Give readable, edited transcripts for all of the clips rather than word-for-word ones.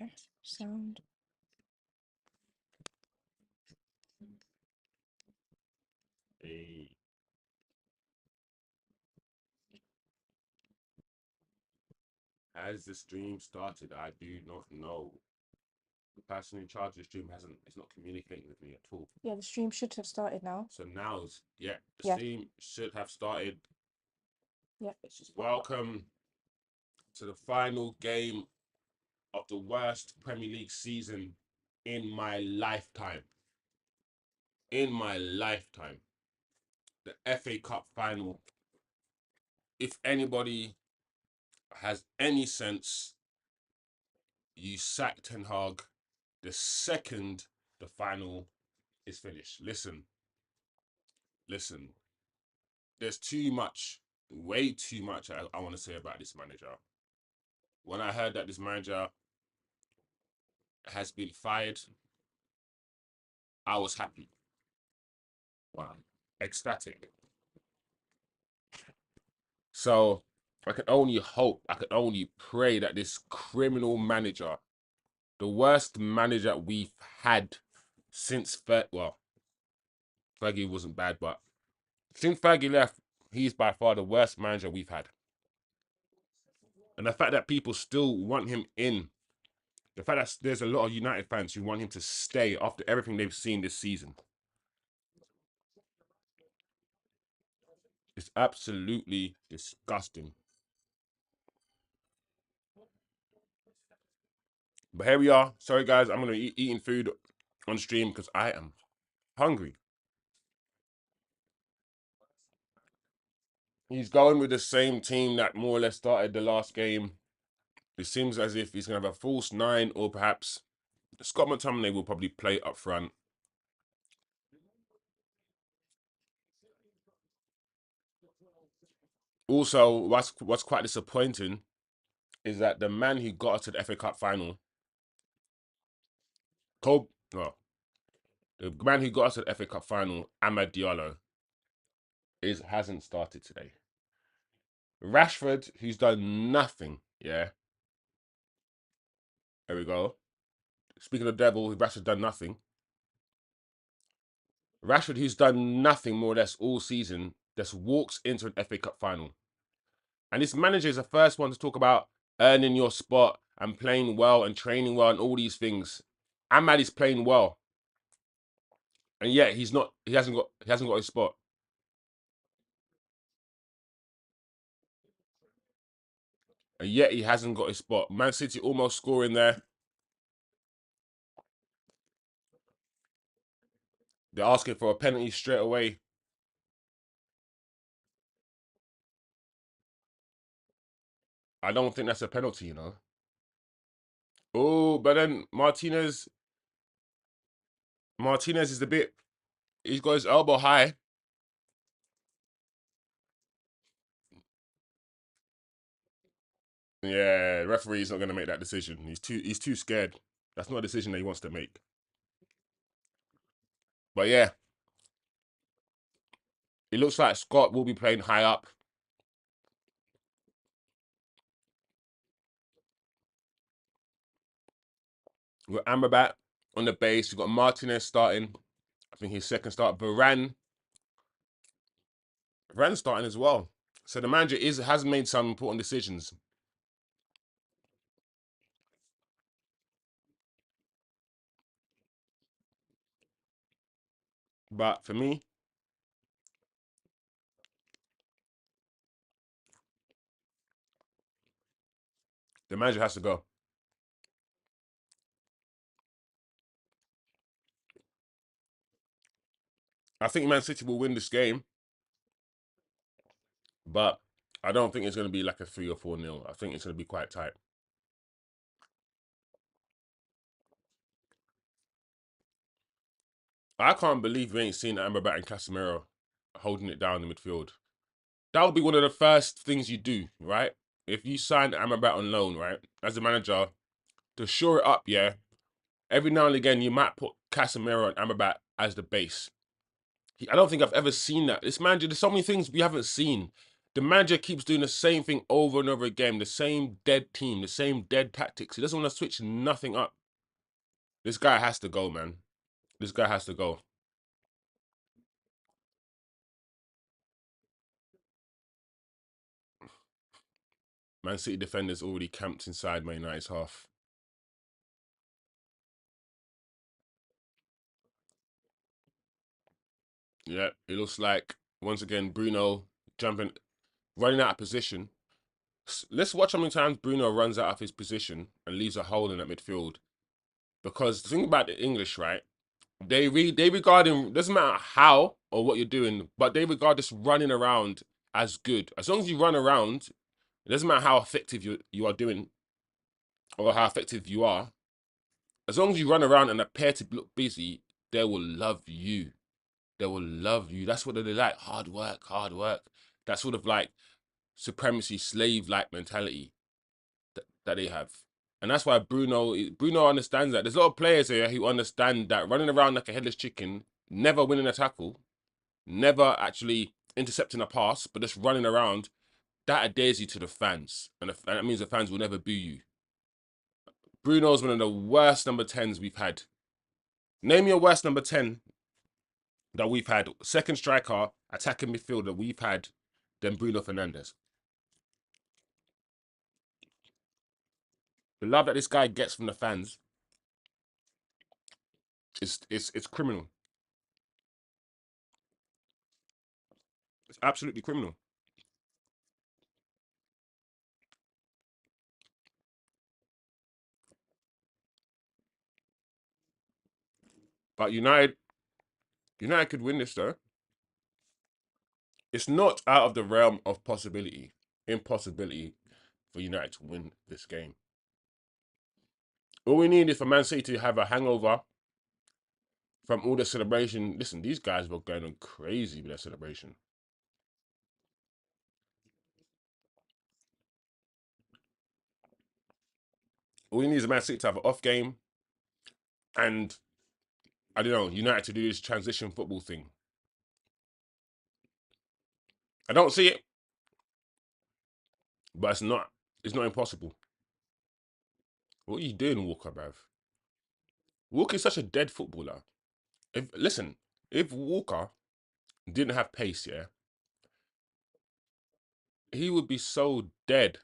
Okay, sound. Hey. Has the stream started? I do not know. The person in charge of the stream is not communicating with me at all. Yeah, the stream should have started now. So now, the Yeah. stream should have started. Yeah. Welcome to the final game of the worst Premier League season in my lifetime. In my lifetime. The FA Cup Final. If anybody has any sense, you sack Ten Hag the second the final is finished. Listen. There's too much, way too much I want to say about this manager. When I heard that this manager has been fired, I was happy. Wow. Ecstatic. So I can only hope, I can only pray that this criminal manager, the worst manager we've had since Fergie wasn't bad, but since Fergie left, he's by far the worst manager we've had. And the fact that people still want him in, the fact that there's a lot of United fans who want him to stay after everything they've seen this season, it's absolutely disgusting. But here we are. Sorry, guys, I'm going to be eating food on stream because I am hungry. He's going with the same team that more or less started the last game. It seems as if he's going to have a false nine, or perhaps Scott McTominay will probably play up front. Also, what's quite disappointing is that the man who got us to the FA Cup final, the man who got us to the FA Cup final, Amad Diallo, hasn't started today. Rashford, who's done nothing, yeah. There we go. Speaking of the devil, Rashford's done nothing. Rashford, who's done nothing more or less all season, just walks into an FA Cup final. And this manager is the first one to talk about earning your spot and playing well and training well and all these things. Amad is playing well. And yet he hasn't got his spot. And yet he hasn't got his spot. Man City almost scoring there. They're asking for a penalty straight away. I don't think that's a penalty, you know. Oh, but then Martinez is he's got his elbow high. Yeah, the referee's not going to make that decision. He's too scared. That's not a decision that he wants to make. But yeah, it looks like Scott will be playing high up. We've got Amrabat on the base. We've got Martinez starting. I think his second start. Varane's starting as well. So the manager has made some important decisions. But for me, the manager has to go. I think Man City will win this game, but I don't think it's going to be like a 3 or 4-0. I think it's going to be quite tight. I can't believe we ain't seen Amrabat and Casemiro holding it down in the midfield. That would be one of the first things you do, right? If you sign Amrabat on loan, right, as a manager, to shore it up, yeah, every now and again you might put Casemiro and Amrabat as the base. I don't think I've ever seen that. This manager, there's so many things we haven't seen. The manager keeps doing the same thing over and over again, the same dead team, the same dead tactics. He doesn't want to switch nothing up. This guy has to go, man. This guy has to go. Man City defenders already camped inside Man United's half. Yeah, it looks like, once again, Bruno jumping, running out of position. Let's watch how many times Bruno runs out of his position and leaves a hole in that midfield. Because the thing about the English, right? They regard him, doesn't matter how or what you're doing, but they regard this running around as good. As long as you run around, it doesn't matter how effective you are doing or how effective you are. As long as you run around and appear to look busy, they will love you. They will love you. That's what they like. Hard work, hard work. That sort of like supremacy, slave-like mentality that they have. And that's why Bruno understands that. There's a lot of players here who understand that running around like a headless chicken, never winning a tackle, never actually intercepting a pass, but just running around, that adheres you to the fans. And that means the fans will never boo you. Bruno's one of the worst number 10s we've had. Name your worst number 10 that we've had. Second striker, attacking midfielder that we've had than Bruno Fernandes. The love that this guy gets from the fans it's criminal. It's absolutely criminal. But United could win this though. It's not out of the realm of impossibility for United to win this game. All we need is for Man City to have a hangover from all the celebration. Listen, these guys were going on crazy with their celebration. All we need is Man City to have an off game, and I don't know, United to do this transition football thing. I don't see it, but it's not. It's not impossible. What are you doing, Walker, bruv? Walker is such a dead footballer. If Walker didn't have pace, yeah, he would be so dead.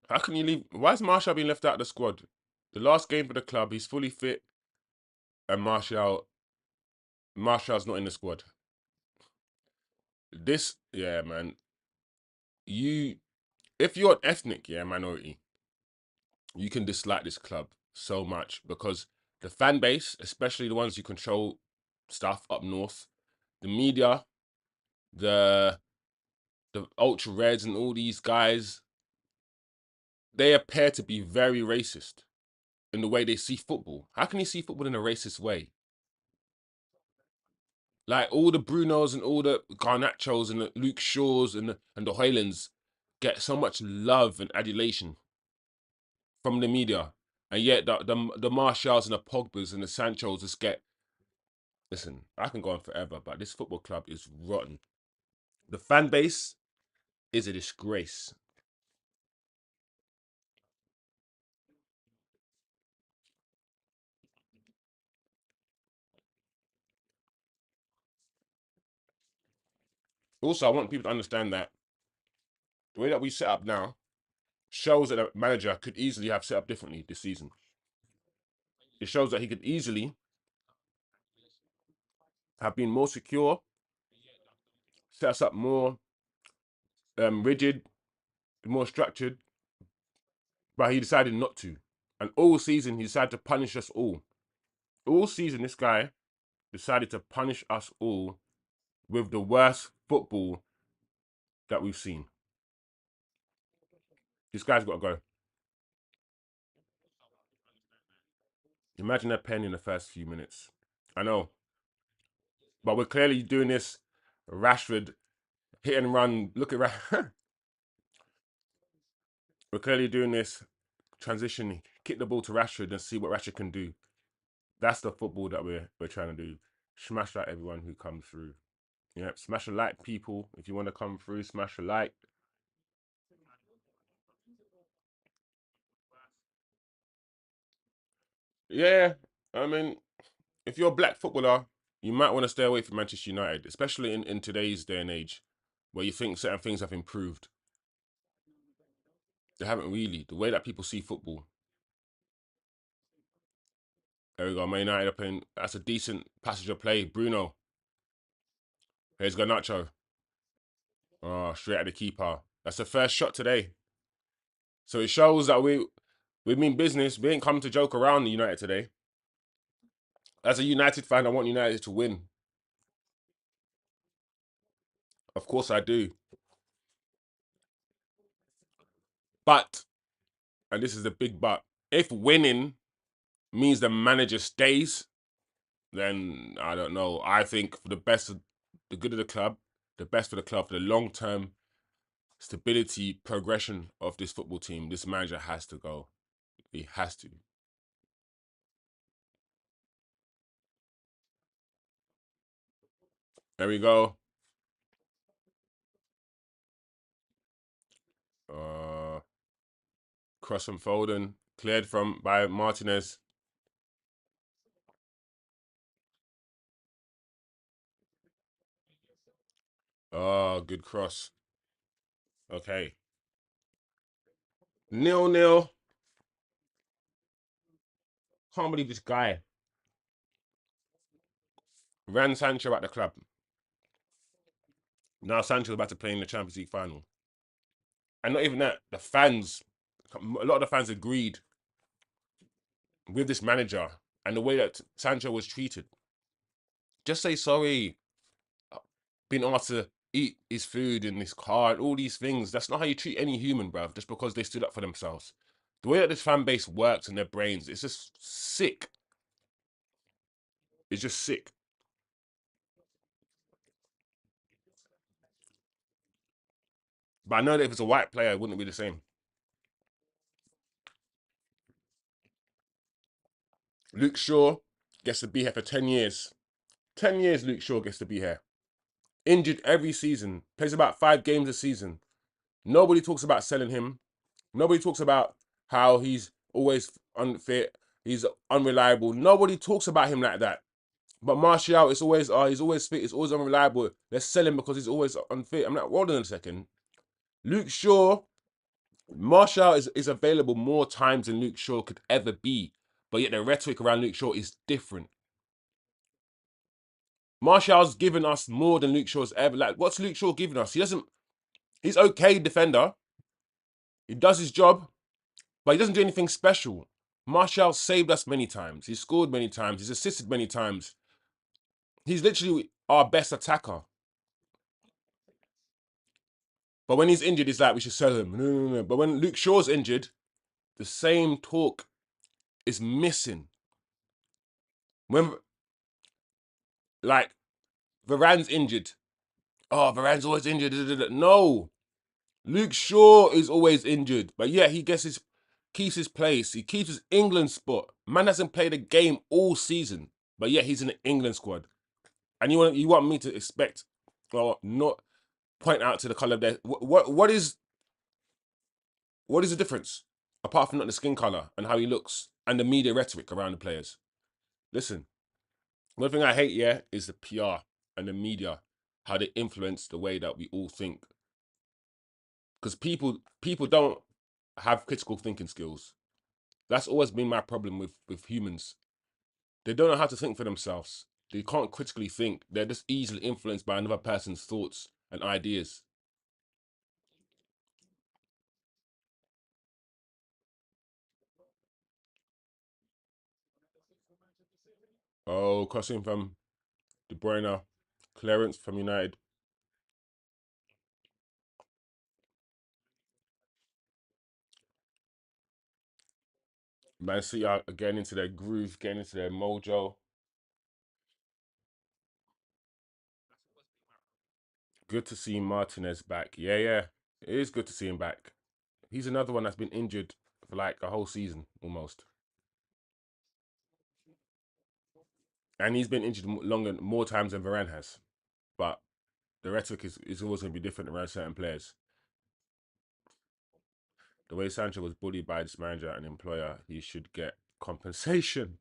How can you leave? Why is Martial being left out of the squad? The last game for the club, he's fully fit, and Martial's not in the squad. Yeah, man. You, if you're an ethnic, yeah, minority, you can dislike this club so much because the fan base, especially the ones who control stuff up north, the media, the ultra reds, and all these guys, they appear to be very racist in the way they see football. How can you see football in a racist way? Like all the Brunos and all the Garnachos and the Luke Shaws and the Haalands get so much love and adulation from the media, and yet the Martials and the Pogbas and the Sanchos just get. Listen, I can go on forever, but this football club is rotten. The fan base is a disgrace. Also, I want people to understand that the way that we set up now shows that a manager could easily have set up differently this season. It shows that he could easily have been more secure, set us up more rigid, more structured, but he decided not to. And all season, he decided to punish us all. All season, this guy decided to punish us all with the worst football that we've seen. This guy's got to go. Imagine that pen in the first few minutes. I know, but we're clearly doing this. Rashford hit and run. Look at we're clearly doing this transition kick the ball to Rashford and see what Rashford can do. That's the football that we're trying to do. Smash like everyone who comes through. Yeah, smash a like, people. If you want to come through, smash a like. Yeah, I mean, if you're a black footballer, you might want to stay away from Manchester United, especially in today's day and age, where you think certain things have improved. They haven't really. The way that people see football. There we go. Man United are playing. That's a decent passage of play. Bruno. Here's Garnacho. Oh, straight at the keeper. That's the first shot today. So it shows that we mean business. We ain't come to joke around the United today. As a United fan, I want United to win. Of course I do. But, and this is the big but, if winning means the manager stays, then I don't know. I think for the best of the good of the club, the best for the club, for the long term stability, progression of this football team, this manager has to go. He has to. There we go. Uh, Cross from Foden, cleared from by Martinez. Oh, good cross. Okay. 0-0. Can't believe this guy ran Sancho at the club. Now Sancho's about to play in the Champions League final. And not even that, the fans, a lot of the fans agreed with this manager and the way that Sancho was treated. Just say sorry. Being asked to eat his food in his car and all these things. That's not how you treat any human, bruv, just because they stood up for themselves. The way that this fan base works in their brains, it's just sick. It's just sick. But I know that if it's a white player, it wouldn't be the same. Luke Shaw gets to be here for 10 years. 10 years Luke Shaw gets to be here. Injured every season. Plays about 5 games a season. Nobody talks about selling him. Nobody talks about how he's always unfit. He's unreliable. Nobody talks about him like that. But Martial, it's always, he's always fit. He's always unreliable. Let's sell him because he's always unfit. I'm like, hold on a second. Luke Shaw, Martial is available more times than Luke Shaw could ever be. But yet the rhetoric around Luke Shaw is different. Martial's given us more than Luke Shaw's ever. Like, what's Luke Shaw giving us? He's okay defender. He does his job, but he doesn't do anything special. Martial saved us many times. He's scored many times. He's assisted many times. He's literally our best attacker. But when he's injured, it's like we should sell him. No. But when Luke Shaw's injured, the same talk is missing. When, like, Varane's injured. Oh, Varane's always injured. No. Luke Shaw is always injured. But yeah, keeps his place. He keeps his England spot. Man hasn't played a game all season. But yeah, he's in the England squad. And you want me to expect or not point out to the colour of their what is the difference? Apart from not the skin colour and how he looks and the media rhetoric around the players. Listen, one thing I hate, yeah, is the PR and the media, how they influence the way that we all think. Because people don't have critical thinking skills. That's always been my problem with humans. They don't know how to think for themselves. They can't critically think. They're just easily influenced by another person's thoughts and ideas. Oh, crossing from De Bruyne, clearance from United. Man City are getting into their groove, getting into their mojo. Good to see Martinez back. Yeah. It is good to see him back. He's another one that's been injured for like a whole season almost. And he's been injured more times than Varane has. But the rhetoric is always going to be different around certain players. The way Sancho was bullied by this manager and employer, he should get compensation.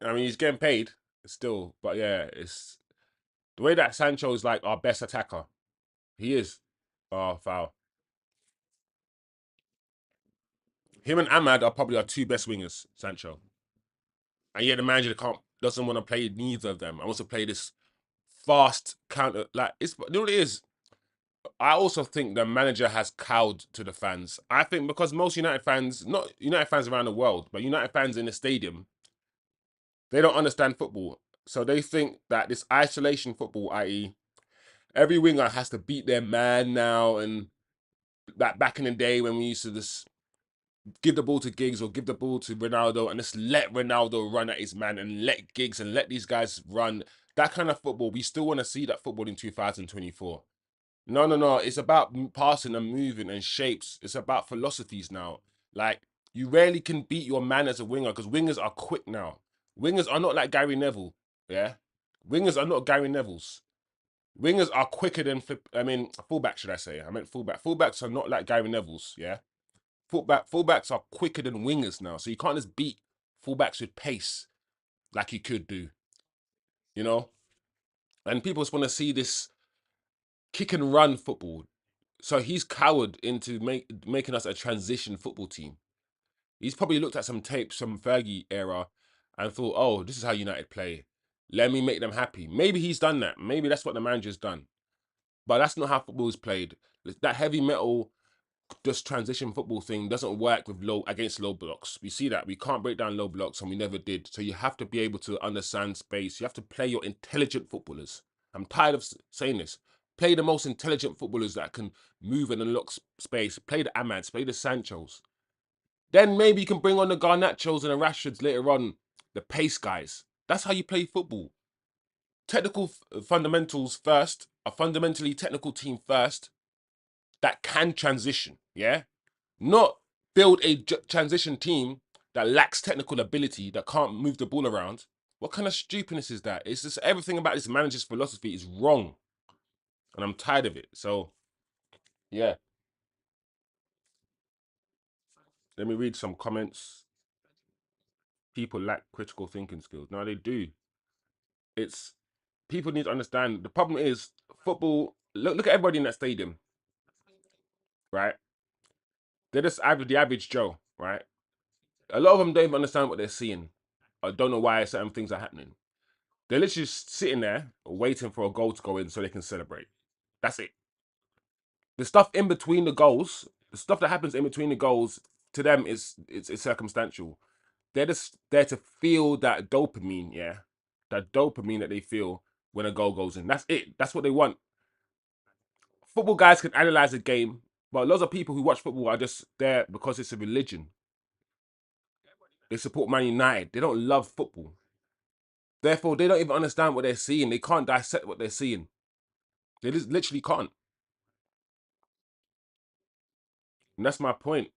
I mean, he's getting paid still, but yeah, it's the way that Sancho is like our best attacker. He is. Oh, foul. Him and Ahmad are probably our two best wingers, Sancho. And yet the manager doesn't want to play neither of them. I want to play this fast counter. Like it's you know what it is. I also think the manager has cowed to the fans. I think because most United fans, not United fans around the world, but United fans in the stadium, they don't understand football. So they think that this isolation football, i.e., every winger has to beat their man now, and that back in the day when we used to just give the ball to Giggs or give the ball to Ronaldo and just let Ronaldo run at his man and let Giggs and let these guys run. That kind of football, we still want to see that football in 2024. No, no, no. It's about passing and moving and shapes. It's about philosophies now. Like, you rarely can beat your man as a winger because wingers are quick now. Wingers are not like Gary Neville. Yeah. Wingers are not Gary Neville's. Wingers are quicker than fullback, should I say? I meant fullback. Fullbacks are not like Gary Neville's, yeah? Fullbacks are quicker than wingers now. So you can't just beat fullbacks with pace like you could do, you know? And people just want to see this kick and run football. So he's cowered into making us a transition football team. He's probably looked at some tapes from Fergie era and thought, oh, this is how United play. Let me make them happy. Maybe he's done that. Maybe that's what the manager's done. But that's not how football is played. That heavy metal, just transition football thing doesn't work with against low blocks. We see that. We can't break down low blocks and we never did. So you have to be able to understand space. You have to play your intelligent footballers. I'm tired of saying this. Play the most intelligent footballers that can move and unlock space. Play the Amads, play the Sanchos. Then maybe you can bring on the Garnachos and the Rashards later on, the pace guys. That's how you play football. Technical fundamentals first, a fundamentally technical team first that can transition, yeah? Not build a transition team that lacks technical ability, that can't move the ball around. What kind of stupidness is that? It's just everything about this manager's philosophy is wrong. And I'm tired of it. So, yeah. Let me read some comments. People lack critical thinking skills. No, they do. It's people need to understand. The problem is football. Look at everybody in that stadium, right? They're just the average Joe, right? A lot of them don't even understand what they're seeing. I don't know why certain things are happening. They're literally just sitting there waiting for a goal to go in so they can celebrate. That's it. The stuff in between the goals, the stuff that happens in between the goals, to them is it's circumstantial. They're just there to feel that dopamine, yeah, that dopamine that they feel when a goal goes in. That's it. That's what they want. Football guys can analyze a game, but lots of people who watch football are just there because it's a religion. They support Man United. They don't love football. Therefore, they don't even understand what they're seeing. They can't dissect what they're seeing. They just literally can't. And that's my point.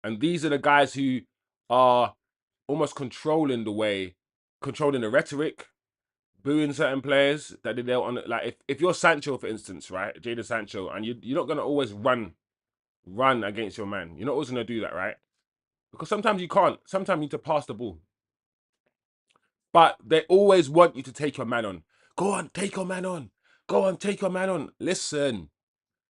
And these are the guys who are almost controlling the rhetoric, booing certain players that they don't like. If you're Sancho, for instance, right, Jadon Sancho, and you're not gonna always run against your man. You're not always gonna do that, right? Because sometimes you can't. Sometimes you need to pass the ball. But they always want you to take your man on. Go on, take your man on. Go on, take your man on. Listen,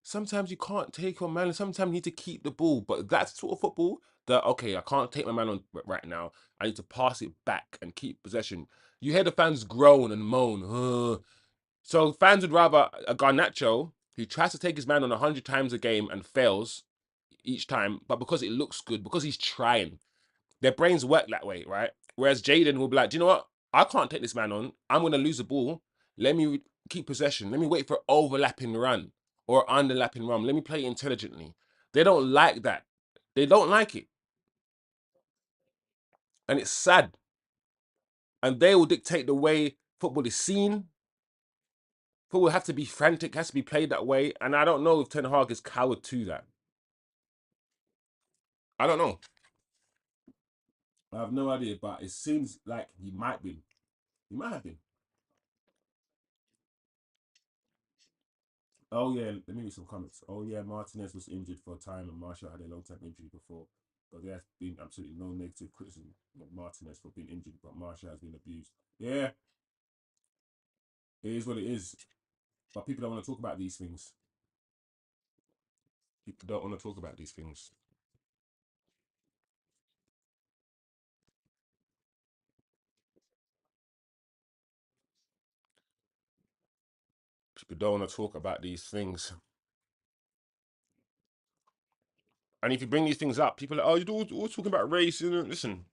sometimes you can't take your man. Sometimes you need to keep the ball. But that's sort of football that, okay, I can't take my man on right now. I need to pass it back and keep possession. You hear the fans groan and moan. "Ugh." So fans would rather a Garnacho who tries to take his man on 100 times a game and fails each time, but because it looks good, because he's trying. Their brains work that way, right? Whereas Jaden will be like, do you know what? I can't take this man on. I'm going to lose the ball. Let me keep possession. Let me wait for overlapping run or underlapping run. Let me play intelligently. They don't like that. They don't like it. And it's sad. And they will dictate the way football is seen. Football has to be frantic, has to be played that way. And I don't know if Ten Hag is coward to that. I don't know. I have no idea, but it seems like he might be. He might have been. Oh yeah, let me read some comments. Oh yeah, Martinez was injured for a time, and Martial had a long-term injury before. But there has been absolutely no negative criticism of Martinez for being injured, but Martial has been abused. Yeah, it is what it is. But people don't want to talk about these things. People don't want to talk about these things. People don't want to talk about these things. And if you bring these things up, people are like, oh, you're all talking about race. You know, listen,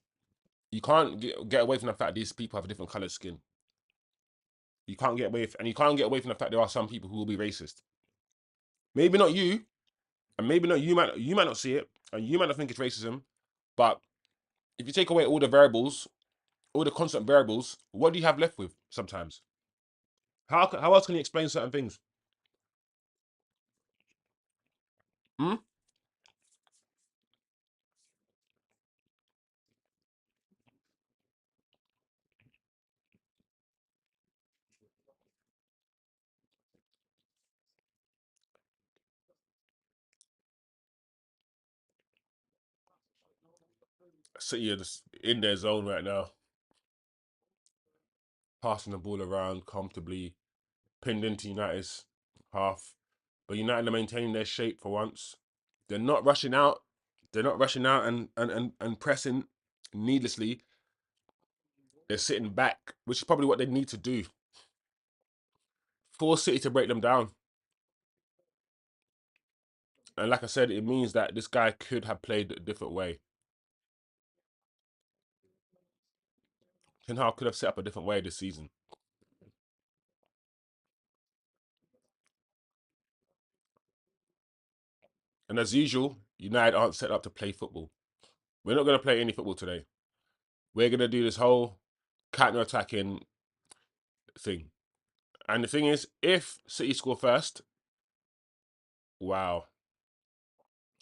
you can't get away from the fact these people have a different coloured skin. You can't get away, and you can't get away from the fact there are some people who will be racist. Maybe not you, and maybe not you might not see it, and you might not think it's racism. But if you take away all the variables, all the constant variables, what do you have left with? Sometimes, how else can you explain certain things? Hmm? City are just in their zone right now, passing the ball around comfortably, pinned into United's half. But United are maintaining their shape for once. They're not rushing out. They're not rushing out and pressing needlessly. They're sitting back, which is probably what they need to do. Force City to break them down. And like I said, it means that this guy could have played a different way. Ten Hag could have set up a different way this season. And as usual, United aren't set up to play football. We're not going to play any football today. We're going to do this whole counter-attacking thing. And the thing is, if City score first, wow,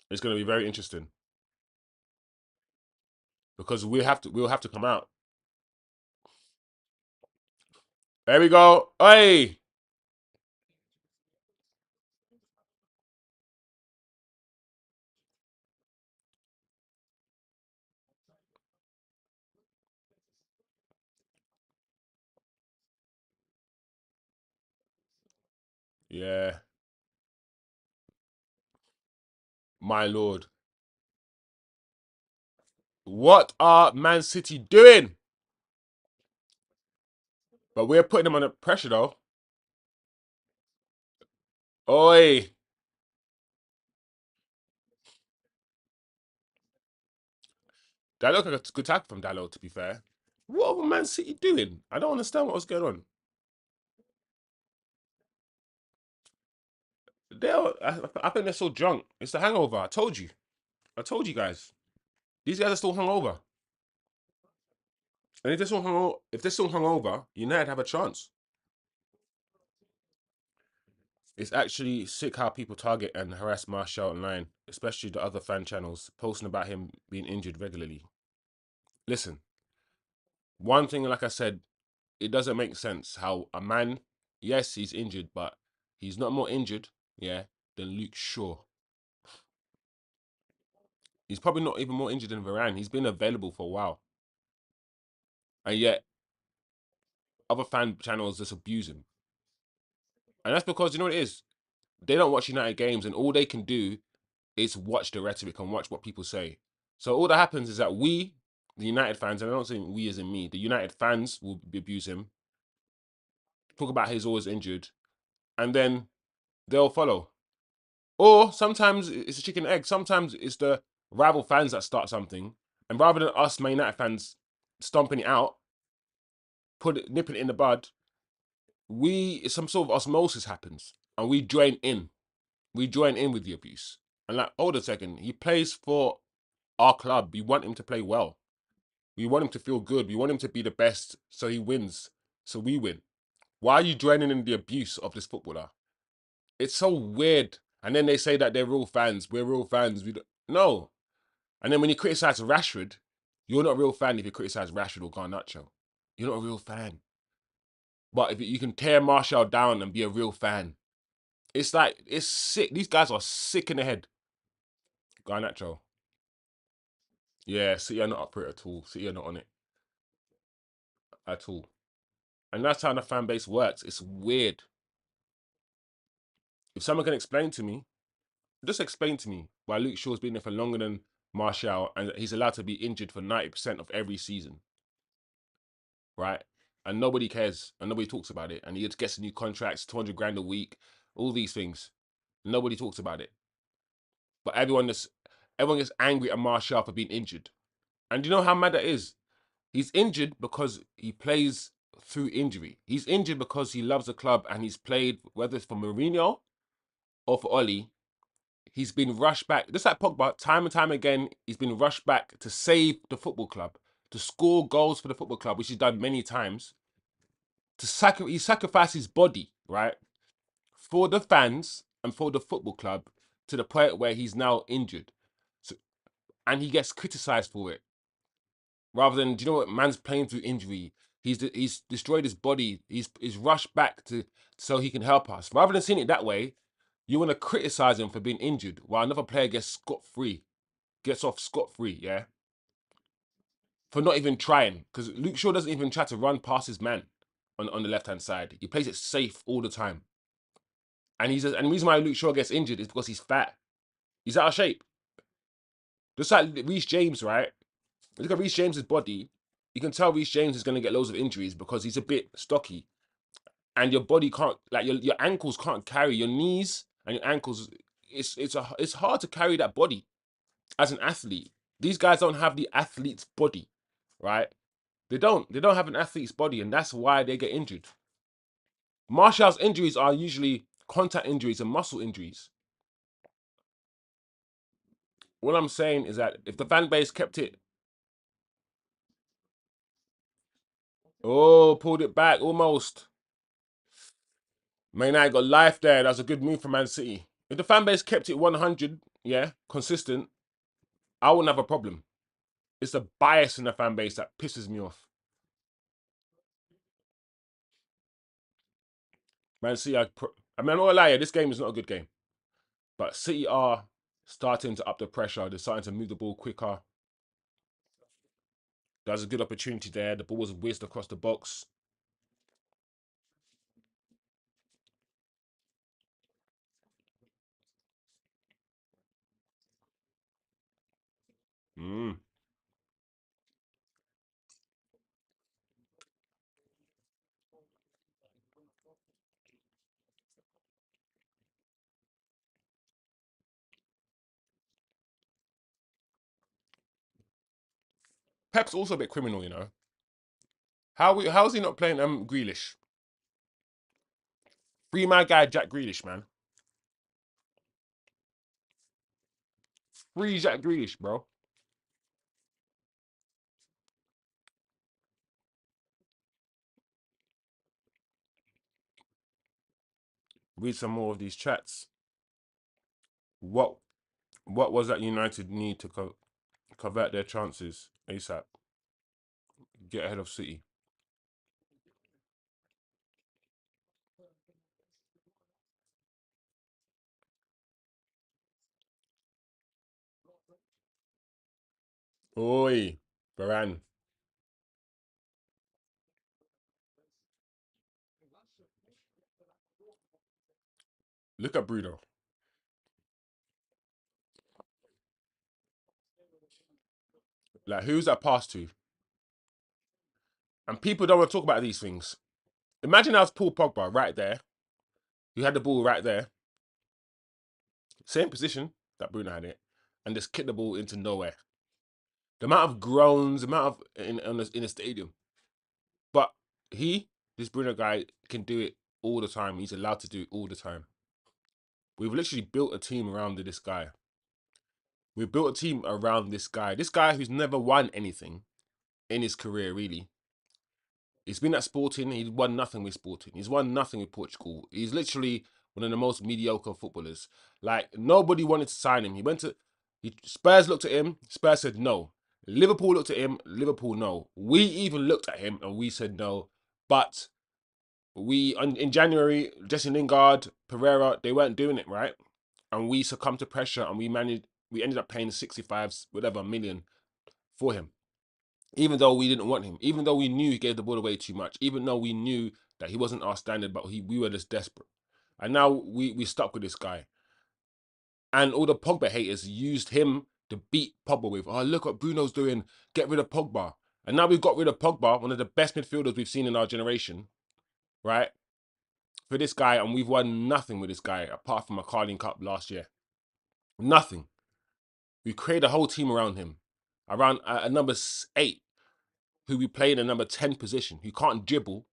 it's going to be very interesting because we'll have to come out. There we go. Hey, yeah, my lord. What are Man City doing? But we're putting them under pressure though. Oi, that looked like a good tackle from Dallo. To be fair, what were Man City doing? I don't understand what was going on. I think they're so drunk. It's the hangover. I told you. I told you guys. These guys are still hungover. And if they're still hungover, United have a chance. It's actually sick how people target and harass Martial online, especially the other fan channels posting about him being injured regularly. Listen, one thing, like I said, it doesn't make sense how a man, yes, he's injured, but he's not more injured, yeah, than Luke Shaw. He's probably not even more injured than Varane. He's been available for a while. And yet, other fan channels just abuse him. And that's because, you know what it is? They don't watch United games, and all they can do is watch the rhetoric and watch what people say. So all that happens is that we, the United fans, and I don't say we as in me, the United fans will abuse him, talk about he's always injured, and then they'll follow. Or sometimes it's a chicken and egg. Sometimes it's the rival fans that start something, and rather than us Man United fans stomping it out, nipping it in the bud, some sort of osmosis happens, and we join in. We join in with the abuse. And like, hold a second, he plays for our club. We want him to play well. We want him to feel good. We want him to be the best so he wins, so we win. Why are you joining in the abuse of this footballer? It's so weird. And then they say that they're real fans. We're real fans. No. And then when you criticize Rashford, you're not a real fan if you criticize Rashford or Garnacho. You're not a real fan. But if you can tear Martial down and be a real fan, it's like, it's sick. These guys are sick in the head. Garnacho. Yeah, City are not up for it at all. City are not on it at all. And that's how the fan base works. It's weird. If someone can explain to me, just explain to me why Luke Shaw's been there for longer than Martial and he's allowed to be injured for 90% of every season, right? And nobody cares and nobody talks about it. And he gets new contracts, 200 grand a week, all these things. Nobody talks about it. But everyone gets angry at Martial for being injured. And do you know how mad that is? He's injured because he plays through injury. He's injured because he loves the club and he's played, whether it's for Mourinho or for Oli, he's been rushed back. Just like Pogba, time and time again, he's been rushed back to save the football club, to score goals for the football club, which he's done many times. He sacrificed his body, right, for the fans and for the football club to the point where he's now injured. So, and he gets criticised for it. Rather than, do you know what? Man's playing through injury. He's destroyed his body. He's rushed back to so he can help us. Rather than seeing it that way, you want to criticize him for being injured, while another player gets off scot free, yeah, for not even trying. Because Luke Shaw doesn't even try to run past his man on the left hand side. He plays it safe all the time. And and the reason why Luke Shaw gets injured is because he's fat. He's out of shape. Just like Reece James, right? Look at Reece James's body. You can tell Reece James is going to get loads of injuries because he's a bit stocky, and your body can't, like your ankles can't carry your knees and your ankles. It's hard to carry that body as an athlete. These guys don't have the athlete's body, right? They don't have an athlete's body, and that's why they get injured. Martial's injuries are usually contact injuries and muscle injuries. What I'm saying is that if the fan base kept it, oh, pulled it back almost. Man United got life there. That's a good move for Man City. If the fan base kept it 100, yeah, consistent, I wouldn't have a problem. It's the bias in the fan base that pisses me off. Man City, I mean, I'm not gonna lie, this game is not a good game. But City are starting to up the pressure. They're starting to move the ball quicker. There's a good opportunity there. The ball was whizzed across the box. Mm. Pep's also a bit criminal, you know. How is he not playing Grealish? Free my guy Jack Grealish, man. Free Jack Grealish, bro. Read some more of these chats. What what was that United need to convert their chances ASAP? Get ahead of City. Oi, Varane. Look at Bruno. Like, who's that pass to? And people don't want to talk about these things. Imagine that was Paul Pogba right there. You had the ball right there. Same position that Bruno had it. And just kick the ball into nowhere. The amount of groans, the amount of in the stadium. But this Bruno guy, can do it all the time. He's allowed to do it all the time. We've literally built a team around this guy. We've built a team around this guy. This guy who's never won anything in his career, really. He's been at Sporting. He's won nothing with Sporting. He's won nothing with Portugal. He's literally one of the most mediocre footballers. Like, nobody wanted to sign him. He went to Spurs looked at him. Spurs said no. Liverpool looked at him. Liverpool no. We even looked at him and we said no. But in January, Jesse Lingard, Pereira, they weren't doing it right, and we succumbed to pressure and we managed. We ended up paying 65 whatever million for him, even though we didn't want him, even though we knew he gave the ball away too much, even though we knew that he wasn't our standard, but we were just desperate. And now we stuck with this guy. And all the Pogba haters used him to beat Pogba with, oh, look what Bruno's doing, get rid of Pogba. And now we've got rid of Pogba, one of the best midfielders we've seen in our generation, right? For this guy, and we've won nothing with this guy apart from a Carling Cup last year. Nothing. We created a whole team around him, around a number 8, who we play in a number 10 position, who can't dribble.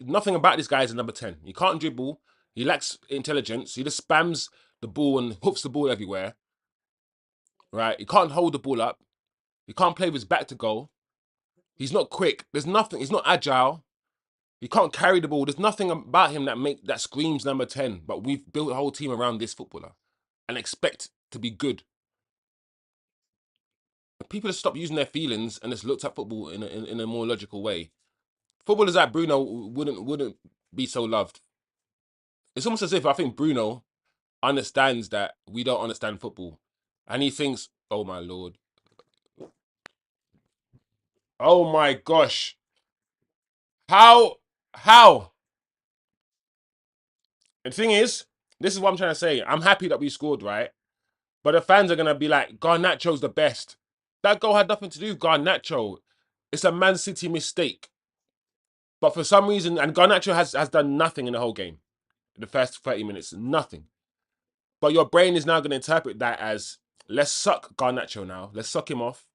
Nothing about this guy is a number 10. He can't dribble. He lacks intelligence. He just spams the ball and hoofs the ball everywhere. Right? He can't hold the ball up. He can't play with his back to goal. He's not quick. There's nothing. He's not agile. He can't carry the ball. There's nothing about him that screams number 10. But we've built a whole team around this footballer and expect to be good. People have stopped using their feelings and just looked at football in a more logical way. Footballers like Bruno wouldn't be so loved. It's almost as if I think Bruno understands that we don't understand football, and he thinks, "Oh my lord, oh my gosh, how?" And the thing is, this is what I'm trying to say. I'm happy that we scored, right? But the fans are gonna be like, "Garnacho's the best." That goal had nothing to do with Garnacho. It's a Man City mistake. But for some reason, and Garnacho has done nothing in the whole game. In the first 30 minutes, nothing. But your brain is now going to interpret that as, let's suck Garnacho now. Let's suck him off.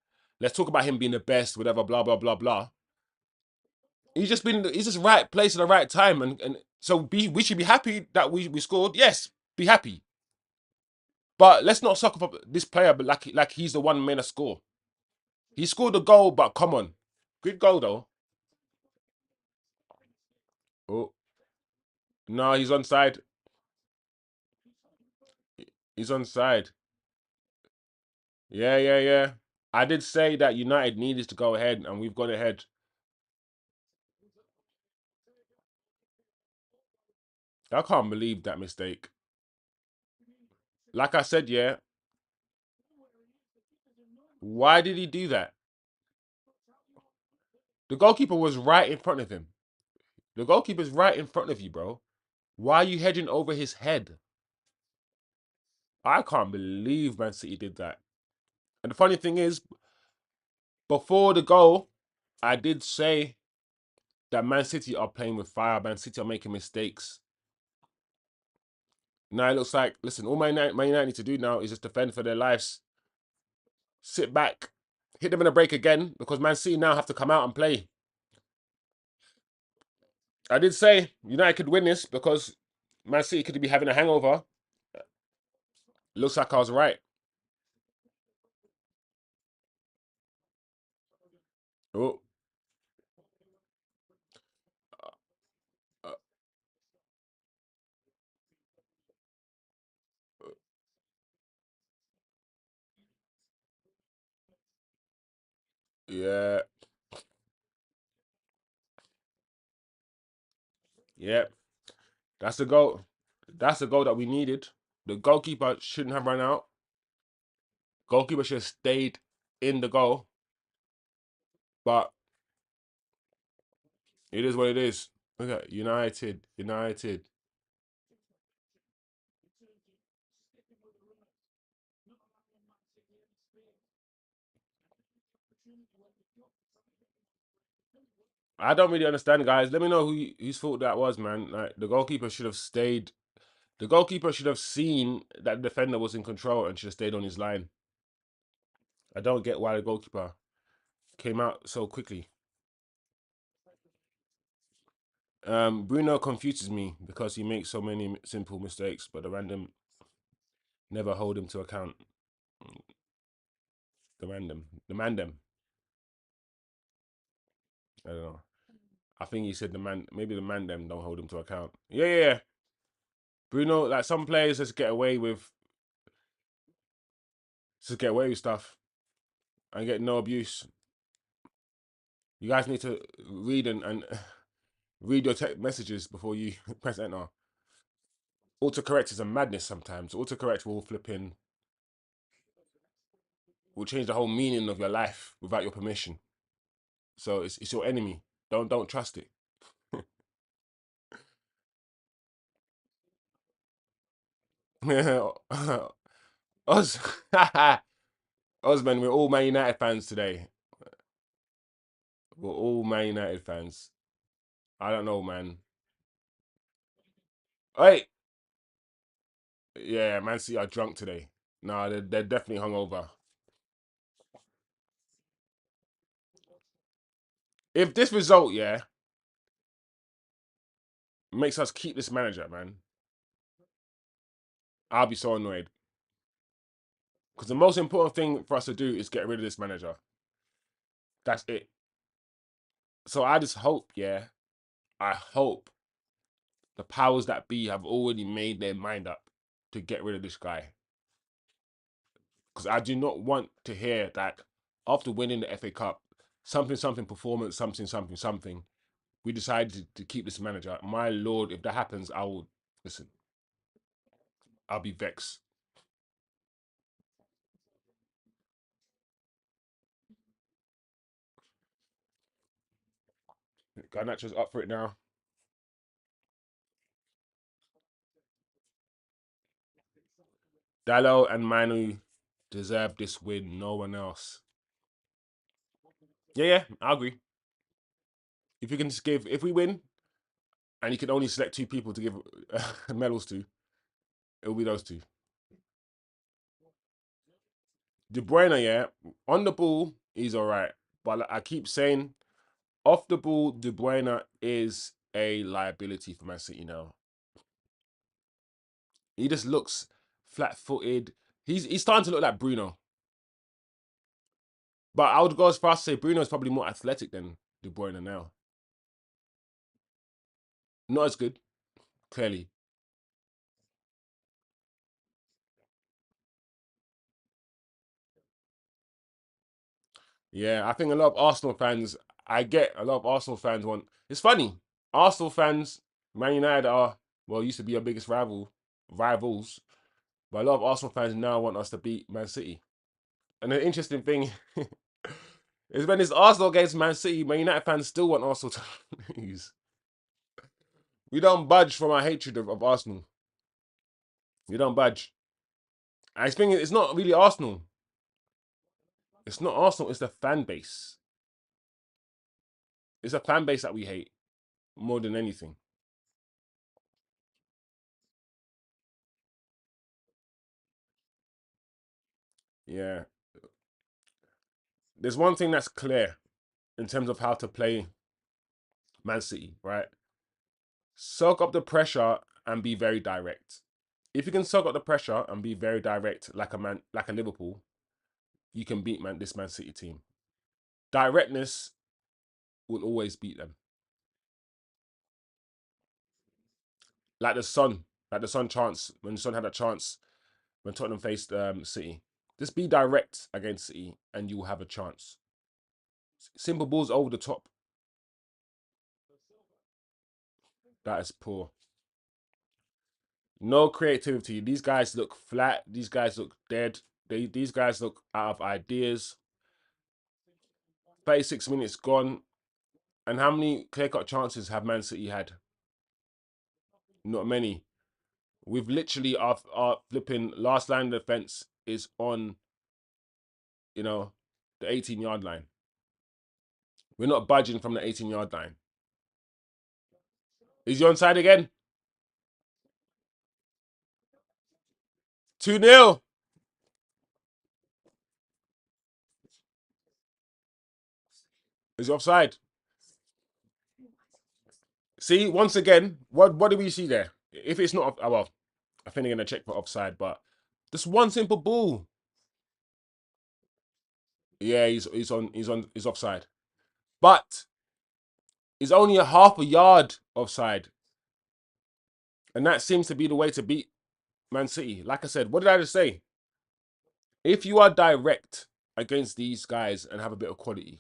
Let's talk about him being the best, whatever, blah, blah, blah, blah. He's just right place at the right time. And so we should be happy that we scored. Yes, be happy. But let's not suck up this player but like he's the one made a score. He scored a goal, but come on. Good goal, though. Oh, no, he's onside. He's onside. Yeah, yeah, yeah. I did say that United needed to go ahead, and we've gone ahead. I can't believe that mistake. Like I said, yeah. Why did he do that? The goalkeeper was right in front of him. The goalkeeper's right in front of you, bro. Why are you hedging over his head? I can't believe Man City did that. And the funny thing is, before the goal, I did say that Man City are playing with fire. Man City are making mistakes. Now it looks like, listen, all Man United need to do now is just defend for their lives. Sit back, hit them in a break again, because Man City now have to come out and play. I did say United could win this because Man City could be having a hangover. Looks like I was right. Oh, uh, yeah, yeah. That's the goal. That's the goal that we needed. The goalkeeper shouldn't have run out. Goalkeeper should have stayed in the goal. But it is what it is. Look at United. United. I don't really understand, guys. Let me know whose fault that was, man. Like the goalkeeper should have stayed. The goalkeeper should have seen that the defender was in control and should have stayed on his line. I don't get why the goalkeeper came out so quickly. Bruno confuses me because he makes so many simple mistakes, but the random never hold him to account. The mandem. I don't know. I think he said maybe the mandem don't hold him to account. Yeah, yeah, yeah. Bruno, like some players just get away with. Just get away with stuff and get no abuse. You guys need to read and read your text messages before you press enter. Autocorrect is a madness sometimes. Autocorrect will change the whole meaning of your life without your permission. So it's your enemy. Don't trust it. Oz, Osman, we're all Man United fans today. We're all Man United fans. I don't know, man. Hey, yeah, Man City are drunk today. No, they're definitely hungover. If this result, yeah, makes us keep this manager, man, I'll be so annoyed. Because the most important thing for us to do is get rid of this manager. That's it. So I just hope, yeah, I hope the powers that be have already made their mind up to get rid of this guy. Because I do not want to hear that after winning the FA Cup, something performance, something, we decided to keep this manager. My lord, if that happens, I will listen. I'll be vexed. Garnacho's up for it now. Dallo and Manu deserve this win. No one else. Yeah, I agree. If you can just give, if we win, and you can only select two people to give medals to, it'll be those two. De Bruyne, yeah, on the ball, he's all right. But I keep saying, off the ball, De Bruyne is a liability for Man City now. He just looks flat-footed. He's starting to look like Bruno. But I would go as far as to say Bruno is probably more athletic than De Bruyne now. Not as good, clearly. Yeah, I think a lot of Arsenal fans, I get a lot of Arsenal fans want. It's funny. Arsenal fans, Man United are, well, used to be our biggest rivals. But a lot of Arsenal fans now want us to beat Man City. And the interesting thing is when it's Arsenal against Man City, Man United fans still want Arsenal to lose. We don't budge from our hatred of Arsenal. We don't budge. I think it's not really Arsenal. It's not Arsenal, it's the fan base. It's a fan base that we hate more than anything. Yeah. There's one thing that's clear in terms of how to play Man City, right? Soak up the pressure and be very direct. If you can soak up the pressure and be very direct, like a Liverpool, you can beat this Man City team. Directness will always beat them. Like the Sun chance when the Sun had a chance when Tottenham faced City. Just be direct against City, and you will have a chance. Simple balls over the top. That is poor. No creativity. These guys look flat. These guys look dead. These guys look out of ideas. 36 minutes gone. And how many clear-cut chances have Man City had? Not many. We've literally, our flipping last line of defense is on, the 18-yard line. We're not budging from the 18-yard line. Is he onside again? 2-0. Is he offside? See, once again, what do we see there? If it's not, well, I think they're gonna check for offside, but just one simple ball. Yeah, he's offside, but he's only a half a yard offside, and that seems to be the way to beat Man City. Like I said, what did I just say? If you are direct against these guys and have a bit of quality,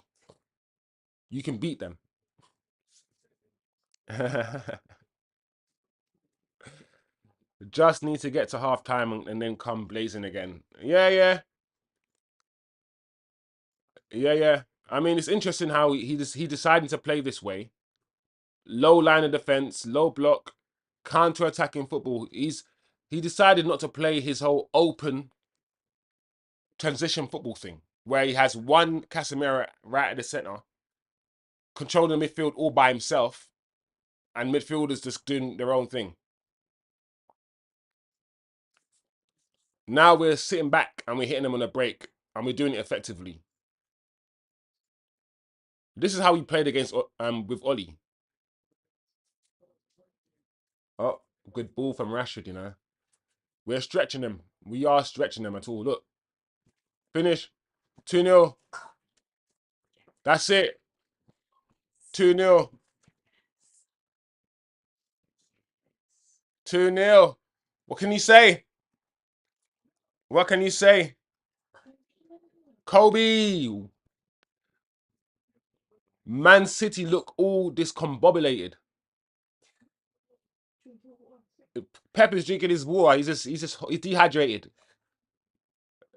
you can beat them. Just need to get to half time and then come blazing again. Yeah. I mean, it's interesting how he decided to play this way. Low line of defense, low block, counter-attacking football. He decided not to play his whole open transition football thing, where he has one Casemiro right at the center, controlling the midfield all by himself, and midfielders just doing their own thing. Now we're sitting back and we're hitting them on a break, and we're doing it effectively. This is how we played against with Oli. Oh, good ball from Rashford, you know. We're stretching them. We are stretching them at all. Look. Finish. 2-0. That's it. 2-0. 2-0. What can you say? What can you say? Kobe. Man City look all discombobulated. Pep is drinking his water. He's dehydrated.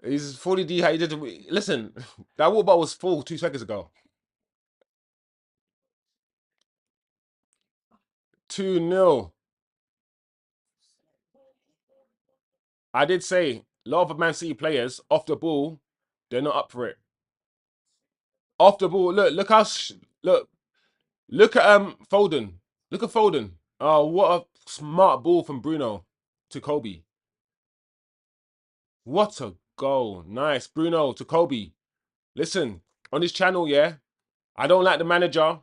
He's fully dehydrated. Listen, that water bottle was full 2 seconds ago. 2-0. I did say a lot of Man City players off the ball, they're not up for it. Off the ball, look how look at Foden. Look at Foden. Oh, what a smart ball from Bruno to Kobe. What a goal. Nice. Bruno to Kobe. Listen, on this channel, yeah, I don't like the manager, and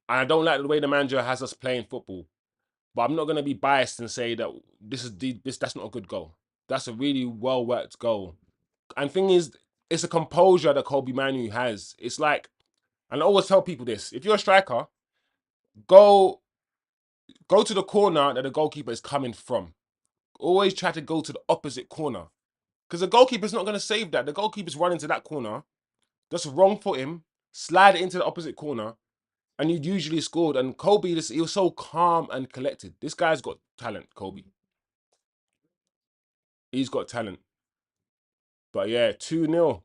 I don't like the way the manager has us playing football. But I'm not gonna be biased and say that that's not a good goal. That's a really well worked goal. And thing is, it's a composure that Kobe Manu has. It's like, and I always tell people this: if you're a striker, go to the corner that the goalkeeper is coming from. Always try to go to the opposite corner. Because the goalkeeper's not going to save that. The goalkeeper's running to that corner, just wrong foot him, slide it into the opposite corner, and you usually scored. And Kobe, he was so calm and collected. This guy's got talent, Kobe. He's got talent. But yeah, 2-0.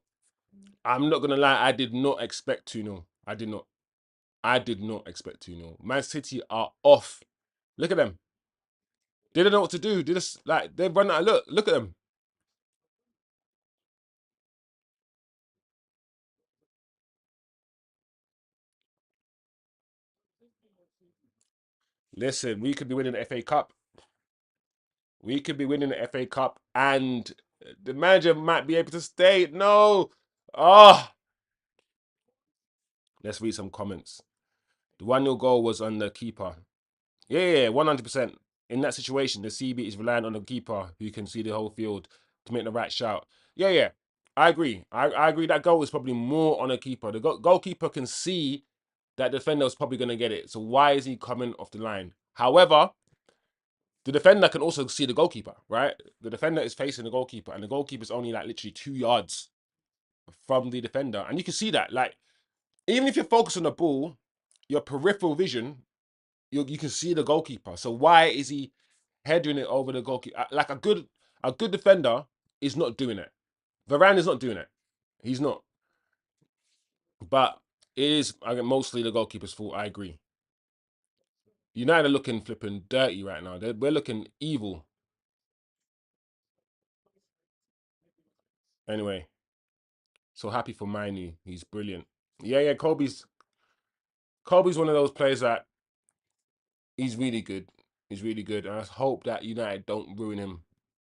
I'm not going to lie, I did not expect 2-0. I did not. I did not expect 2-0. Man City are off. Look at them. They don't know what to do. They just, like, they've run out. Look at them. Listen, we could be winning the FA Cup. We could be winning the FA Cup, and the manager might be able to stay. No. Oh. Let's read some comments. The 1-0 goal was on the keeper. Yeah, 100%. In that situation, the CB is relying on the keeper who can see the whole field to make the right shout. Yeah. I agree. I agree that goal is probably more on a keeper. The goalkeeper can see that defender is probably going to get it. So why is he coming off the line? However, the defender can also see the goalkeeper, right? The defender is facing the goalkeeper, and the goalkeeper is only like literally 2 yards from the defender. And you can see that. Like, even if you're focused on the ball, your peripheral vision, you can see the goalkeeper. So why is he heading it over the goalkeeper? Like a good defender is not doing it. Varane is not doing it. He's not. But it is mostly the goalkeeper's fault. I agree. United are looking flipping dirty right now. We're looking evil. Anyway, so happy for Manu. He's brilliant. Yeah. Kobe's one of those players that he's really good. He's really good. And I hope that United don't ruin him.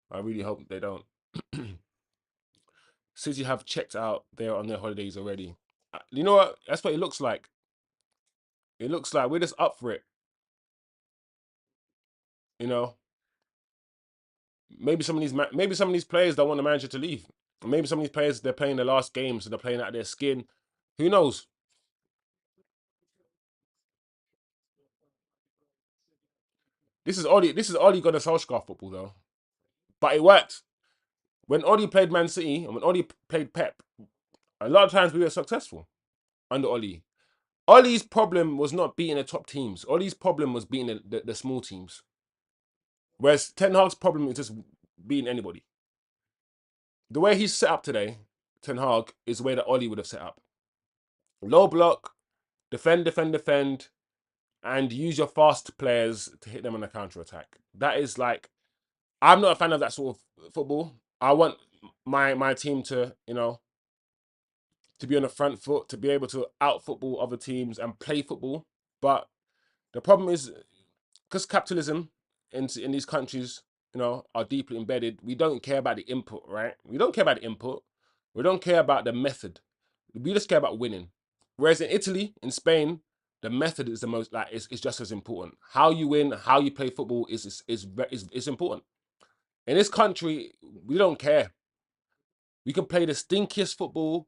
I really hope they don't. City have checked out there on their holidays already. You know what? That's what it looks like. It looks like we're just up for it. You know, maybe some of these players don't want the manager to leave. Maybe some of these players they're playing the last game, so they're playing out of their skin. Who knows? This is Oli Gunnar Solskjaer football though, but it worked. When Oli played Man City and when Oli played Pep, a lot of times we were successful under Oli. Oli's problem was not beating the top teams. Oli's problem was beating the small teams. Whereas Ten Hag's problem is just beating anybody. The way he's set up today, Ten Hag, is the way that Oli would have set up. Low block, defend, defend, defend, and use your fast players to hit them on a counter attack. That is like, I'm not a fan of that sort of football. I want my team to, to be on the front foot, to be able to out football other teams and play football. But the problem is, because capitalism in these countries, are deeply embedded, we don't care about the input, right? We don't care about the input. We don't care about the method. We just care about winning. Whereas in Italy, in Spain, the method is the most like it's just as important. How you win, how you play football is important. In this country, we don't care. We can play the stinkiest football,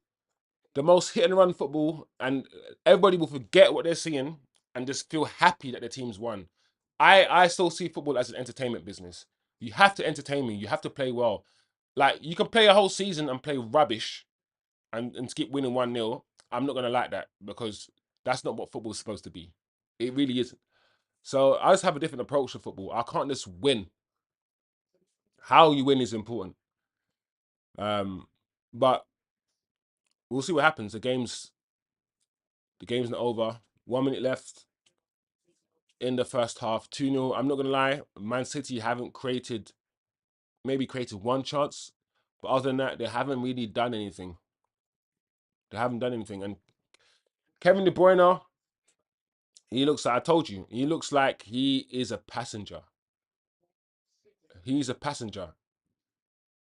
the most hit and run football, and everybody will forget what they're seeing and just feel happy that the team's won. I still see football as an entertainment business. You have to entertain me. You have to play well. Like you can play a whole season and play rubbish and keep winning 1-0. I'm not gonna like that because that's not what football's supposed to be. It really isn't. So I just have a different approach to football. I can't just win. How you win is important. But we'll see what happens. The game's not over. 1 minute left in the first half. 2-0. I'm not gonna lie. Man City haven't maybe created one chance, but other than that, they haven't really done anything. They haven't done anything. And Kevin De Bruyne, he looks like I told you. He looks like he is a passenger. He's a passenger.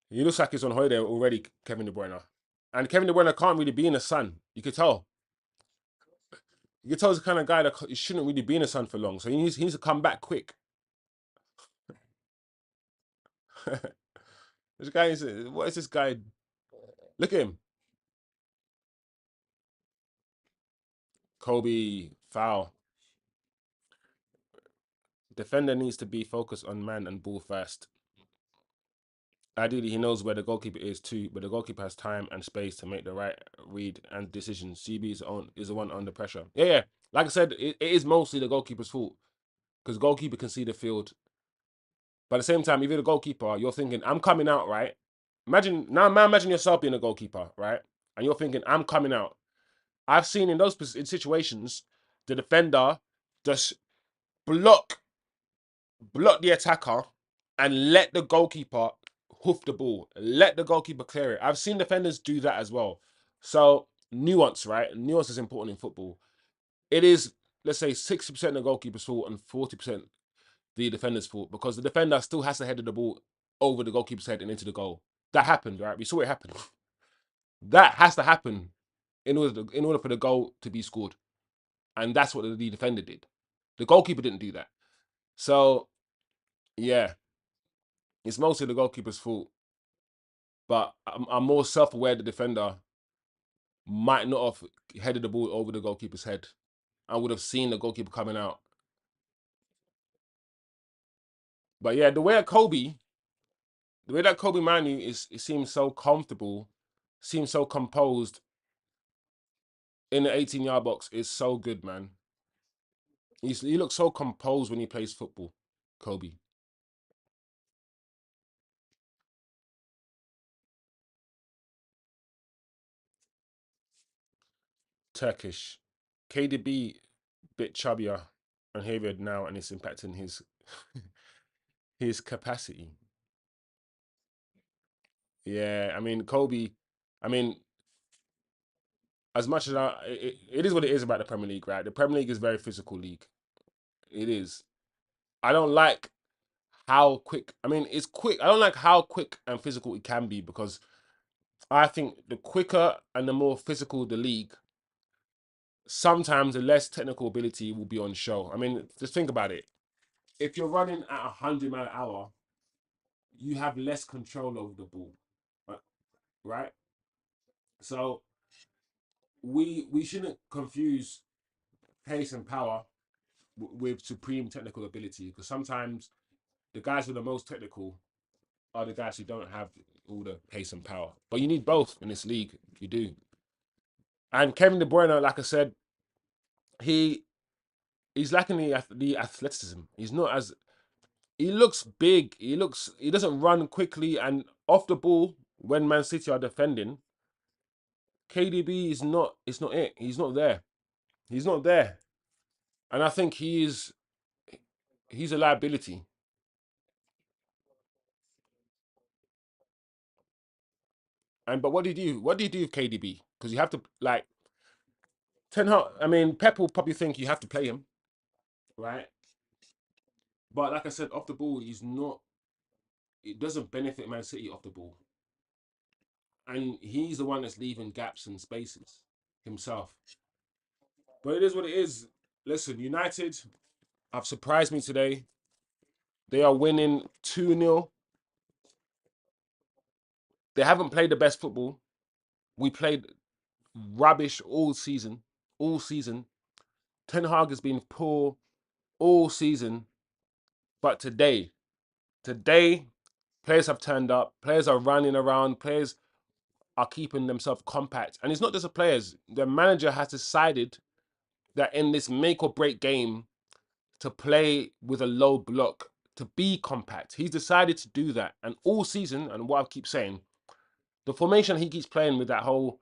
He looks like he's on holiday already, Kevin De Bruyne. And Kevin De Bruyne can't really be in the sun. You could tell. You could tell he's the kind of guy that he shouldn't really be in the sun for long. So he needs to come back quick. This guy is. What is this guy? Look at him. Kobe, foul. Defender needs to be focused on man and ball first. Ideally, he knows where the goalkeeper is too, but the goalkeeper has time and space to make the right read and decision. CB is the one under pressure. Yeah, yeah. Like I said, it is mostly the goalkeeper's fault because goalkeeper can see the field. But at the same time, if you're the goalkeeper, you're thinking, I'm coming out, right? Imagine yourself being a goalkeeper, right? And you're thinking, I'm coming out. I've seen in those situations, the defender just block the attacker and let the goalkeeper hoof the ball. Let the goalkeeper clear it. I've seen defenders do that as well. So nuance, right? Nuance is important in football. It is, let's say, 60% the goalkeeper's fault and 40% the defender's fault because the defender still has to head the ball over the goalkeeper's head and into the goal. That happened, right? We saw it happen. That has to happen in order for the goal to be scored. And that's what the defender did. The goalkeeper didn't do that. So, yeah, it's mostly the goalkeeper's fault. But I'm more self-aware the defender might not have headed the ball over the goalkeeper's head. I would have seen the goalkeeper coming out. But yeah, the way that Kobe Manu it seems so comfortable, seems so composed in the 18-yard box is so good, man. He looks so composed when he plays football, Kobe. Turkish. KDB, bit chubbier and heavier now, and it's impacting his his capacity. Yeah, I mean Kobe. I mean, as much as it is what it is about the Premier League, right? The Premier League is a very physical league. It is. I don't like how quick. I mean, it's quick. I don't like how quick and physical it can be because I think the quicker and the more physical the league, sometimes the less technical ability will be on show. I mean, just think about it. If you're running at 100 mph, you have less control over the ball, right? Right? So we shouldn't confuse pace and power with supreme technical ability because sometimes the guys who are the most technical are the guys who don't have all the pace and power. But you need both in this league. You do. And Kevin De Bruyne, like I said, he he's lacking the athleticism. He's not as he looks big. He doesn't run quickly and off the ball when Man City are defending. KDB is not. It's not it. He's not there. He's not there. And I think he's a liability. And but what do you do? What do you do with KDB? Because you have to like Ten Hag. I mean, Pep will probably think you have to play him, right? But like I said, off the ball, he's not. It doesn't benefit Man City off the ball, and he's the one that's leaving gaps and spaces himself. But it is what it is. Listen, United have surprised me today. They are winning 2-0. They haven't played the best football. We played rubbish all season. All season. Ten Hag has been poor all season. But today, players have turned up. Players are running around. Players are keeping themselves compact. And it's not just the players. The manager has decided that in this make or break game to play with a low block, to be compact. He's decided to do that. And all season, and what I keep saying, the formation he keeps playing with that whole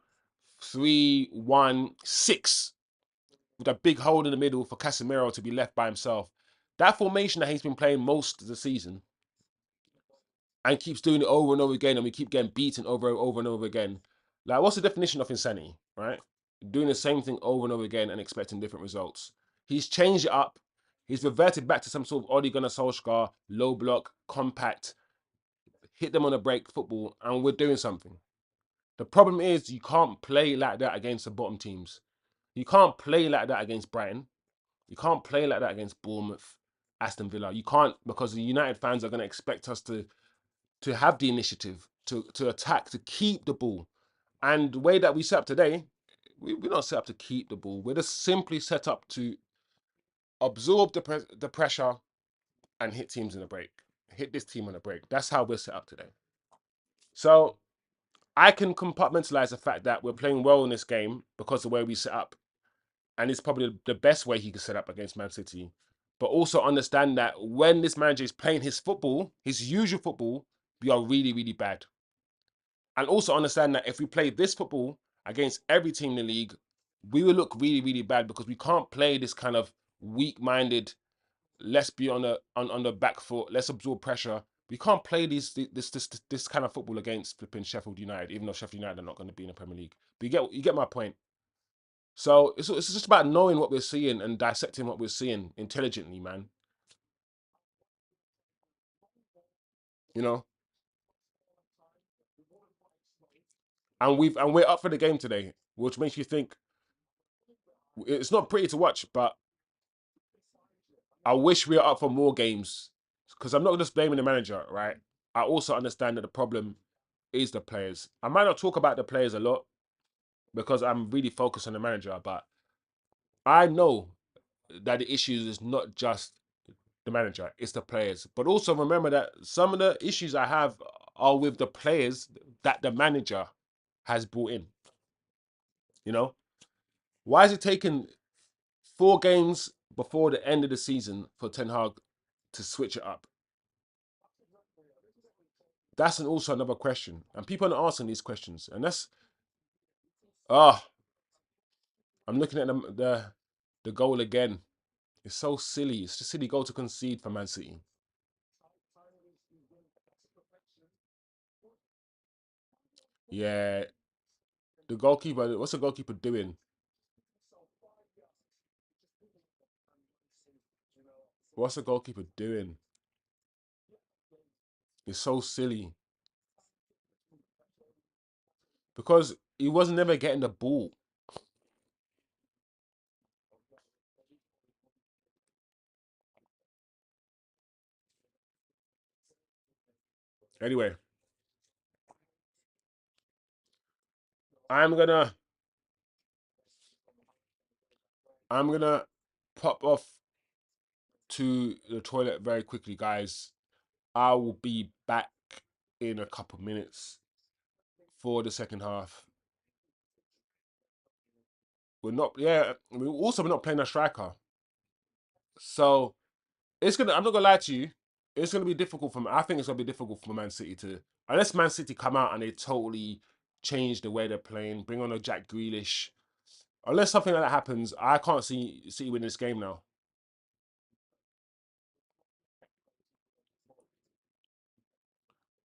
3-1-6 with a big hole in the middle for Casemiro to be left by himself. That formation that he's been playing most of the season and keeps doing it over and over again, and we keep getting beaten over and over again. Like, what's the definition of insanity, right? Doing the same thing over and over again and expecting different results. He's changed it up. He's reverted back to some sort of Ole Gunnar Solskjaer, low block, compact, hit them on a break football, and we're doing something. The problem is you can't play like that against the bottom teams. You can't play like that against Brighton. You can't play like that against Bournemouth, Aston Villa. You can't, because the United fans are going to expect us to have the initiative, to attack, to keep the ball. And the way that we set up today, we're not set up to keep the ball. We're just simply set up to absorb the pressure and hit teams in a break. Hit this team on a break. That's how we're set up today. So I can compartmentalize the fact that we're playing well in this game because of the way we set up. And it's probably the best way he could set up against Man City. But also understand that when this manager is playing his football, his usual football, we are really, really bad. And also understand that if we play this football against every team in the league, we will look really, really bad because we can't play this kind of weak-minded, let's be on the back foot, let's absorb pressure. We can't play this kind of football against flipping Sheffield United, even though Sheffield United are not going to be in the Premier League. But you get my point. So it's just about knowing what we're seeing and dissecting what we're seeing intelligently, man. You know, and we're up for the game today, which makes you think it's not pretty to watch, but I wish we were up for more games because I'm not just blaming the manager, right? I also understand that the problem is the players. I might not talk about the players a lot because I'm really focused on the manager, but I know that the issues is not just the manager, it's the players. But also remember that some of the issues I have are with the players that the manager has brought in. You know, why is it taking 4 games before the end of the season for Ten Hag to switch it up? That's also another question, and people are asking these questions, and that's ah, oh, I'm looking at the goal again. It's so silly. It's just a silly goal to concede for Man City. Yeah, the goalkeeper. What's the goalkeeper doing? What's the goalkeeper doing? It's so silly because he was never getting the ball. Anyway, I'm gonna I'm gonna pop off to the toilet very quickly, guys. I will be back. in a couple minutes for the second half. We're not, yeah. We're not playing a striker, so it's gonna. I'm not gonna lie to you. It's gonna be difficult for. I think it's gonna be difficult for Man City to, unless Man City come out and they totally change the way they're playing, bring on a Jack Grealish. Unless something like that happens, I can't see City win this game now.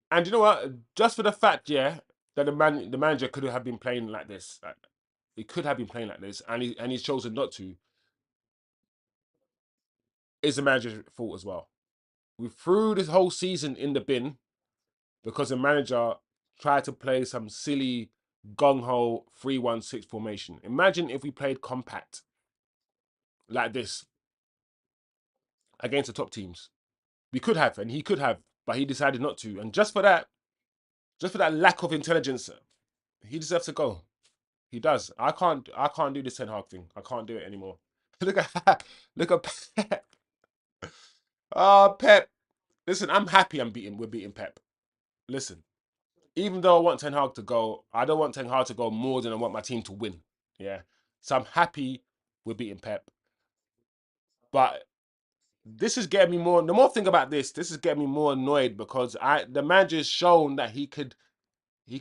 And you know what? Just for the fact, yeah, that the manager could have been playing like this. Like, he could have been playing like this, and he's chosen not to. Is the manager's fault as well? We threw this whole season in the bin because the manager tried to play some silly gung ho 3-1-6 formation. Imagine if we played compact like this against the top teams. We could have, and he could have, but he decided not to. And just for that lack of intelligence, he deserves to go. He does. I can't do this Ten Hag thing. I can't do it anymore. Look at Pep. Oh, Pep. Listen, I'm happy we're beating Pep. Listen, even though I want Ten Hag to go, I don't want Ten Hag to go more than I want my team to win. Yeah. So I'm happy we're beating Pep. But this is getting me more. The more I think about this is getting me more annoyed because the manager's shown that he could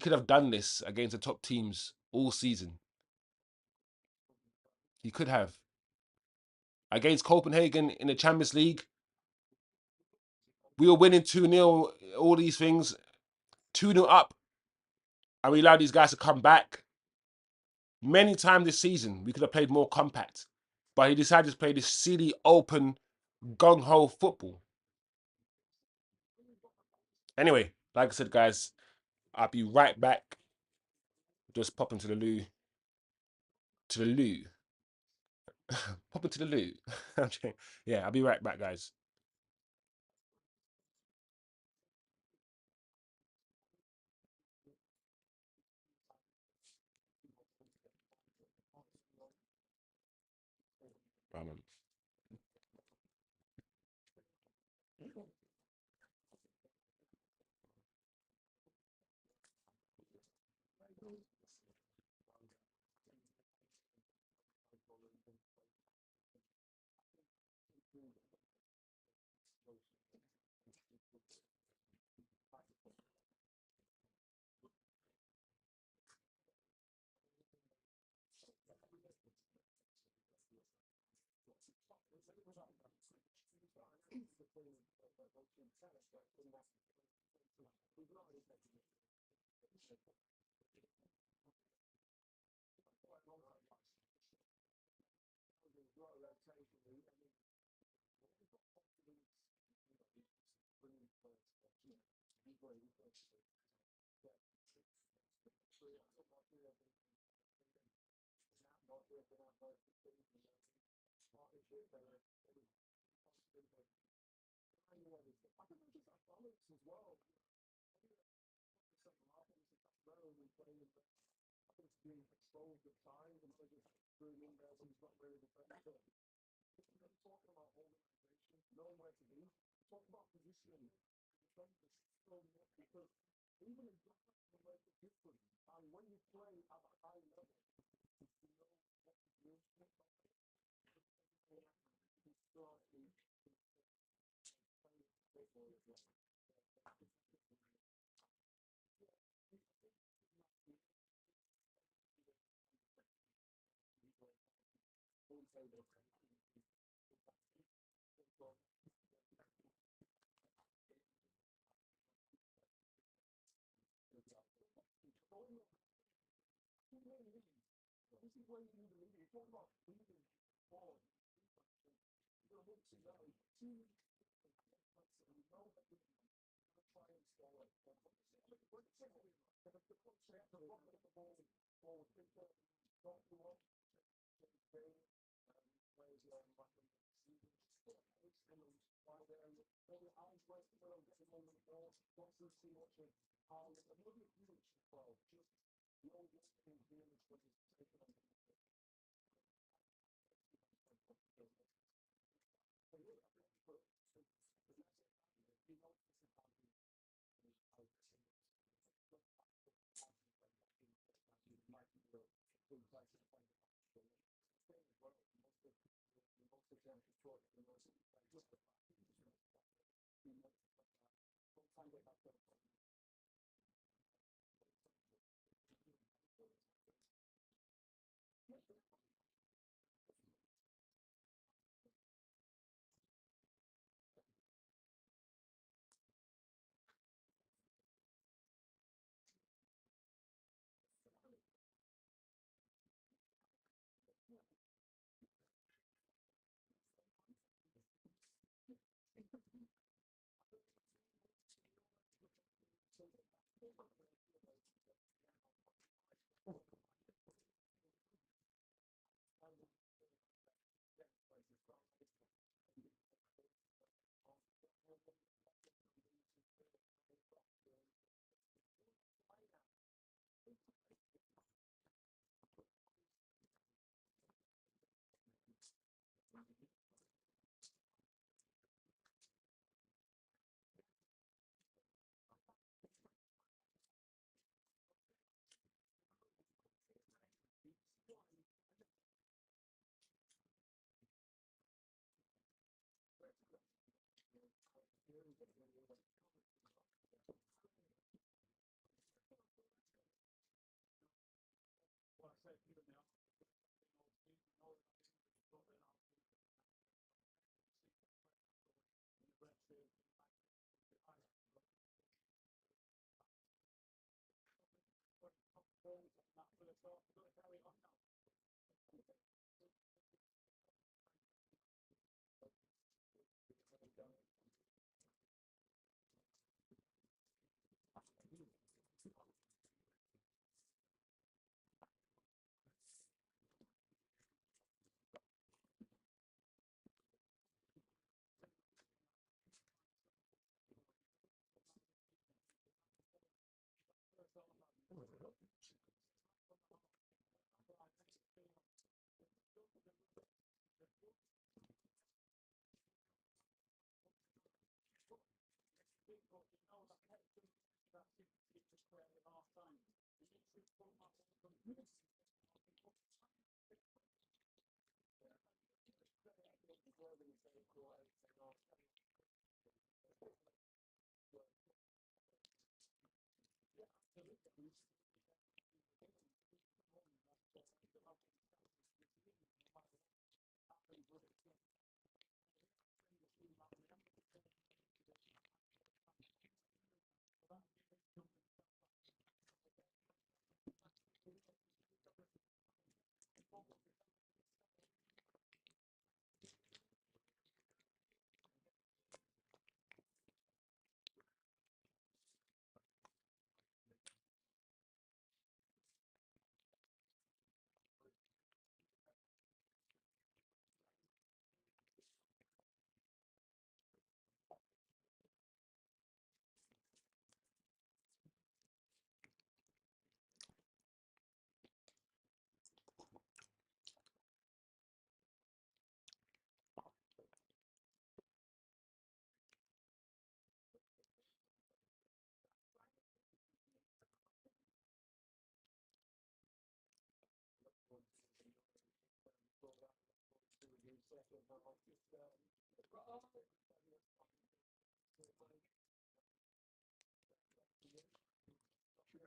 have done this against the top teams all season. He could have. Against Copenhagen in the Champions League, we were winning 2-0, all these things, 2-0 up, and we allowed these guys to come back. Many times this season, we could have played more compact, but he decided to play this silly, open, gung-ho football. Anyway, like I said, guys, I'll be right back. Just pop into the loo. To the loo. Pop into the loo. Yeah, I'll be right back, guys. Bye, man.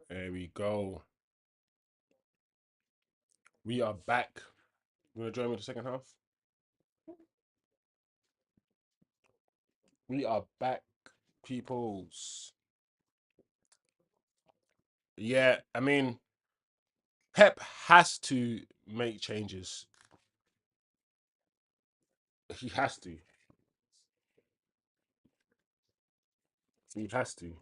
There we go. We are back. You want to join me the second half? We are back, peoples. Yeah, I mean, Pep has to make changes. He has to. He has to.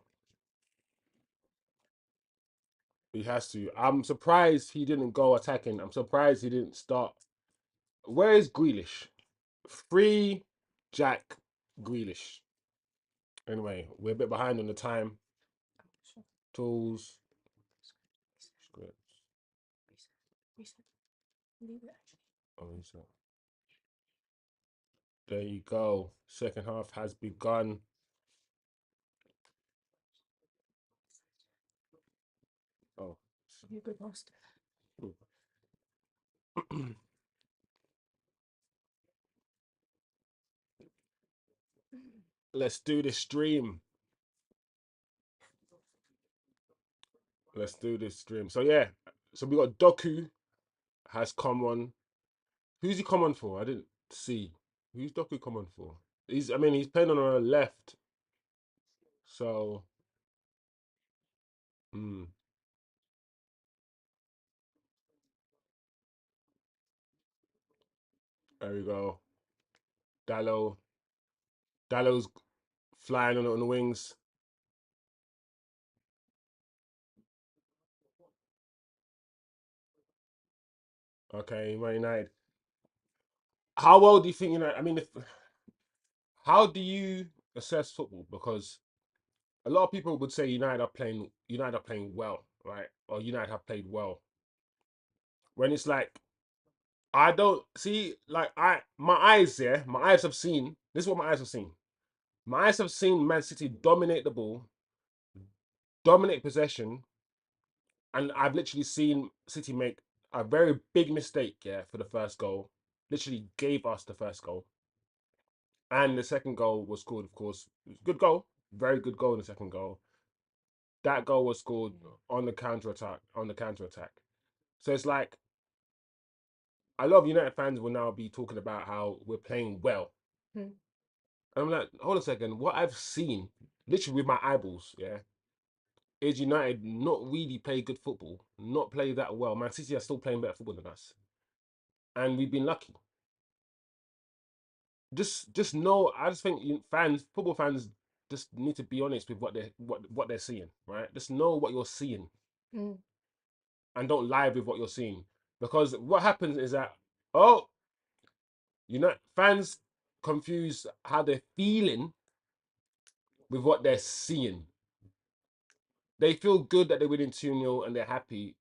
He has to. I'm surprised he didn't go attacking. I'm surprised he didn't start. Where is Grealish? Free Jack Grealish. Anyway, we're a bit behind on the time. Sure. Tools. Scripts. Reset. Leave it actually. Oh, reset. There you go. Second half has begun. Oh. You're a good master. Let's do this stream. Let's do this stream. So yeah, so we got Doku has come on. Who's he come on for? I didn't see. Who's Doku come on for? I mean, he's playing on the left. So, mm, there we go. Dallo. Dallo's flying on the wings. Okay, Man United. How well do you think United? I mean, how do you assess football? Because a lot of people would say United are playing well, right? Or United have played well. When it's like I don't see, like my eyes, yeah, my eyes have seen. This is what my eyes have seen. My eyes have seen Man City dominate the ball, dominate possession, and I've literally seen City make a very big mistake, yeah, for the first goal. Literally gave us the first goal. And the second goal was scored, of course. It was a good goal. Very good goal in the second goal. That goal was scored on the counter attack. On the counter attack. So it's like a lot of United fans will now be talking about how we're playing well. Hmm. And I'm like, hold on a second. What I've seen, literally with my eyeballs, yeah, is United not really play good football, not play that well. Man City are still playing better football than us, and we've been lucky. Just know. I just think football fans, just need to be honest with what they're seeing, right? Just know what you're seeing, Mm. and don't lie with what you're seeing, because what happens is that oh, fans confuse how they're feeling with what they're seeing. They feel good that they're winning 2-0 and they're happy,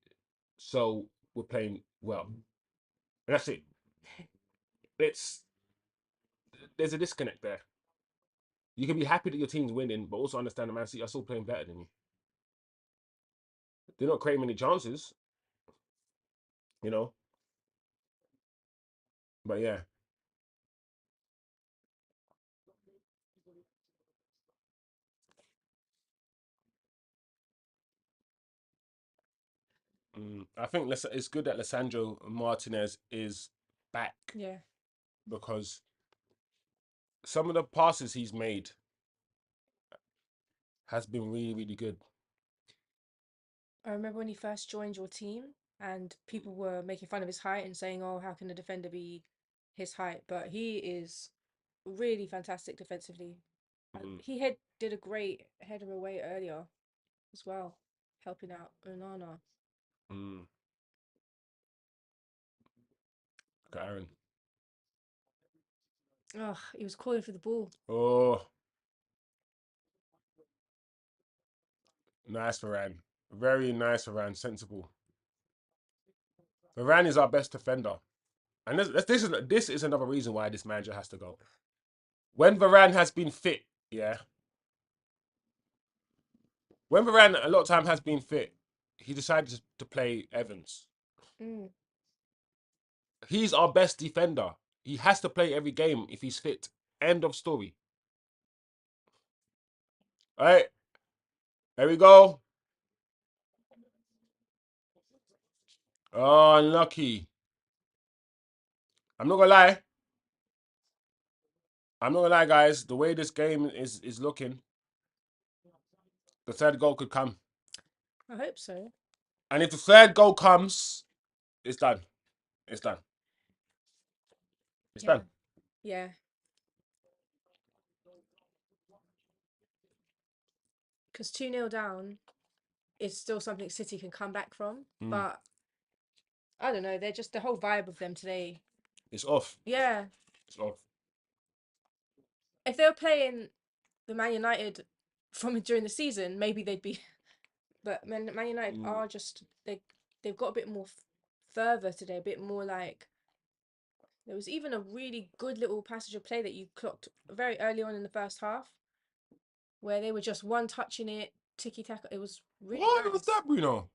so we're playing well. And that's it. It's There's a disconnect there. You can be happy that your team's winning, but also understand that Man City are still playing better than you. They're not creating many chances, you know. But yeah, I think it's good that Lissandro Martinez is back, Yeah. because some of the passes he's made has been really, really good. I remember when he first joined your team and people were making fun of his height and saying, oh, how can a defender be his height? But he is really fantastic defensively. Mm, Did a great header away earlier as well, helping out Onana. mm. Got Aaron. Oh, he was calling for the ball. Oh, nice Varane. Very nice Varane. Sensible. Varane is our best defender. And this is another reason why this manager has to go. When Varane has been fit, yeah. When Varane a lot of time has been fit, he decided to play Evans. Mm. He's our best defender. He has to play every game if he's fit. End of story. All right, there we go. Oh, unlucky. I'm not gonna lie. I'm not gonna lie, guys. The way this game is looking, the third goal could come. I hope so. And if the third goal comes, it's done. It's done. It's Yeah. done. Yeah. Because 2-0 down is still something City can come back from. Mm. But I don't know. They're just the whole vibe of them today. It's off. Yeah. It's off. If they were playing the Man United from during the season, maybe they'd be. But Man United Mm. are just they've got a bit more further today, a bit more like there was even a really good little passage of play that you clocked very early on in the first half where they were just one touching it, ticky tack. It was really What was nice. that, Bruno?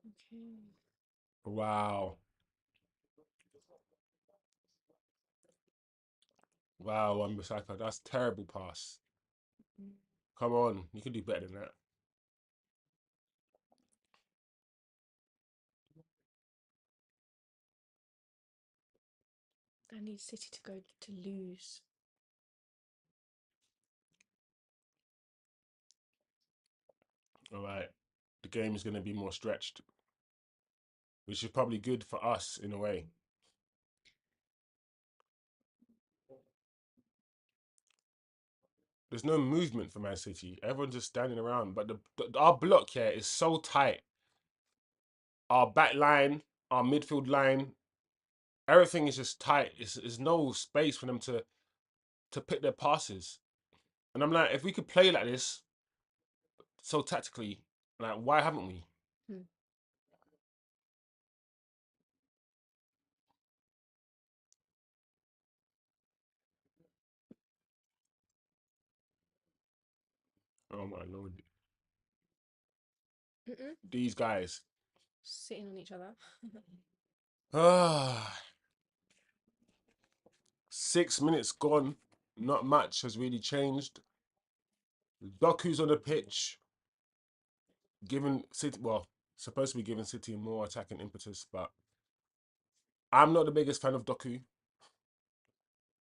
Okay. Wow. Wow, Wan-Bissaka. That's terrible pass. Come on. You can do better than that. I need City to go to lose. All right. The game is going to be more stretched, which is probably good for us in a way. There's no movement for Man City. Everyone's just standing around. But our block here is so tight. Our back line, our midfield line, everything is just tight. There's no space for them to pick their passes. And I'm like, if we could play like this so tactically, like why haven't we? Hmm. Oh my lord. Mm-mm. These guys. Sitting on each other. Ah, 6 minutes gone. Not much has really changed. Doku's on the pitch, giving City, well, supposed to be giving City more attacking impetus, but I'm not the biggest fan of Doku.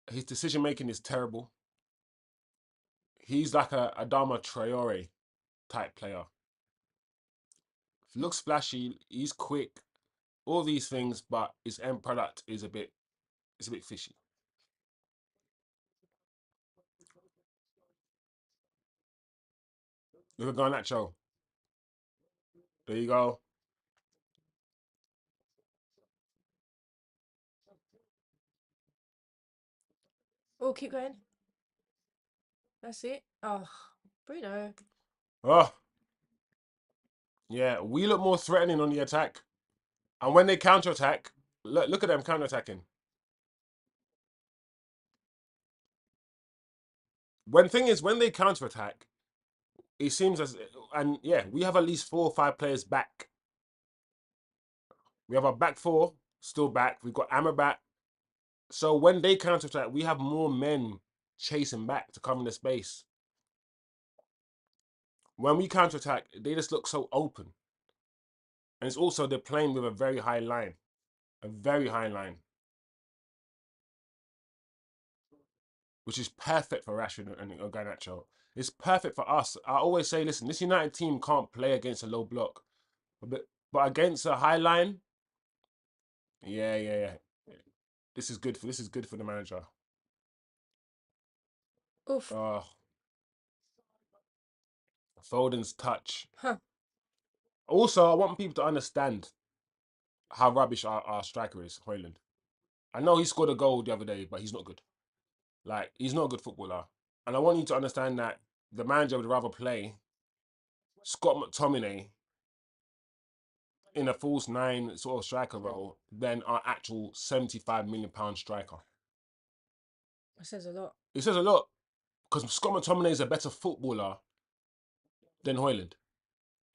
His decision making is terrible. He's like a Adama Traore type player. Looks flashy, he's quick, all these things, but his end product is it's a bit fishy. Look at Garnacho. There you go. Oh, keep going. That's it. Oh, Bruno. Oh, yeah, we look more threatening on the attack. And when they counter attack, look at them counter attacking. When they counter attack, it seems as, and yeah, we have at least 4 or 5 players back. We have our back four still back. We've got Amrabat. So when they counter attack, we have more men chasing back to cover the space. When we counter attack, they just look so open. And it's also they're playing with a very high line. A very high line. Which is perfect for Rashford and Garnacho. It's perfect for us. I always say, listen, this United team can't play against a low block. But against a high line, yeah. This is good for the manager. Oof. Oh, Foden's touch. Huh. Also, I want people to understand how rubbish our striker is, Haaland. I know he scored a goal the other day, but he's not good. Like, he's not a good footballer. And I want you to understand that the manager would rather play Scott McTominay in a false nine sort of striker role than our actual £75 million striker. That says a lot. It says a lot because Scott McTominay is a better footballer than Haaland.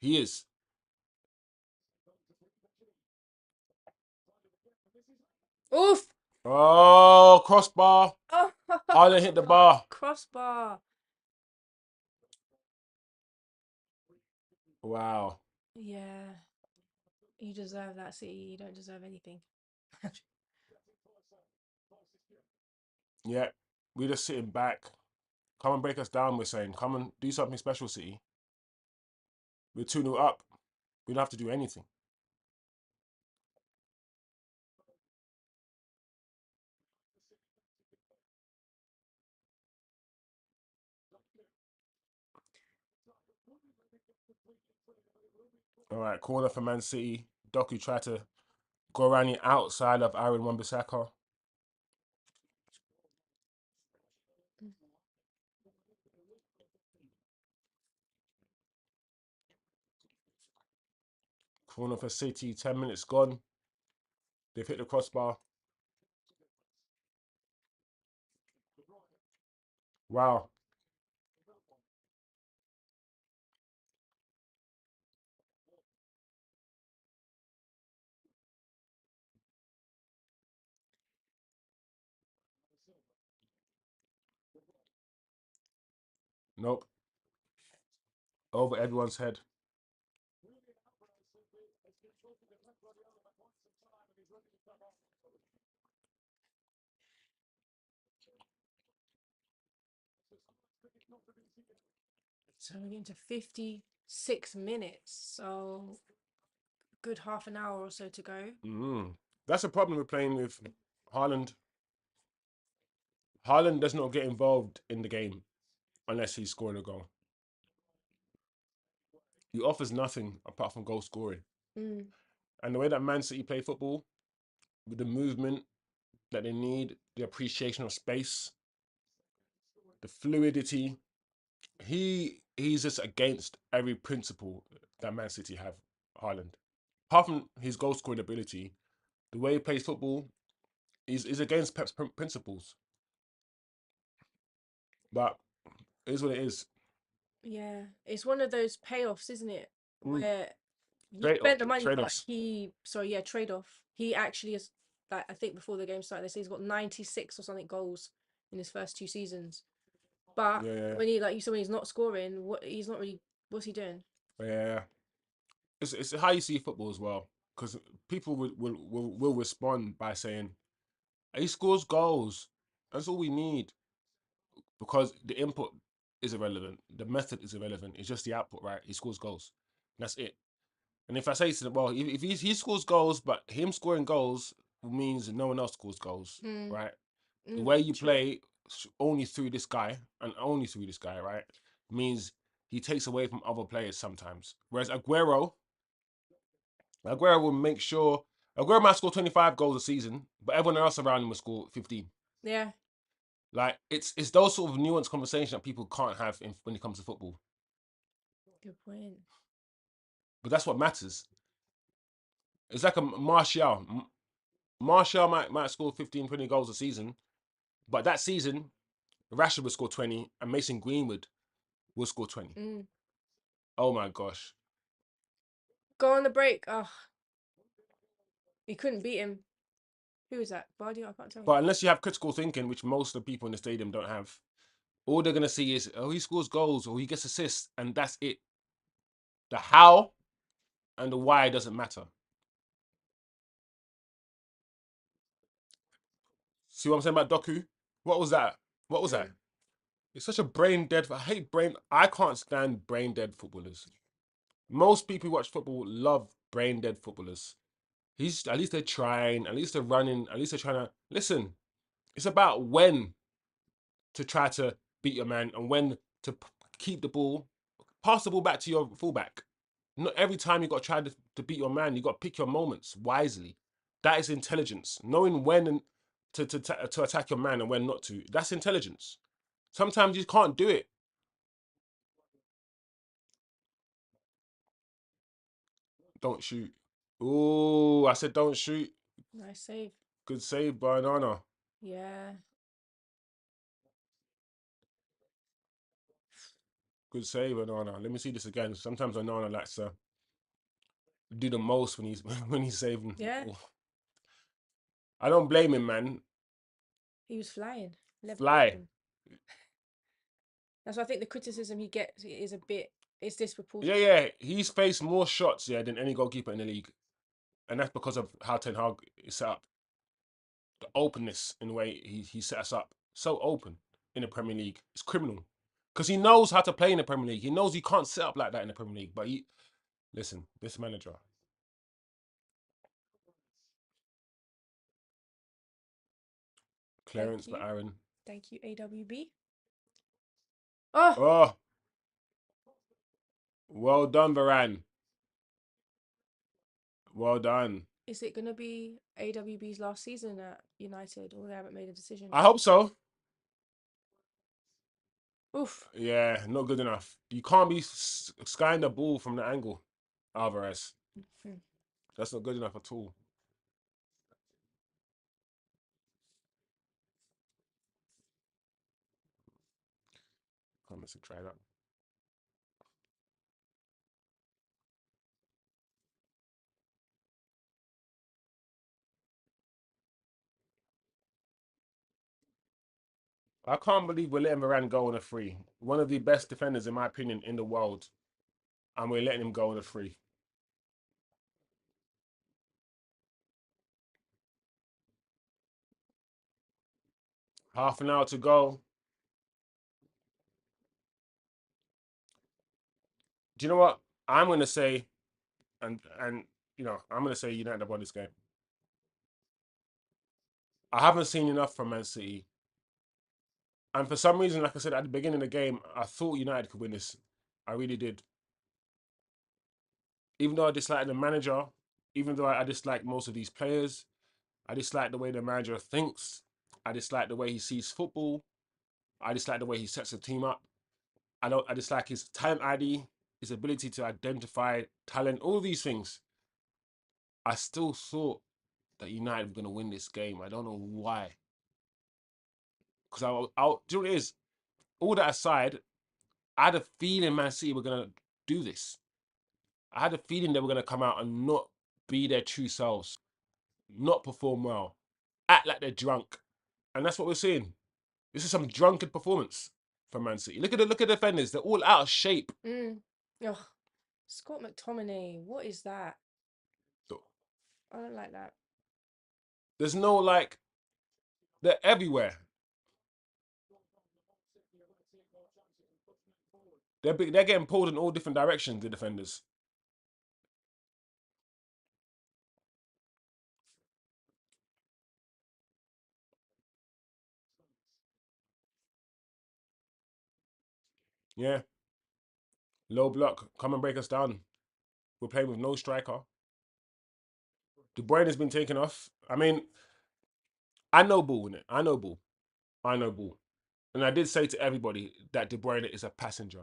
He is. Oof. Oh, crossbar. Oh, Haaland hit the bar. crossbar. Wow. Yeah. You deserve that, City. You don't deserve anything. Yeah. We're just sitting back. Come and break us down, we're saying. Come and do something special, City. We're 2-0 up. We don't have to do anything. All right, corner for Man City. Doku tried to go around the outside of Aaron Wan-Bissaka. Corner for City. 10 minutes gone. They've hit the crossbar. Wow. Nope. Over everyone's head. So we're getting to 56 minutes. So good half an hour or so to go. That's a problem with playing with Haaland. Haaland does not get involved in the game unless he's scoring a goal. He offers nothing apart from goal scoring. Mm. And the way that Man City play football, with the movement that they need, the appreciation of space, the fluidity, he's just against every principle that Man City have, Haaland. Apart from his goal scoring ability, the way he plays football is against Pep's principles. But it is what it is. Yeah, it's one of those payoffs, isn't it? Mm. Where you spent the money, Trade but offs. sorry, yeah, trade off. He actually is, like, I think before the game started, they say he's got 96 or something goals in his first 2 seasons. But Yeah, when he, like you said, when he's not scoring, he's not really, what's he doing? yeah. It's how you see football as well. Because people will respond by saying, he scores goals. That's all we need. Because the input is irrelevant. The method is irrelevant. It's just the output, right? He scores goals. That's it. And if I say to them, well, if he scores goals, but him scoring goals means no one else scores goals, Mm, right? The way you true. play only through this guy and only through this guy, right, means he takes away from other players sometimes. Whereas Aguero will make sure Aguero might score 25 goals a season, but everyone else around him will score 15. Yeah, Like it's those sort of nuanced conversations that people can't have when it comes to football. good point. But that's what matters. It's like a Martial. Martial might score 15, 20 goals a season, but that season, Rashford will score 20 and Mason Greenwood will score 20. Mm. Oh my gosh. Go on the break. Oh, he couldn't beat him. Who was that? Bardio? I can't tell. But unless you have critical thinking, which most of the people in the stadium don't have, all they're going to see is, oh, he scores goals or he gets assists, and that's it. The how and the why doesn't matter. See what I'm saying about Doku? What was that? What was that? Mm. It's such a brain dead. I hate brain. I can't stand brain dead footballers. Most people who watch football love brain dead footballers. He's at least they're trying. At least they're running. At least they're trying to listen. It's about when to try to beat your man and when to keep the ball, pass the ball back to your fullback. Not every time you got to try to beat your man. You got to pick your moments wisely. That is intelligence. Knowing when to attack your man and when not to. That's intelligence. Sometimes you can't do it. Don't shoot. Oh, I said don't shoot. Nice save. Good save by Onana. Yeah. Good save, Onana. Let me see this again. Sometimes Onana likes to do the most when he's when he's saving. Yeah. Oh, I don't blame him, man. He was flying. Fly. Levitating. That's why I think the criticism he gets is a bit, it's Yeah, disproportionate. yeah. He's faced more shots, yeah, than any goalkeeper in the league. And that's because of how Ten Hag is set up. The openness in the way he set us up. So open in the Premier League. It's criminal. Because he knows how to play in the Premier League. He knows he can't set up like that in the Premier League. But listen, this manager, Thank clearance by you. Aaron. Thank you, AWB. Oh, Oh, well done, Varane. Well done. is it going to be AWB's last season at United, or they haven't made a decision? I hope so. Oof. Yeah, not good enough. You can't be skying the ball from the angle, Alvarez. Hmm. That's not good enough at all. Let's try that. I can't believe we're letting Varane go on a free. One of the best defenders, in my opinion, in the world, and we're letting him go on a free. Half an hour to go. Do you know what? I'm gonna say, and I'm gonna say United have won this game. I haven't seen enough from Man City, and for some reason, like I said at the beginning of the game, I thought United could win this. I really did. Even though I dislike the manager, even though I dislike most of these players, I dislike the way the manager thinks. I dislike the way he sees football. I dislike the way he sets the team up. I dislike his talent ID, his ability to identify talent, all these things. I still thought that United were going to win this game. I don't know why. Because do you know what it is? All that aside, I had a feeling Man City were going to do this. I had a feeling they were going to come out and not be their true selves, not perform well, act like they're drunk. And that's what we're seeing. This is some drunken performance from Man City. Look at the defenders. They're all out of shape. Ugh. Scott McTominay, what is that? I don't like that. There's no like, they're everywhere. They're getting pulled in all different directions, the defenders. Yeah. Low block. Come and break us down. We're playing with no striker. De Bruyne has been taken off. I mean, I know ball, innit? I know ball. I know ball. And I did say to everybody that De Bruyne is a passenger.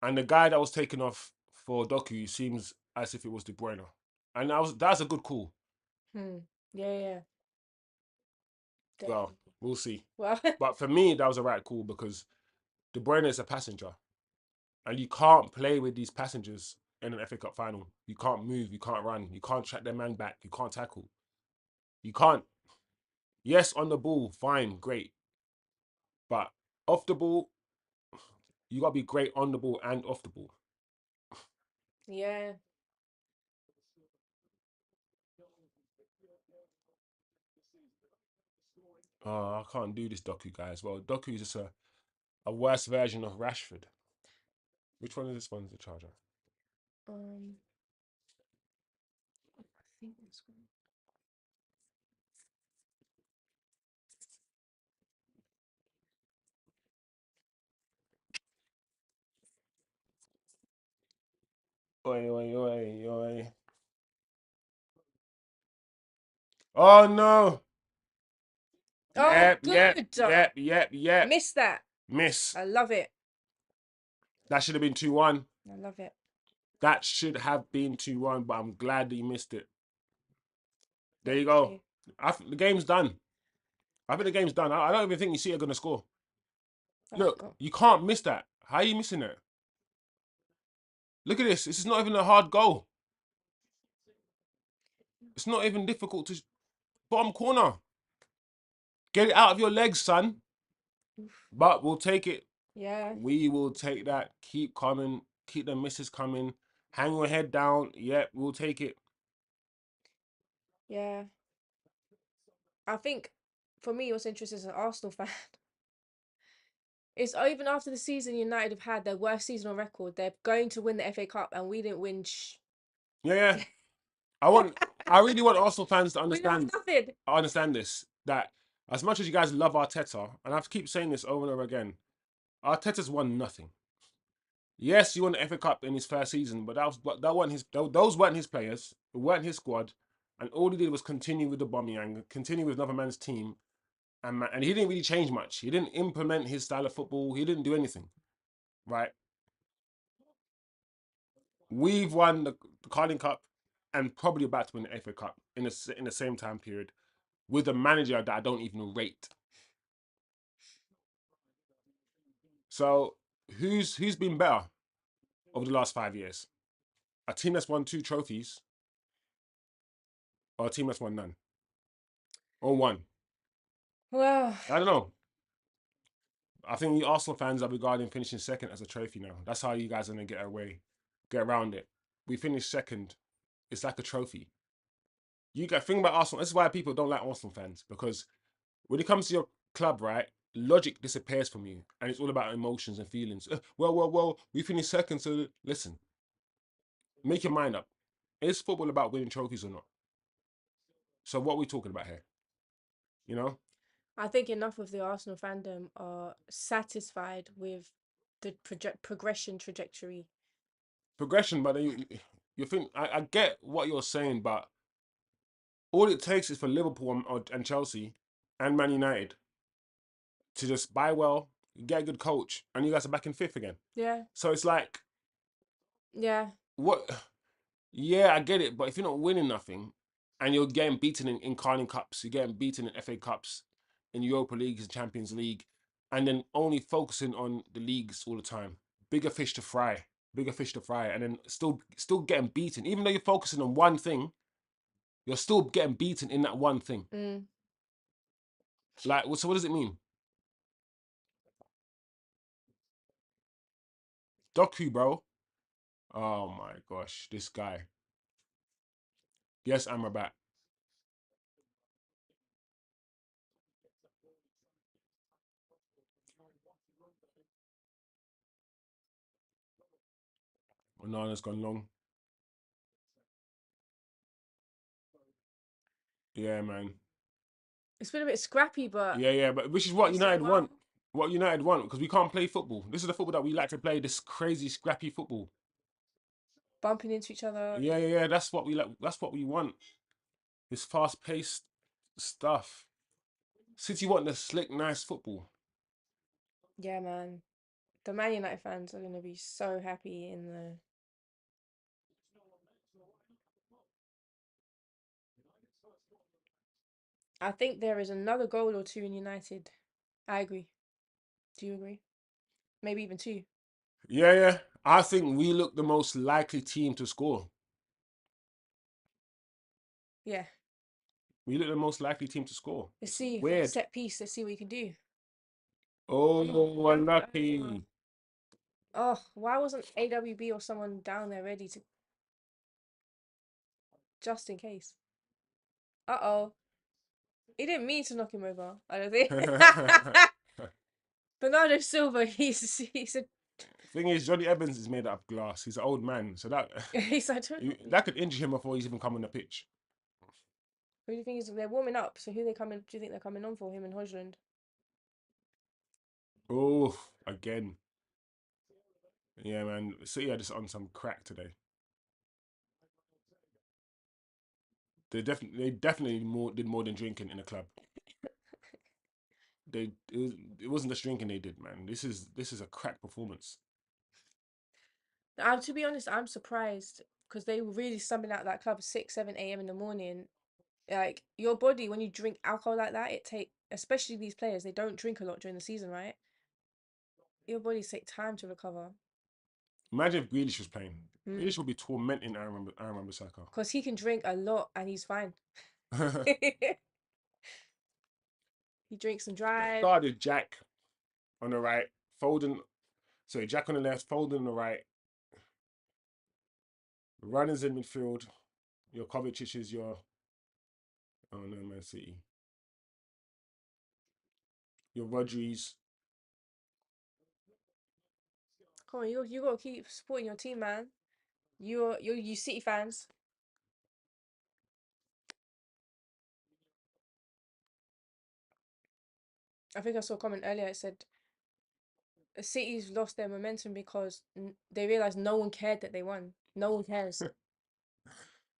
And the guy that was taken off for Doku seems as if it was De Bruyne. And that's a good call. Yeah. Well, Definitely. we'll see. Well, But for me, that was a right call because De Bruyne is a passenger. And you can't play with these passengers in an FA Cup final. You can't move, you can't run, you can't track their man back, you can't tackle. You can't. Yes, on the ball, fine, great. But off the ball, you gotta be great on the ball and off the ball. yeah. Oh, I can't do this Doku guy as well. Doku is just a worse version of Rashford. Which one is this one's the charger? I think this one. Oi, oi, oi, oi. Oh no! Oh, Yep. good. Missed that. Miss. I love it. That should have been 2-1. I love it. That should have been 2-1, but I'm glad that you missed it. There you Thank go. you. The game's done. I think the game's done. I don't even think you see are going to score. Oh, Look, God. you can't miss that. How are you missing it? Look at this. This is not even a hard goal. It's not even difficult to bottom corner. Get it out of your legs, son. But we'll take it. Yeah. We will take that. Keep coming. Keep the misses coming. Hang your head down. Yep, we'll take it. Yeah. I think for me, what's interesting as an Arsenal fan is even after the season United have had their worst season on record, they're going to win the FA Cup and we didn't win. Yeah. I really want Arsenal fans to We won understand. nothing. I understand this. That as much as you guys love Arteta, and I have to keep saying this over and over again, Arteta's won nothing. Yes, he won the FA Cup in his first season, but those weren't his players, it weren't his squad, and all he did was continue with the Aubameyang, continue with another man's team, and he didn't really change much. He didn't implement his style of football. He didn't do anything, right? We've won the Carling Cup, and probably about to win the FA Cup in the same time period with a manager that I don't even rate. So who's been better over the last 5 years? A team that's won 2 trophies, or a team that's won none, or one? Well, I don't know. I think you Arsenal fans are regarding finishing second as a trophy now. That's how you guys are gonna get around it. We finished second. It's like a trophy. You got think about Arsenal. This is why people don't like Arsenal fans, because when it comes to your club, right, logic disappears from you, and it's all about emotions and feelings. Well, we finished second, so listen, make your mind up. Is football about winning trophies or not? So what are we talking about here? You know, I think enough of the Arsenal fandom are satisfied with the progression trajectory. progression, but then you think I get what you're saying, but all it takes is for Liverpool and Chelsea and Man United to just buy well, get a good coach, and you guys are back in fifth again. Yeah, So it's like, yeah, what? Yeah, I get it, but if you're not winning nothing and you're getting beaten in Carling Cups, you're getting beaten in FA Cups, in Europa League and Champions League, and then only focusing on the leagues all the time, bigger fish to fry, and then still getting beaten, even though you're focusing on one thing, you're still getting beaten in that one thing. mm. Like, so what does it mean? Doku, bro. Oh my gosh, this guy. Yes, I'm a bat. Onana's gone long. Yeah, man. It's been a bit scrappy, but Yeah, but which is what it's doing United well. want. What United want, because we can't play football. This is the football that we like to play. This crazy, scrappy football. Bumping into each other. Yeah. That's what we like. That's what we want. This fast-paced stuff. City want the slick, nice football. Yeah, man. The Man United fans are gonna be so happy in the. I think there is another goal or two in United. I agree. Do you agree? Maybe even two. Yeah. I think we look the most likely team to score. Yeah. We look the most likely team to score. Let's It's see. weird. Set piece. Let's see what you can do. Oh, unlucky. Oh, why wasn't AWB or someone down there ready to just in case? Uh-oh. He didn't mean to knock him over, I don't think. Bernardo Silva, he's a Thing is, Johnny Evans is made out of glass. He's an old man, so that he's I don't know. that could injure him before he's even come on the pitch. Who do you think is they're warming up? So who they coming? Do you think they're coming on for him and Hojlund? Oh, again. Yeah, man. City are just on some crack today. They definitely did more than drinking in the club. It wasn't just drinking they did, man. This is a crack performance. To be honest, I'm surprised because they were really summing out that club 6, 7 a.m. in the morning. Like your body, when you drink alcohol like that, especially these players, they don't drink a lot during the season, right? Your bodies take time to recover. Imagine if Grealish was playing. Mm. Grealish would be tormenting Aaron Bissaka. Because he can drink a lot and he's fine. He drinks and drive. Started Jack on the right, Foden. Sorry, Jack on the left, Foden on the right. Runners in midfield. Your Kovacic is your. Oh no, Man City. Your Rodriguez. Come on, you gotta keep supporting your team, man. You City fans. I think I saw a comment earlier. It said City's lost their momentum because they realized no one cared that they won. No one cares.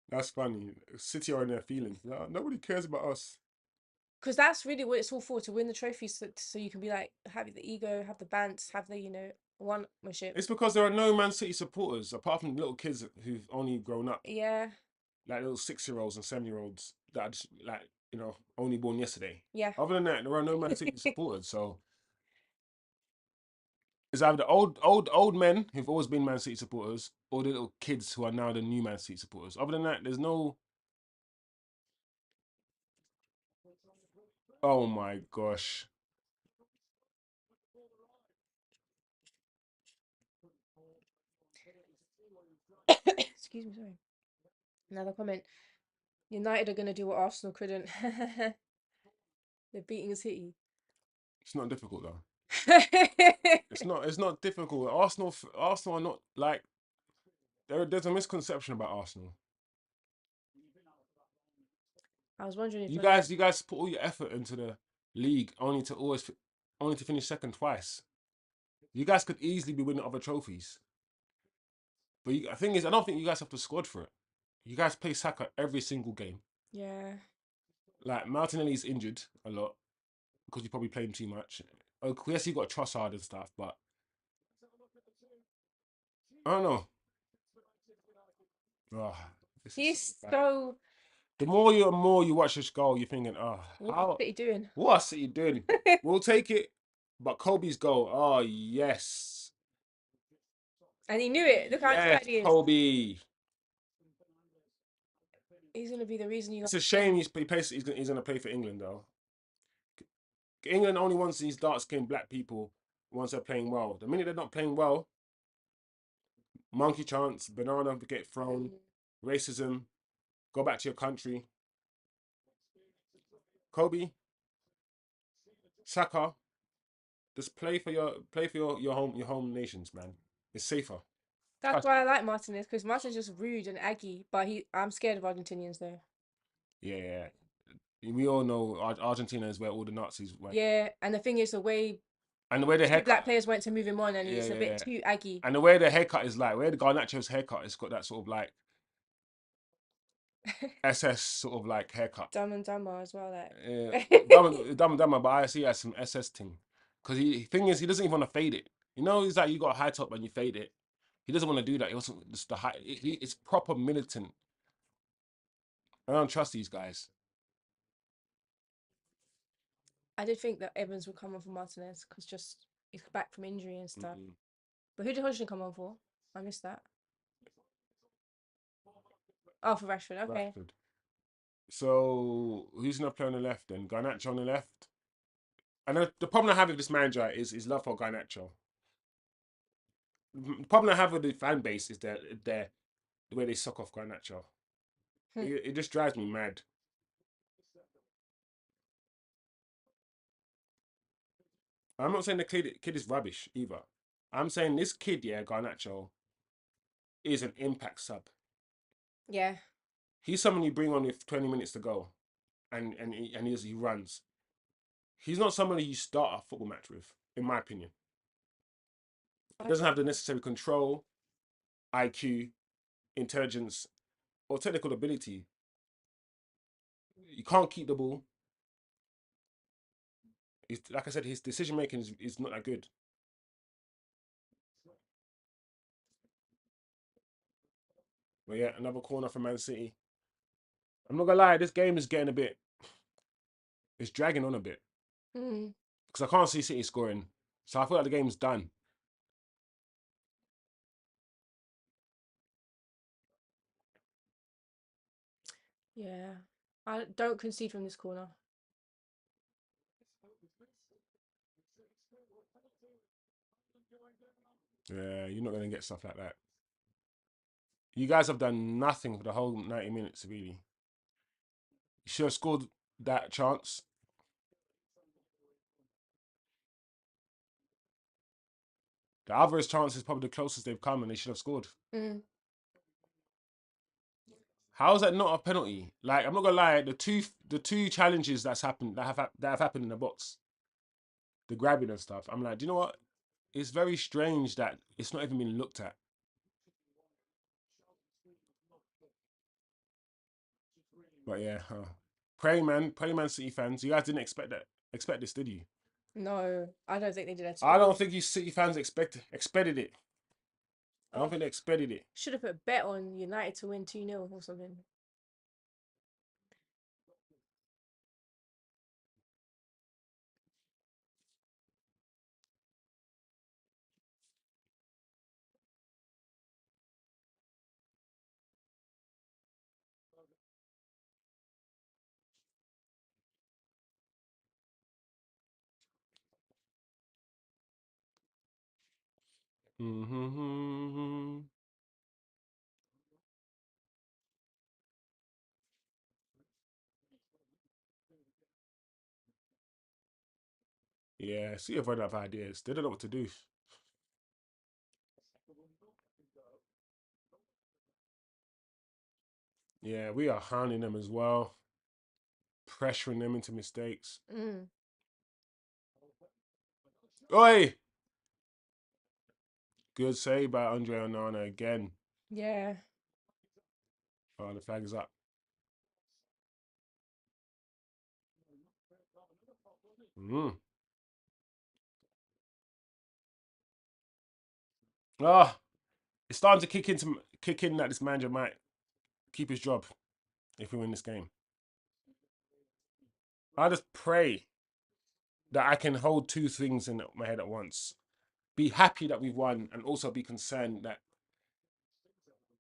That's funny. City are in their feelings. No, nobody cares about us. Because that's really what it's all for, to win the trophies, so you can be like, have the ego, have the bants, have the, onemanship. It's because there are no Man City supporters apart from little kids who've only grown up, Yeah, like little 6-year-olds and 7-year-olds that are just like only born yesterday. yeah, Other than that, there are no Man City supporters. So it's either the old men who've always been Man City supporters, or the little kids who are now the new Man City supporters. Other than that, there's no. Oh my gosh. Excuse me, sorry. Another comment. United are going to do what Arsenal couldn't. They're beating City. It's not difficult though. It's not. It's not difficult. Arsenal are not like. There's a misconception about Arsenal. I was wondering if You United. guys, you guys put all your effort into the league only to finish second twice. You guys could easily be winning other trophies. But the thing is, I don't think you guys have the squad for it. You guys play Saka every single game. Yeah. Like Martinelli's injured a lot because you probably played him too much. Oh, yes, you got Trossard and stuff, but I don't know. Oh, this is so He's bad. so. The more you watch this goal, you're thinking, oh, What's how City doing? what's he doing? We'll take it. But Kobe's goal, oh yes. And he knew it. Look how Yes, excited he is. Kobe. He's going to be the reason you It's guys a win. shame he's gonna play for England though. England only wants these dark skinned black people once they're playing well. The minute they're not playing well, monkey chance, banana get thrown, Mm. racism, go back to your country. Kobe, Saka, just your home nations, man. It's safer. That's Trust why me. I like Martinez, because Martinez just rude and aggy, but I'm scared of Argentinians though. Yeah, yeah. We all know Argentina is where all the Nazis went. Yeah, and the thing is, the way And the way the two haircut, black players went to move him on, and yeah, he's a yeah, bit yeah. too aggy. And the way the haircut is like, where the Garnacho's haircut, it's got that sort of like SS sort of like haircut. Dumb and dumber as well, Yeah, like. dumb, but I see it as some SS thing. Because thing is, he doesn't even want to fade it. You know, it's like you got a high top and you fade it. He doesn't want to do that. He wants just the high. It's proper militant. I don't trust these guys. I did think that Evans would come on for Martinez because just he's back from injury and stuff. Mm-mm. But who did Hodgson come on for? I missed that. Oh, for Rashford. Okay. Rashford. So who's gonna play on the left then? Garnacho on the left. And the problem I have with this manager is love for Garnacho. The problem I have with the fan base is the way they suck off Garnacho. Hmm. It just drives me mad. I'm not saying the kid is rubbish either. I'm saying this kid, yeah, Garnacho, is an impact sub. Yeah. He's someone you bring on with 20 minutes to go, he runs. He's not somebody you start a football match with, in my opinion. He I doesn't have the necessary control, IQ, intelligence, or technical ability. You can't keep the ball. Like I said, his decision making is not that good. But yeah, another corner for Man City. I'm not gonna lie, this game is getting a bit. It's dragging on a bit Mm. because I can't see City scoring. So I feel like the game's done. Yeah. I don't concede from this corner. Yeah, you're not gonna get stuff like that. You guys have done nothing for the whole 90 minutes, really. You should have scored that chance. The Alvarez chance is probably the closest they've come, and they should have scored. Mm. How is that not a penalty? Like, I'm not gonna lie, the two challenges that have happened in the box, the grabbing and stuff. I'm like, do you know what? It's very strange that it's not even been looked at. But yeah, pray man City fans, you guys didn't expect this, did you? No, I don't think they did at I don't all. think you City fans expected it. I don't Oh, think they expected it. should have put a bet on United to win 2-0 or something. Mm-hmm. Yeah, see if I don't have ideas. They don't know what to do. Yeah, we are hounding them as well, pressuring them into mistakes. Mm. Oi! Good save by Andre Onana again. Yeah. Oh, the flag is up. Mm. Ah, it's starting to kick in that this manager might keep his job if we win this game. I just pray that I can hold two things in my head at once. Be happy that we've won and also be concerned that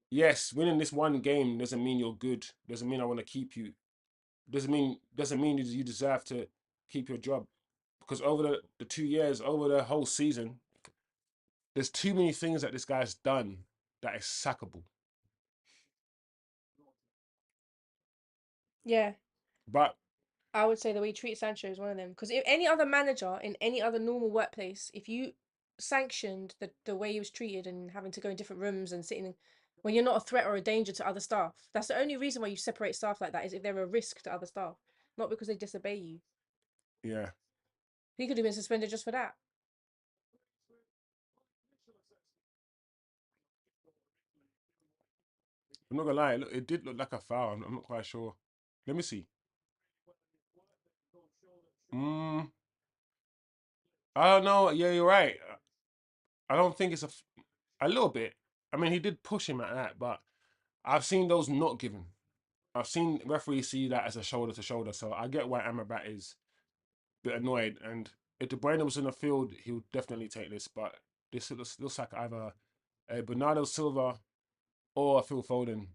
yes, winning this one game doesn't mean you're good. Doesn't mean I want to keep you. Doesn't mean you deserve to keep your job. Because over the 2 years, over the whole season, there's too many things that this guy's done that is sackable. Yeah. But I would say the way you treat Sancho is one of them. Because if any other manager in any other normal workplace, if you sanctioned the way he was treated and having to go in different rooms and sitting when you're not a threat or a danger to other staff, that's the only reason why you separate staff like that is if they're a risk to other staff, not because they disobey you. yeah, He could have been suspended just for that. I'm not gonna lie. It did look like a foul. I'm not quite sure. Let me see. Mm, I don't know. Yeah, you're right. I don't think it's a little bit. I mean, he did push him at that, but I've seen those not given. I've seen referees see that as a shoulder to shoulder, so I get why Amrabat is a bit annoyed. And if De Bruyne was in the field, he would definitely take this. But this looks like either a Bernardo Silva or a Phil Foden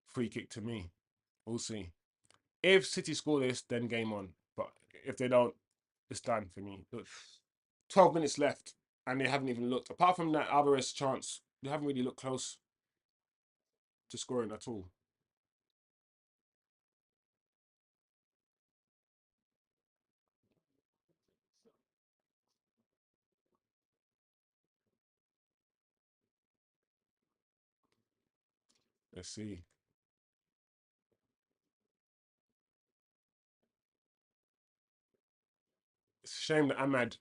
free kick to me. We'll see. If City score this, then game on. But if they don't, it's done for me. Look, 12 minutes left, and they haven't even looked. Apart from that Alvarez chance, they haven't really looked close to scoring at all. Let's see. It's a shame that Ahmad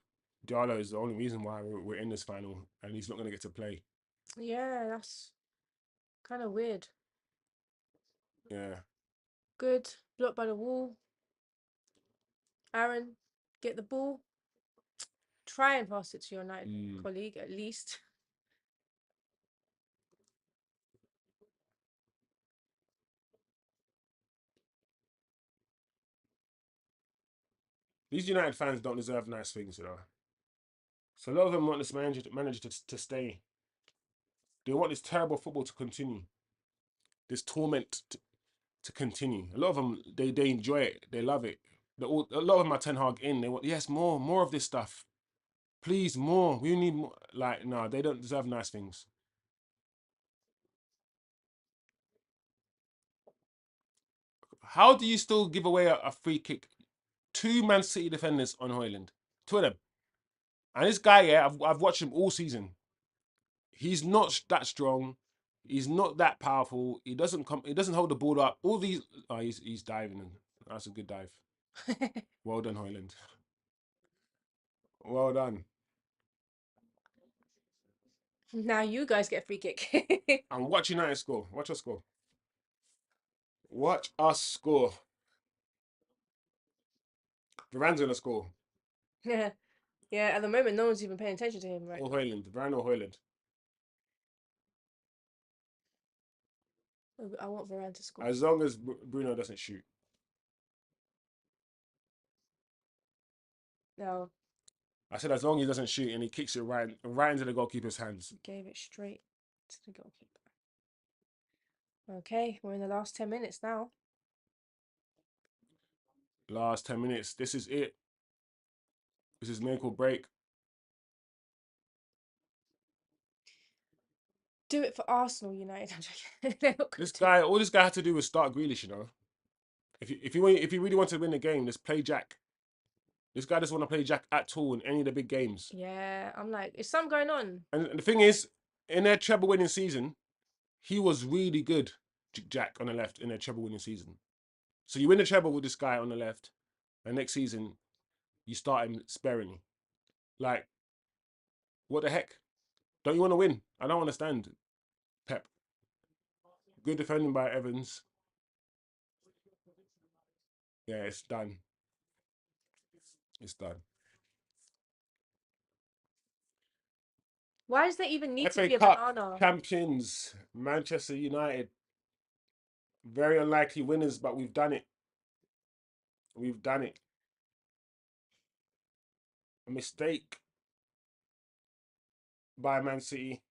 Diallo is the only reason why we're in this final, and he's not going to get to play. Yeah, that's kind of weird. Yeah. Good. Blocked by the wall. Aaron, get the ball. Try and pass it to your United Mm. colleague at least. These United fans don't deserve nice things, you know. So a lot of them want this manager to stay. They want this terrible football to continue. This torment to continue. A lot of them they enjoy it. They love it. A lot of them are Ten Hag in. They want yes more of this stuff. Please more. We need more. Like no, they don't deserve nice things. How do you still give away a free kick? Two Man City defenders on Haaland. Two of them. And this guy, yeah, I've watched him all season. He's not that strong. He's not that powerful. He doesn't come. He doesn't hold the ball up. All these. Oh, he's diving. That's a good dive. Well done, Haaland. Well done. Now you guys get a free kick. And watch United score. Watch us score. Watch us score. Varane's gonna score. Yeah. Yeah, at the moment, no one's even paying attention to him right Or now. Haaland. Varane or Haaland. I want Varane to score. As long as Bruno doesn't shoot. No, I said as long as he doesn't shoot and he kicks it right into the goalkeeper's hands. he gave it straight to the goalkeeper. Okay, we're in the last 10 minutes now. Last 10 minutes. This is it. This is make or break. Do it for Arsenal, United. I'm joking. They're not This going to. guy, all this guy had to do was start Grealish, you know. If you really want to win the game, just play Jack. This guy doesn't want to play Jack at all in any of the big games. Yeah, I'm like, is something going on? And the thing is, in their treble winning season, he was really good, Jack, on the left in their treble winning season. So you win the treble with this guy on the left, and next season, you start him sparingly. Like, what the heck? Don't you want to win? I don't understand, Pep. Good defending by Evans. Yeah, it's done. It's done. Why does there even need to FA be a Cup banana? champions, Manchester United. Very unlikely winners, but we've done it. We've done it. A mistake by Man City.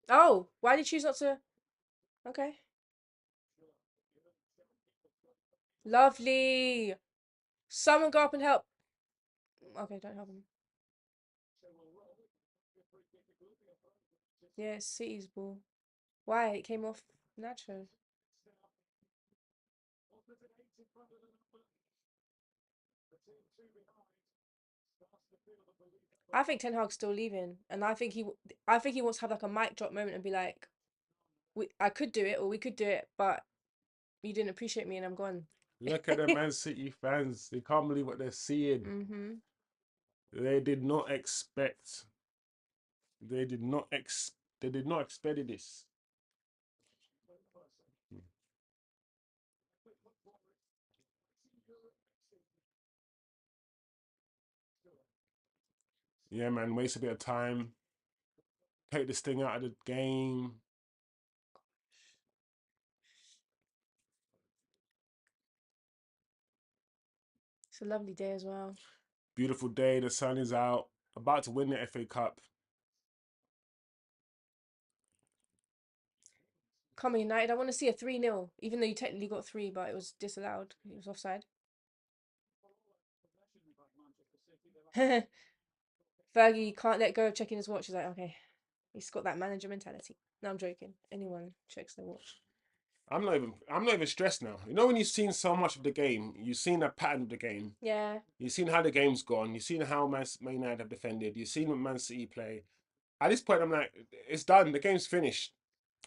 Oh, why did you choose not to? Okay. Lovely. Someone go up and help. Okay, don't help him. Yeah, it's City's ball. Why? It came off Nacho. I think Ten Hag's still leaving, and I think he wants to have like a mic drop moment and be like, I could do it, or we could do it, but you didn't appreciate me, and I'm gone." Look at the Man City fans. They can't believe what they're seeing. Mm-hmm. They did not expect. They did not expect this. Yeah, man. Waste a bit of time. Take this thing out of the game. It's a lovely day as well. Beautiful day. The sun is out. About to win the FA Cup. Come on, United. I want to see a 3-0, even though you technically got 3, but it was disallowed. It was offside. Fergie can't let go of checking his watch. He's like, okay, he's got that manager mentality. No, I'm joking. Anyone checks their watch. I'm not even stressed now. You know when you've seen so much of the game, you've seen the pattern of the game, Yeah. you've seen how the game's gone, you've seen how Man United have defended, you've seen what Man City play. At this point, I'm like, it's done. The game's finished.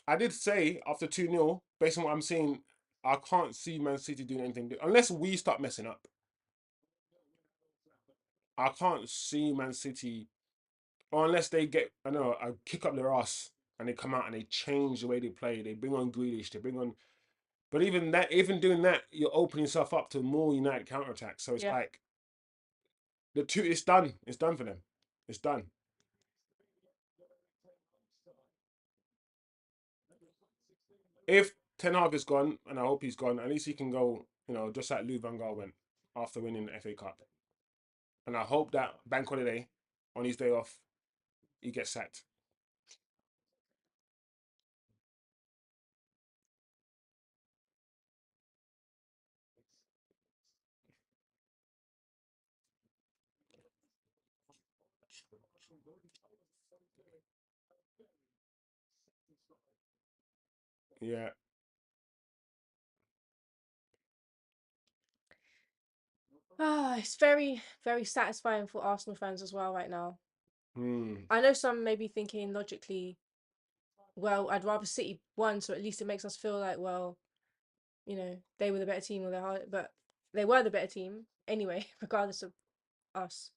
I did say after 2-0, based on what I'm seeing, I can't see Man City doing anything unless we start messing up. I can't see Man City, or unless they get, I don't know, a kick up their ass and they come out and they change the way they play. They bring on Grealish, they bring on. But even that, even doing that, you're opening yourself up to more United counterattacks. So it's Yeah. like the two. It's done. It's done for them. It's done. If Ten Hag is gone, and I hope he's gone, at least he can go. You know, just like Lou Van Gaal went after winning the FA Cup. And I hope that bank holiday, on his day off, he gets sacked. Yeah. Ah, it's very, very satisfying for Arsenal fans as well right now. Hmm. I know some may be thinking logically, well, I'd rather City won, so at least it makes us feel like, well, they were the better team or they're hard, but they were the better team anyway, regardless of us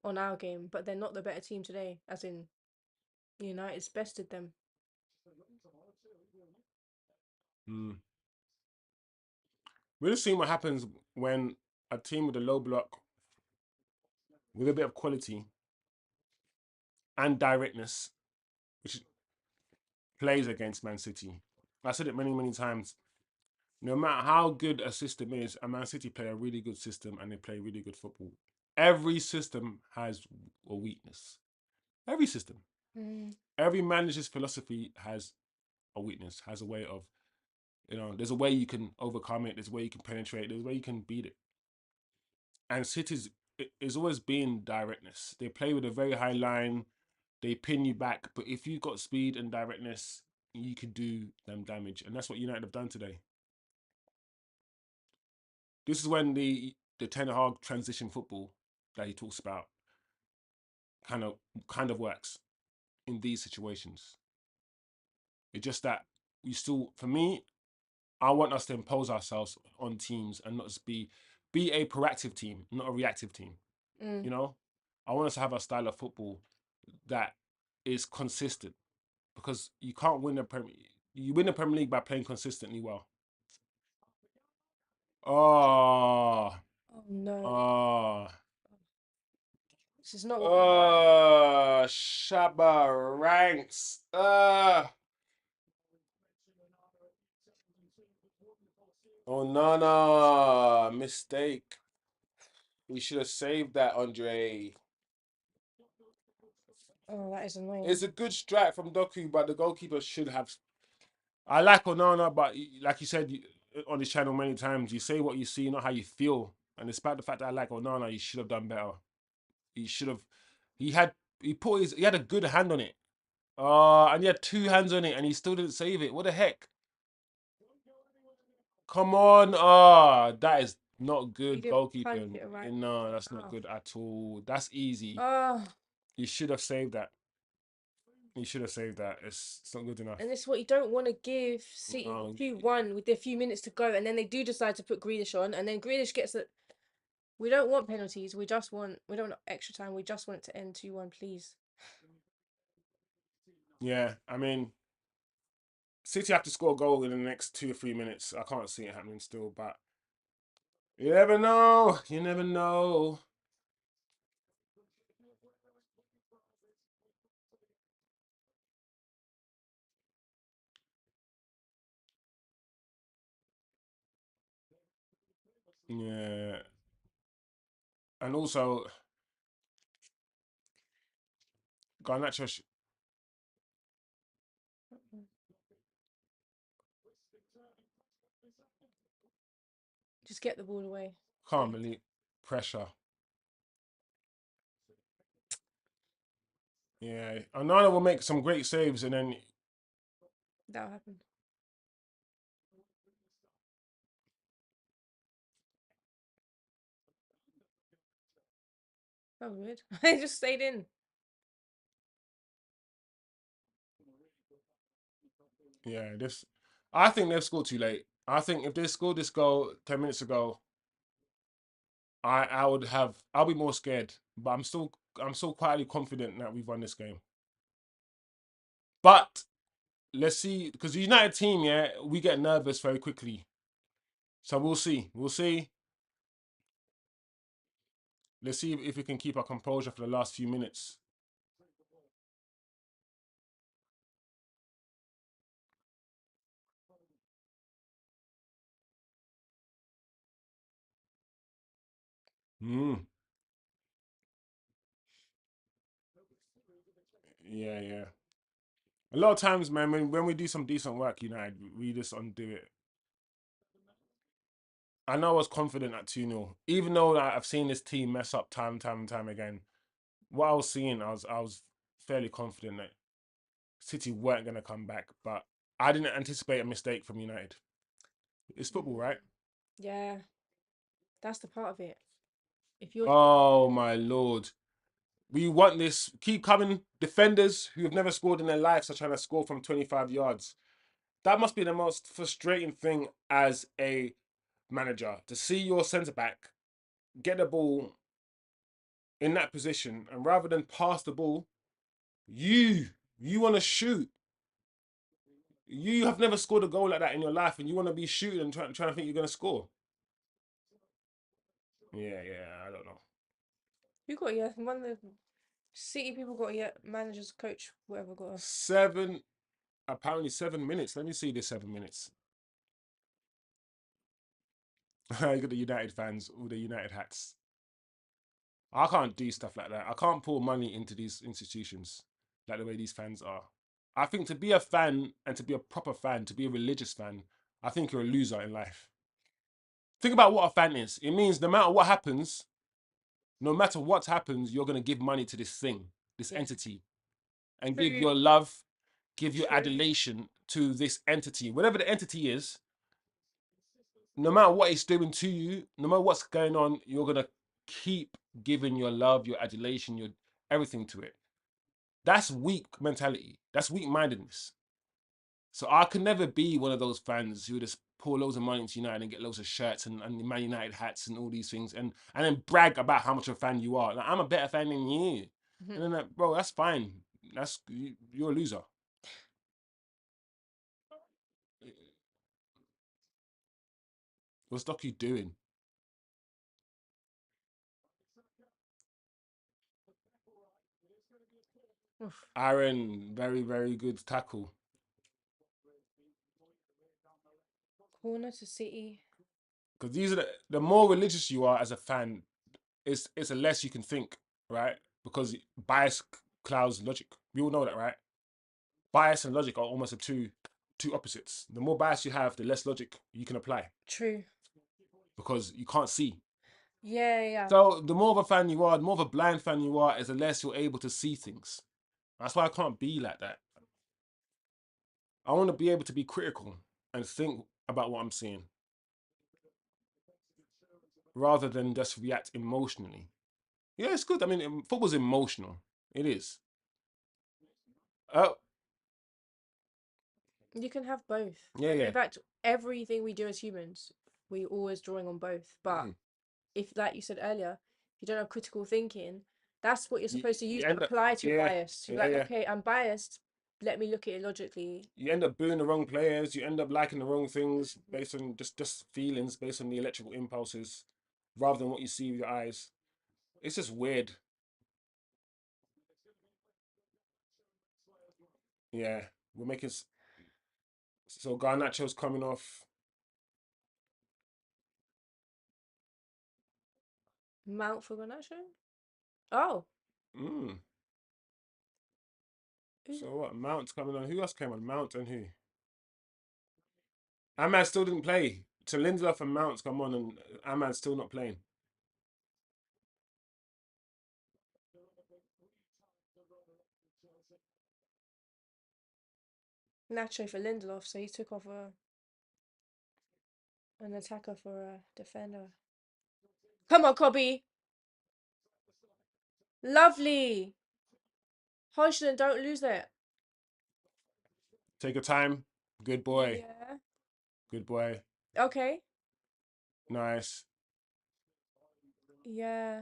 on our game. But they're not the better team today, as in United's bested them. Hmm. We're just seeing what happens when a team with a low block, with a bit of quality and directness, which plays against Man City. I said it many, many times. No matter how good a system is, a Man City play a really good system and they play really good football. Every system has a weakness. Every system. Mm. Every manager's philosophy has a weakness, has a way of, there's a way you can overcome it, there's a way you can penetrate, there's a way you can beat it. And City's is always been directness. They play with a very high line, they pin you back, but if you've got speed and directness, you can do them damage. And that's what United have done today. This is when the Ten Hag transition football that he talks about kind of works in these situations. It's just that we still, for me, I want us to impose ourselves on teams and not just be a proactive team, not a reactive team. You know, I want us to have a style of football that is consistent because you can't win the Premier. You win the Premier League by playing consistently well. Oh, Oh no, oh, this is not what we want. oh, Shabba ranks. Onana, mistake. We should have saved that, Andre. Oh, that is annoying. It's a good strike from Doku, but the goalkeeper should have. I like Onana, but like you said on this channel many times, you say what you see, not how you feel. And despite the fact that I like Onana, he should have done better. He should have. He had. He had a good hand on it. And he had two hands on it, and he still didn't save it. What the heck? Come on. That is not He good didn't punch goalkeeping. it right. No, that's not Oh. good at all. That's easy. Oh, You should have saved that. You should have saved that. It's not good enough. and this is what you don't want to give City Um, 2-1 with a few minutes to go, and then they do decide to put Grealish on, and then Grealish gets it. We don't want penalties. We don't want extra time. We just want it to end 2-1, please. yeah, I mean, City have to score a goal in the next 2 or 3 minutes. I can't see it happening still, but you never know. You never know. Yeah, and also Garnacho Just get the ball away. can't believe pressure. Yeah, Onana will make some great saves, and then That'll happen. That was weird. I just stayed in. yeah, this. I think they've scored too late. I think if they scored this goal 10 minutes ago, I'll be more scared. But I'm still quietly confident that we've won this game. But let's see, because the United team, yeah, we get nervous very quickly. So we'll see. We'll see. Let's see if we can keep our composure for the last few minutes. Mm. Yeah, yeah. A lot of times, man, when we do some decent work, United, we just undo it. I know I was confident at 2-0, even though I've seen this team mess up time again. What I was seeing, I was fairly confident that City weren't going to come back, but I didn't anticipate a mistake from United. It's football, Mm. right? Yeah, that's the part of it. If you're Oh my lord. We want this. Keep coming. Defenders who have never scored in their lives are trying to score from 25 yards. That must be the most frustrating thing as a manager to see your centre back get the ball in that position, and rather than pass the ball, you want to shoot. You have never scored a goal like that in your life, and you want to be shooting and trying to think you're going to score. Yeah, yeah, I don't know. you got one of the City people got managers, coach, whatever got Seven, apparently 7 minutes. Let me see this 7 minutes. You got the United fans, all the United hats. I can't do stuff like that. I can't pour money into these institutions like the way these fans are. I think to be a fan and to be a proper fan, to be a religious fan, I think you're a loser in life. Think about what a fan is. It means no matter what happens, you're going to give money to this thing, this yeah. entity, and give True. your love, give your True. adulation to this entity, whatever the entity is. no matter what it's doing to you, no matter what's going on, you're gonna keep giving your love, your adulation, your everything to it. That's weak mentality. That's weak mindedness. So I could never be one of those fans who just pour loads of money into United and get loads of shirts and Man United hats and all these things and then brag about how much of a fan you are. Like, I'm a better fan than you. And then, like, bro, that's fine. You're a loser. What's Docu doing? Aaron, very, very good tackle. Corner to City. Because these are the more religious you are as a fan, it's the less you can think, right? Because bias clouds logic. We all know that, right? Bias and logic are almost two opposites. The more bias you have, the less logic you can apply True. because you can't see. Yeah. So the more of a fan you are, the more of a blind fan you are, is the less you're able to see things. That's why I can't be like that. I want to be able to be critical and think about what I'm seeing rather than just react emotionally. Yeah, it's good. I mean, football's emotional. It is. Oh, You can have both. yeah, yeah. In fact, everything we do as humans, we always drawing on both. But Mm. if, like you said earlier, you don't have critical thinking, that's what you're supposed to use You to end up, apply to your yeah, bias. To be yeah, like, yeah. okay, I'm biased. Let me look at it logically. You end up booing the wrong players. You end up liking the wrong things based on just feelings, based on the electrical impulses, rather than what you see with your eyes. It's just weird. Yeah, we're making so Garnacho's coming off. Mount for Garnacho? Oh. Mm. Who's So what? Mount's coming on. Who else came on? Mount and who? Ahmad still didn't play. So Lindelof and Mount's come on, and Ahmad's still not playing. Nacho for Lindelof? So he took off an attacker for a defender. Come on, Cobby. Lovely. Hodgson, don't lose it. Take your time. Good boy. Yeah. Good boy. Okay. Nice. Yeah.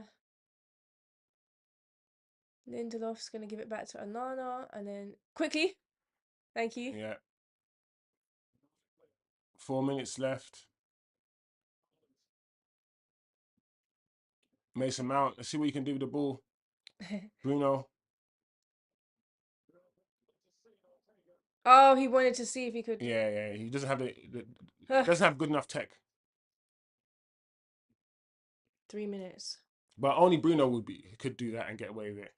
Lindelof's going to give it back to Onana and then quickly. Thank you. Yeah. 4 minutes left. Mason Mount. Let's see what you can do with the ball. Bruno. Oh, he wanted to see if he could. Yeah, yeah. He doesn't have the Ugh, doesn't have good enough tech. 3 minutes. But only Bruno could do that and get away with it.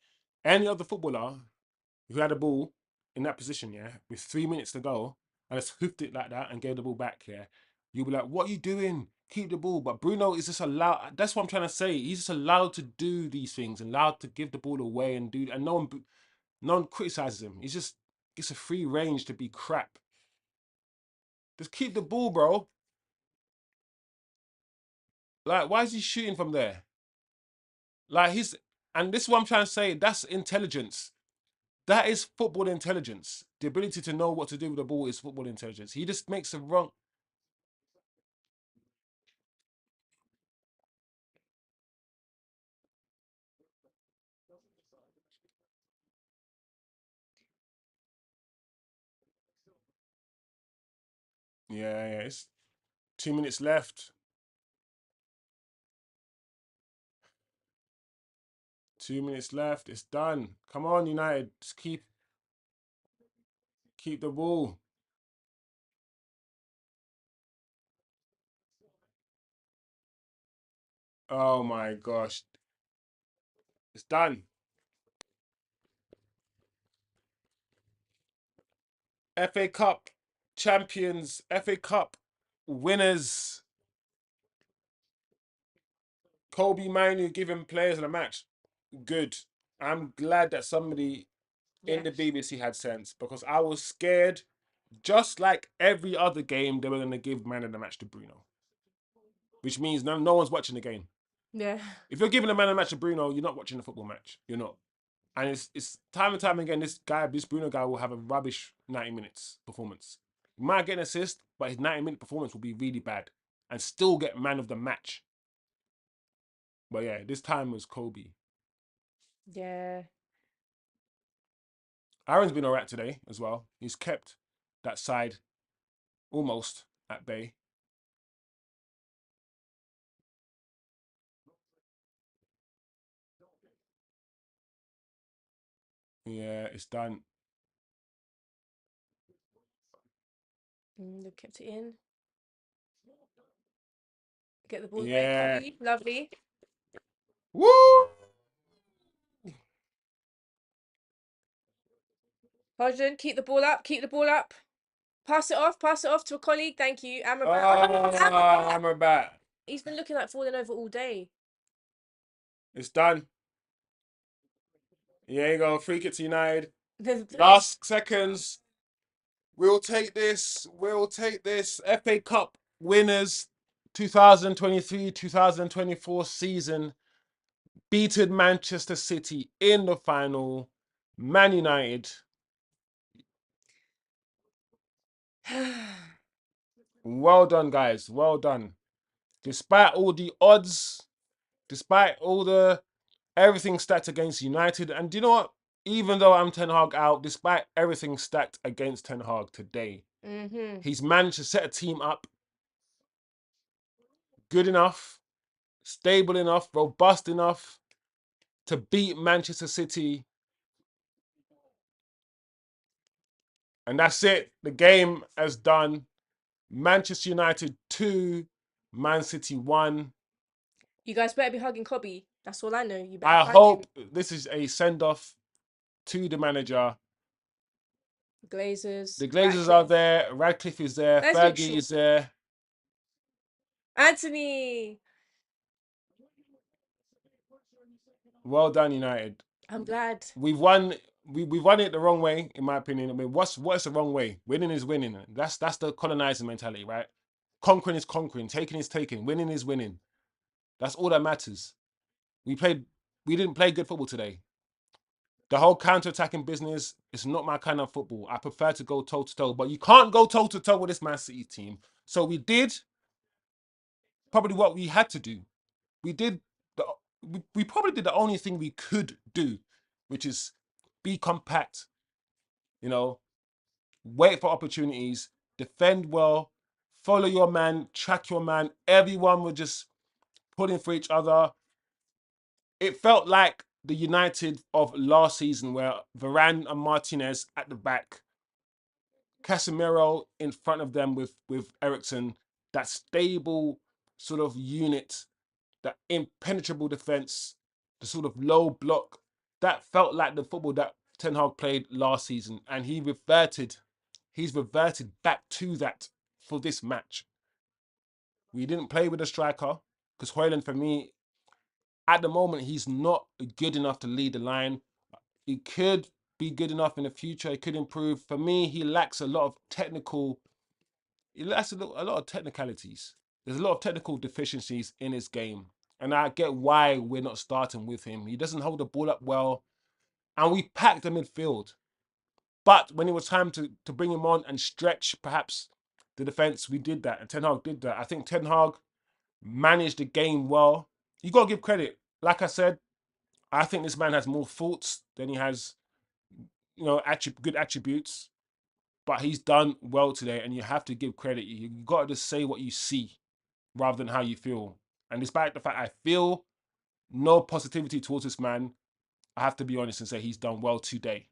Any other footballer who had a ball in that position, yeah, with 3 minutes to go, and just hoofed it like that and gave the ball back, yeah, you'll be like, what are you doing? Keep the ball. But Bruno is just allowed. That's what I'm trying to say. He's just allowed to do these things, allowed to give the ball away and do. And no one criticizes him. He's just gets a free range to be crap. Just keep the ball, bro. Like, why is he shooting from there? Like and this is what I'm trying to say. That's intelligence. That is football intelligence. The ability to know what to do with the ball is football intelligence. He just makes a wrong. Yeah, yeah. It's 2 minutes left. 2 minutes left. It's done. Come on, United. Just keep the ball. Oh my gosh. It's done. FA Cup champions, FA Cup winners. Kobe Manu giving players of the match. Good. I'm glad that somebody in the Yes. BBC had sense because I was scared. Just like every other game, they were going to give man of the match to Bruno. which means no one's watching the game. Yeah. If you're giving a man a match to Bruno, you're not watching the football match. You're not. And it's time and time again, this Bruno guy will have a rubbish 90 minutes performance. He might get an assist, but his 90-minute performance will be really bad and still get man of the match. But yeah, this time was Kobe. Yeah. Aaron's been alright today as well. He's kept that side almost at bay. Yeah, it's done. They've kept it in. Get the ball away, Yeah. Kobe. Lovely. Woo! Hodgson, keep the ball up. Keep the ball up. Pass it off. Pass it off to a colleague. Thank you. Amrabat. He's been looking like falling over all day. It's done. Yeah, you go. Free kick to United. Last seconds. We'll take this. We'll take this. FA Cup winners 2023-2024 season. Beaten Manchester City in the final. Man United. Well done, guys. Well done. Despite all the odds, despite all the everything stacked against United, and do you know what? Even though I'm Ten Hag out, despite everything stacked against Ten Hag today, he's managed to set a team up good enough, stable enough, robust enough to beat Manchester City. And that's it. The game has done. Manchester United 2, Man City 1. You guys better be hugging Kobe. That's all I know. You better I find hope him. this is a send-off to the manager. Glazers. The Glazers Ratcliffe. are there. Radcliffe is there. Where's Luke Fergie Shaw? is there. Anthony. Well done, United. I'm glad. We've won. We've won it the wrong way, in my opinion. I mean, what's the wrong way? Winning is winning. That's the colonizing mentality, right? Conquering is conquering. Taking is taking. Winning is winning. That's all that matters. We didn't play good football today. The whole counter-attacking business is not my kind of football. I prefer to go toe-to-toe, but you can't go toe-to-toe with this Man City team. So we did probably what we had to do. We probably did the only thing we could do, which is be compact, wait for opportunities, defend well, follow your man, track your man. Everyone was just pulling for each other. It felt like the United of last season where Varane and Martinez at the back, Casemiro in front of them with Eriksen, that stable sort of unit, that impenetrable defense, the sort of low block. That felt like the football that Ten Hag played last season, and he's reverted back to that for this match. We didn't play with a striker because Haaland, for me, at the moment, he's not good enough to lead the line. He could be good enough in the future. He could improve. For me, he lacks a lot of technicalities. There's a lot of technical deficiencies in his game. And I get why we're not starting with him. He doesn't hold the ball up well. And we packed the midfield. But when it was time to bring him on and stretch perhaps the defense, we did that. And Ten Hag did that. I think Ten Hag managed the game well. You got to give credit. Like I said, I think this man has more faults than he has, good attributes. But he's done well today, and you have to give credit. You got to just say what you see rather than how you feel. And despite the fact I feel no positivity towards this man, I have to be honest and say he's done well today.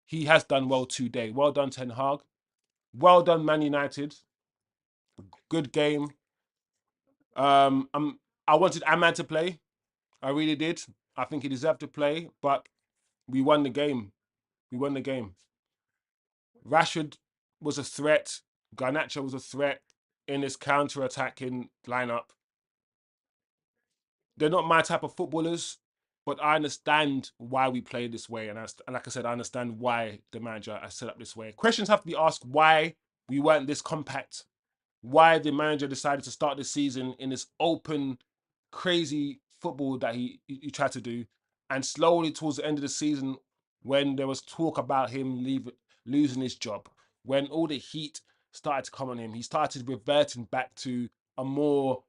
He has done well today. Well done, Ten Hag. Well done, Man United. Good game. I wanted Ahmad to play. I really did. I think he deserved to play, but we won the game. We won the game. Rashford was a threat. Garnacho was a threat in this counter-attacking lineup. They're not my type of footballers, but I understand why we play this way. And like I said, I understand why the manager has set up this way. Questions have to be asked why we weren't this compact why the manager decided to start the season in this open, crazy football that he tried to do, and slowly towards the end of the season, when there was talk about him losing his job, when all the heat started to come on him, he started reverting back to a more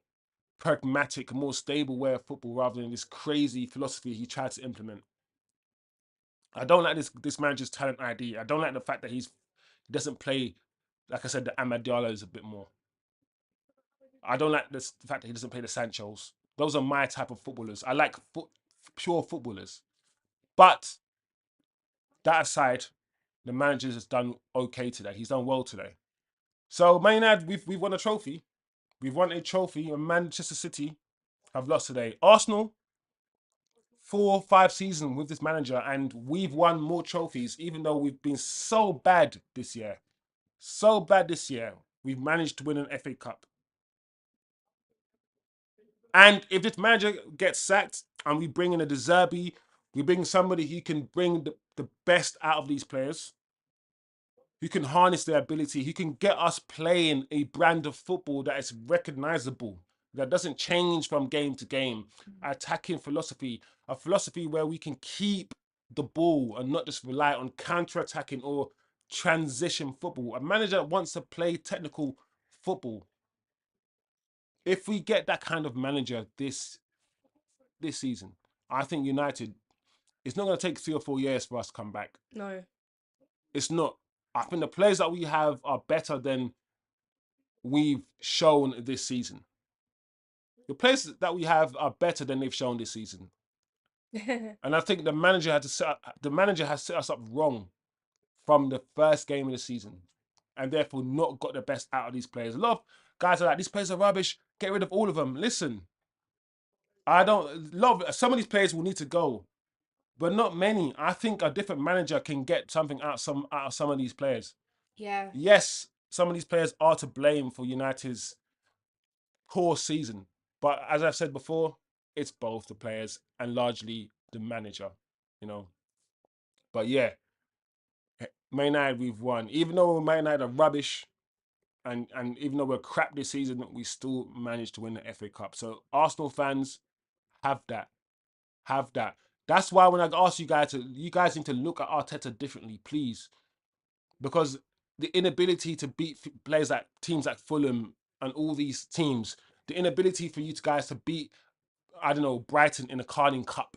pragmatic, more stable way of football rather than this crazy philosophy he tried to implement. I don't like this manager's talent ID. I don't like the fact that he doesn't play, like I said, the Amad Diallo's a bit more. I don't like the fact that he doesn't play the Sanchos. Those are my type of footballers. I like pure footballers. But that aside, the manager has done okay today. He's done well today. So Man United, we've won a trophy. We've won a trophy, and Manchester City have lost today. Arsenal, 4 or 5 seasons with this manager, and we've won more trophies, even though we've been so bad this year. So bad this year. We've managed to win an FA Cup. And if this manager gets sacked and we bring in a De Zerbi, we bring somebody who can bring the best out of these players, who can harness their ability, who can get us playing a brand of football that is recognizable, that doesn't change from game to game, attacking philosophy, a philosophy where we can keep the ball and not just rely on counter-attacking or transition football. A manager that wants to play technical football. If we get that kind of manager this season, I think United, it's not going to take 3 or 4 years for us to come back. No. It's not. I think the players that we have are better than we've shown this season. The players that we have are better than they've shown this season. And I think the manager has set us up wrong from the first game of the season, and therefore not got the best out of these players. A lot of guys are like, these players are rubbish. Get rid of all of them. Listen, I don't love some of these players will need to go, but not many. I think a different manager can get something out of some of these players. Yeah. Yes, some of these players are to blame for United's poor season, but as I've said before, it's both the players and largely the manager, you know. But yeah, Man United we've won. Even though Man United are rubbish, and even though we're crap this season, we still managed to win the FA Cup. So Arsenal fans, have that. Have that. That's why when I ask you guys need to look at Arteta differently, please. Because the inability to beat players like teams like Fulham and all these teams, the inability for you guys to beat, I don't know, Brighton in the Carling Cup.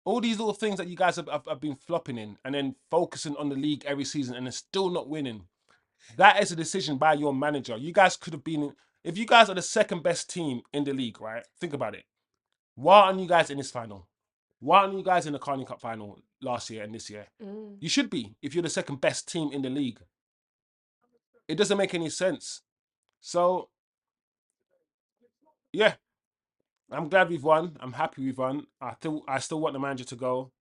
All these little things that you guys have been flopping in and then focusing on the league every season and then still not winning. That is a decision by your manager. You guys could have been, if you guys are the second best team in the league, right? Think about it. Why aren't you guys in this final? Why aren't you guys in the Carling Cup final last year and this year? You should be if you're the second best team in the league. It doesn't make any sense. So, yeah, I'm glad we've won. I'm happy we've won. I still want the manager to go.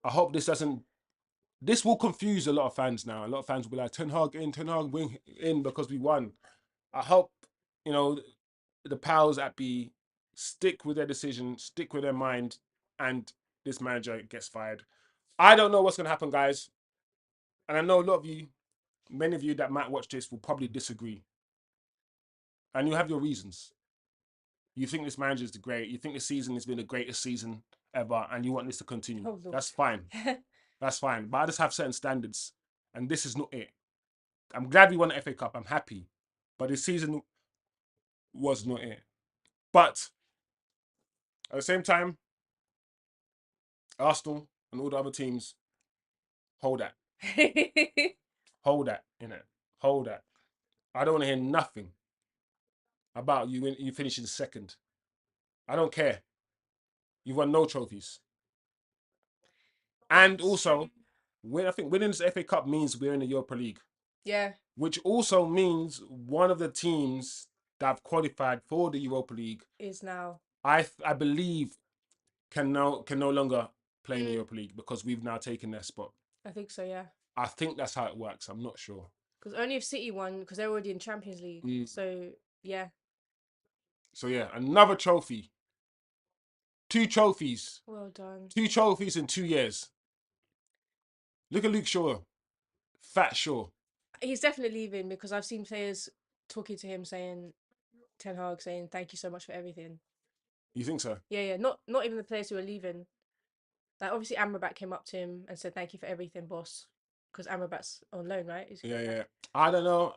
I hope this doesn't. This will confuse a lot of fans now. A lot of fans will be like, Ten Hag in, Ten Hag win in because we won. I hope, you know, the powers that be stick with their decision, stick with their mind, and this manager gets fired. I don't know what's going to happen, guys. And I know a lot of you, many of you that might watch this will probably disagree. And you have your reasons. You think this manager is great. You think this season has been the greatest season ever, and you want this to continue. Oh, Lord. That's fine. That's fine. But I just have certain standards, and this is not it. I'm glad we won the FA Cup. I'm happy. But this season was not it. But at the same time, Arsenal and all the other teams, hold that. Hold that, innit? Hold that. I don't want to hear nothing about you finishing second. I don't care. You've won no trophies. And also, I think winning this FA Cup means we're in the Europa League. Yeah. Which also means one of the teams that have qualified for the Europa League Is now. I believe can no longer play in the Europa League because we've now taken their spot. I think so, yeah. I think that's how it works. I'm not sure. Because only if City won, because they're already in Champions League. So, yeah. So, yeah, another trophy. 2 trophies. Well done. 2 trophies in 2 years. Look at Luke Shaw. Fat Shaw. He's definitely leaving because I've seen players talking to him saying, Ten Hag saying, thank you so much for everything. You think so? Yeah. Not even the players who are leaving. Like, obviously, Amrabat came up to him and said, thank you for everything, boss. Because Amrabat's on loan, right? Yeah. I don't know.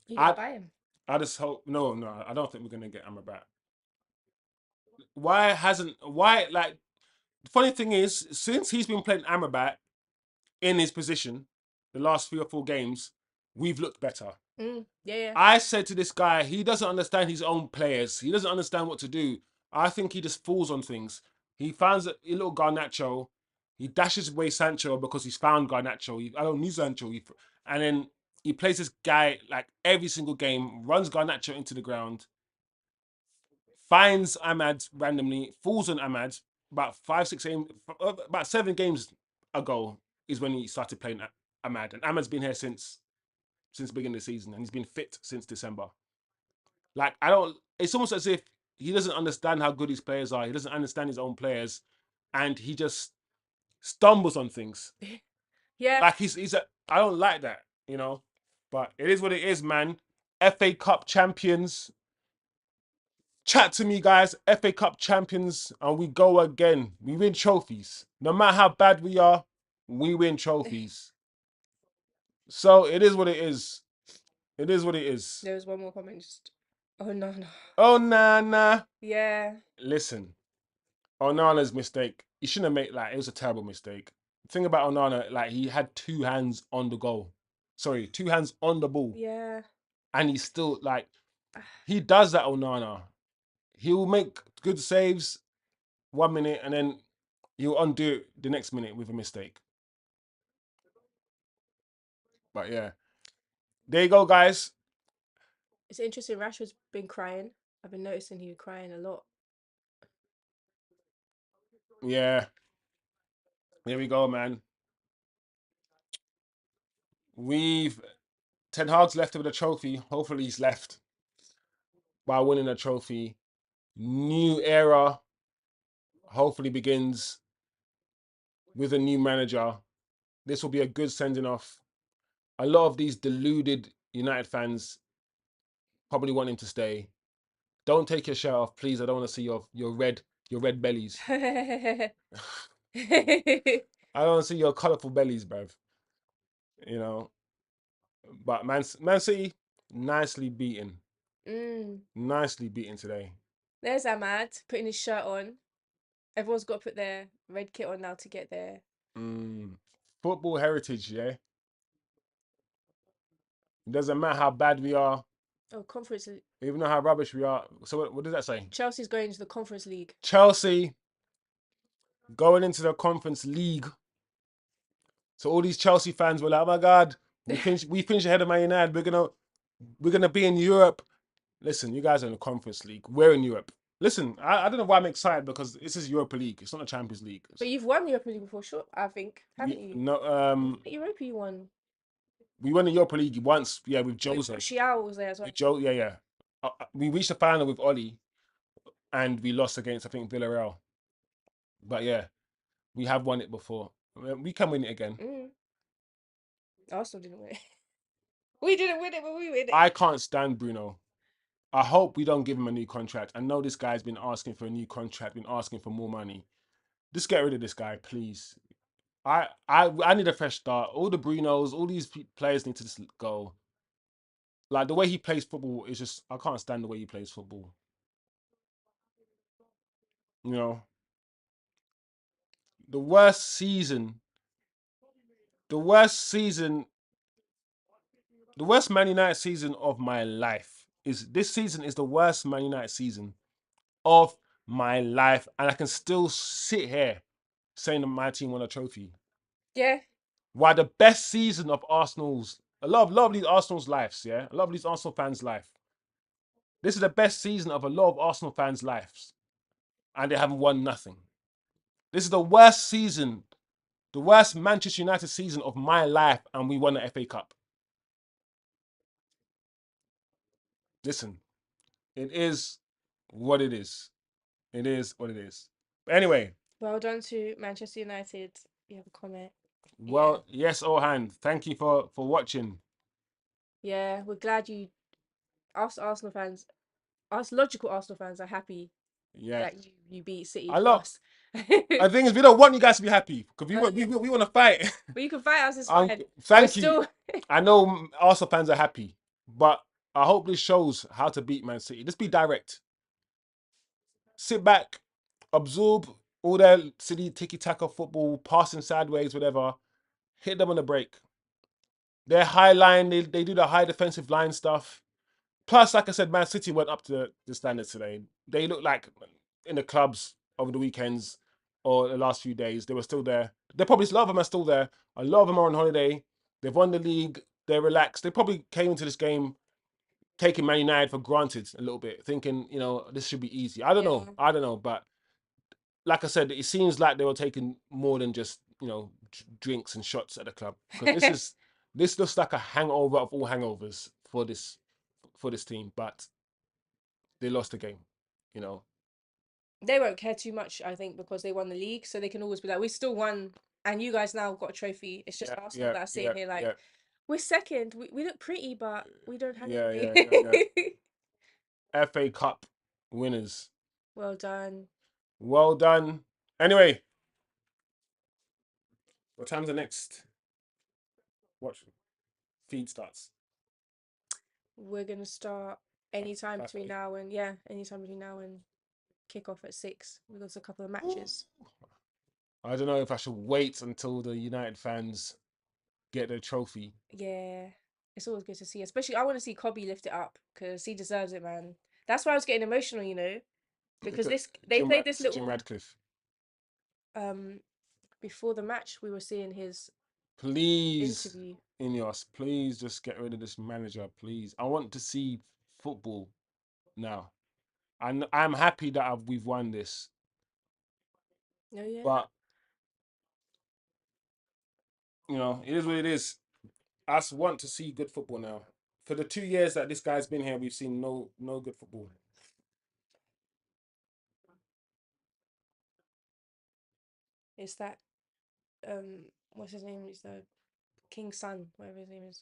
You I gotta buy him. I just hope no. I don't think we're gonna get Amrabat. Why like the funny thing is since he's been playing Amrabat in his position the last 3 or 4 games, we've looked better. Yeah. I said to this guy, he doesn't understand his own players. He doesn't understand what to do. I think he just falls on things. He finds a little Garnacho. He dashes away Sancho because he's found Garnacho. I don't need Sancho. And then he plays this guy like every single game, runs Garnacho into the ground, finds Ahmad randomly, falls on Ahmad. About 7 games ago is when he started playing Ahmad. And Ahmad's been here since the beginning of the season, and he's been fit since December. Like I don't. It's almost as if he doesn't understand how good his players are. He doesn't understand his own players, and he just stumbles on things. Yeah. Like he's a. I don't like that, you know. But it is what it is, man. FA Cup champions. Chat to me, guys. FA Cup champions, and we go again. We win trophies. No matter how bad we are, we win trophies. So it is what it is. It is what it is. There was one more comment. Just, oh no. Oh, nah. Yeah. Listen. Onana's mistake. He shouldn't have made it was a terrible mistake. The thing about Onana, like he had 2 hands on the goal. Sorry, 2 hands on the ball. Yeah. And he's still he does that, Onana. He'll make good saves 1 minute and then he'll undo it the next minute with a mistake. But yeah. There you go, guys. It's interesting. Rashford's been crying. I've been noticing he was crying a lot. Yeah. Here we go, man. Ten Hag's left with a trophy. Hopefully he's left by winning a trophy. New era hopefully begins with a new manager. This will be a good sending off. A lot of these deluded United fans probably want him to stay. Don't take your shirt off, please. I don't want to see your red bellies. I don't want to see your colourful bellies, bruv. You know. But Man City, nicely beaten. Nicely beaten today. There's Ahmad putting his shirt on. Everyone's got to put their red kit on now to get there. Football heritage, yeah. It doesn't matter how bad we are. Oh, Conference League. Even though how rubbish we are. So what does that say? Chelsea's going to the Conference League. Chelsea going into the Conference League. So all these Chelsea fans were like, "Oh my God, we finished ahead of Man United. We're gonna be in Europe." Listen, you guys are in the Conference League. We're in Europe. Listen, I don't know why I'm excited because this is Europa League. It's not a Champions League. But you've won Europa League before, sure? I think, haven't you? No, Europa you won. we won the Europa League once. Yeah, with Jose. Martial was there as well. With Joe, yeah. We reached the final with Oli, and we lost against I think Villarreal. But yeah, we have won it before. We can win it again. Arsenal didn't win it. We didn't win it, but we win it. I can't stand Bruno. I hope we don't give him a new contract. I know this guy's been asking for a new contract, been asking for more money. Just get rid of this guy, please. I need a fresh start. All the Brunos, all these players need to just go. Like the way he plays football is just I can't stand the way he plays football. You know, the worst season, the worst Man United season of my life is this season is the worst Man United season of my life, and I can still sit here saying that my team won a trophy. Yeah. Why the best season of Arsenal's a lot of these Arsenal's lives, yeah, a lot of these Arsenal fans' life. This is the best season of a lot of Arsenal fans' lives, and they haven't won nothing. This is the worst season, the worst Manchester United season of my life, and we won the FA Cup. Listen, it is what it is. It is what it is. But anyway. Well done to Manchester United. You have a comment. Well, yes, Ohan. Thank you for watching. Yeah, we're glad you us Arsenal fans, us logical Arsenal fans are happy Yeah. that you beat City I for love. us. The thing is, we don't want you guys to be happy because we want to fight. But you can fight us, it's fine. We're Thank you. still I know Arsenal fans are happy, but I hope this shows how to beat Man City. Just be direct. Sit back, absorb all their City tiki-taka football, passing sideways, whatever. Hit them on the break. Their high line, they do the high defensive line stuff. Plus, like I said, Man City went up to the standards today. They look like in the clubs over the weekends or the last few days, they were still there. They probably, a lot of them are still there. A lot of them are on holiday. They've won the league. They're relaxed. They probably came into this game taking Man United for granted a little bit, thinking, this should be easy. I don't yeah. know. I don't know. But like I said, it seems like they were taking more than just, drinks and shots at the club. Because this looks like a hangover of all hangovers for this team. But they lost the game, you know. They won't care too much, I think, because they won the league, so they can always be like, we still won, and you guys now got a trophy. It's just Yeah, Arsenal yeah, that are yeah, sitting here like, yeah, we're second. We look pretty, but we don't have yeah, anything. yeah, yeah, yeah. FA Cup winners. Well done. Well done. Anyway, what time's the next watch feed starts? We're gonna start anytime between 5:30. now and anytime between now and kick off at 6. We've got a couple of Ooh. matches. I don't know if I should wait until the United fans get their trophy. Yeah, it's always good to see. Especially, I want to see Kobe lift it up because he deserves it, man. That's why I was getting emotional, because Because they played this Jim little Radcliffe, um before the match. We were seeing his please, interview. Ineos, please just get rid of this manager, please. I want to see football now. And I'm happy that we've won this, Oh yeah. but it is what it is. Us want to see good football now. For the 2 years that this guy's been here, we've seen no good football. It's that what's his name? It's the King's son, whatever his name is.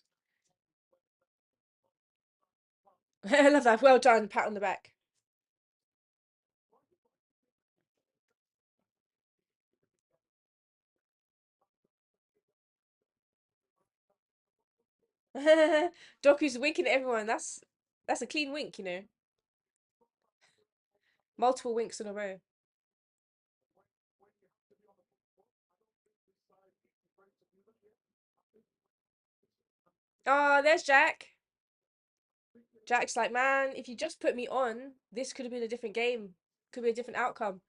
I love that. Well done, pat on the back. Doku's winking at everyone. That's a clean wink. Multiple winks in a row. Oh, there's Jack. Jack's like, man, if you just put me on, this could have been a different game. Could be a different outcome.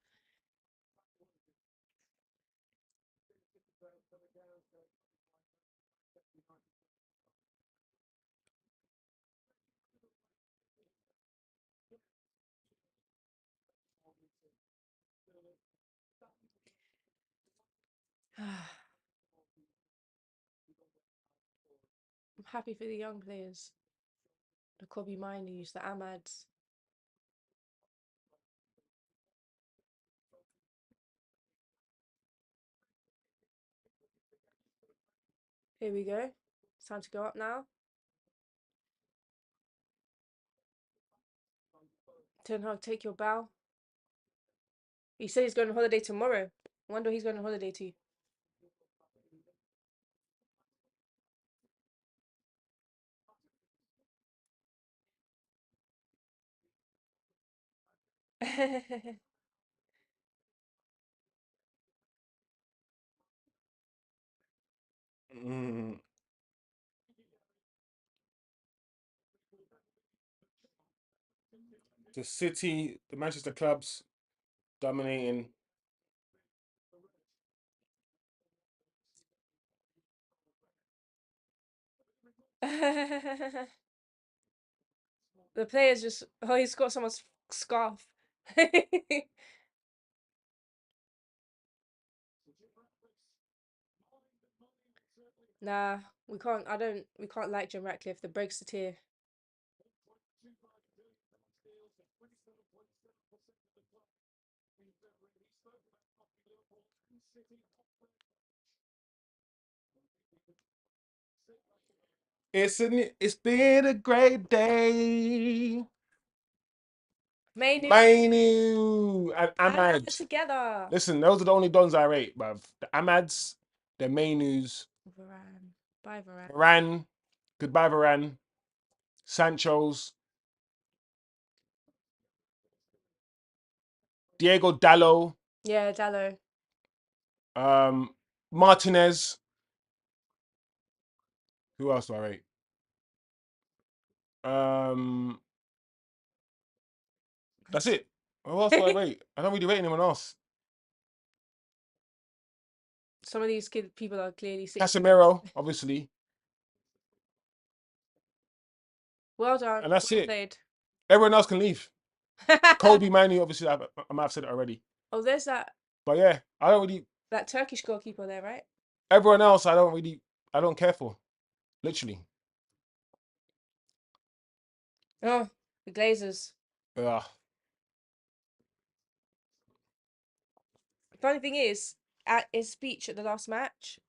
I'm happy for the young players. The Kobe Mainos, the Amads. Here we go. It's time to go up now. Ten Hag, take your bow. He said he's going on holiday tomorrow. I wonder where he's going on holiday to. Mm. The City, the Manchester clubs dominating. The players just, oh, he's got someone's scarf. Nah, we can't like Jim Ratcliffe. The breaks the tear. It's been a great day. Mainu. Mainu and Add that Ahmad. together. Listen, those are the only dons I rate, bruv. The Ahmads, the Mainus, Varane. Bye, Varane. Varane, goodbye Varane, Sancho's, Diego Dallo, Yeah, Dallo. Martinez. Who else do I rate? That's it. Who else do I rate? I don't really rate anyone else. Some of these people are clearly sick. Casemiro, obviously. Well done. And that's Well it. played. Everyone else can leave. Kobe Manu, obviously, I might have said it already. Oh, there's that But yeah, I don't really. Turkish goalkeeper there, right? Everyone else, I don't care for. Literally. Oh, the Glazers. Ugh. Funny thing is, at his speech at the last match,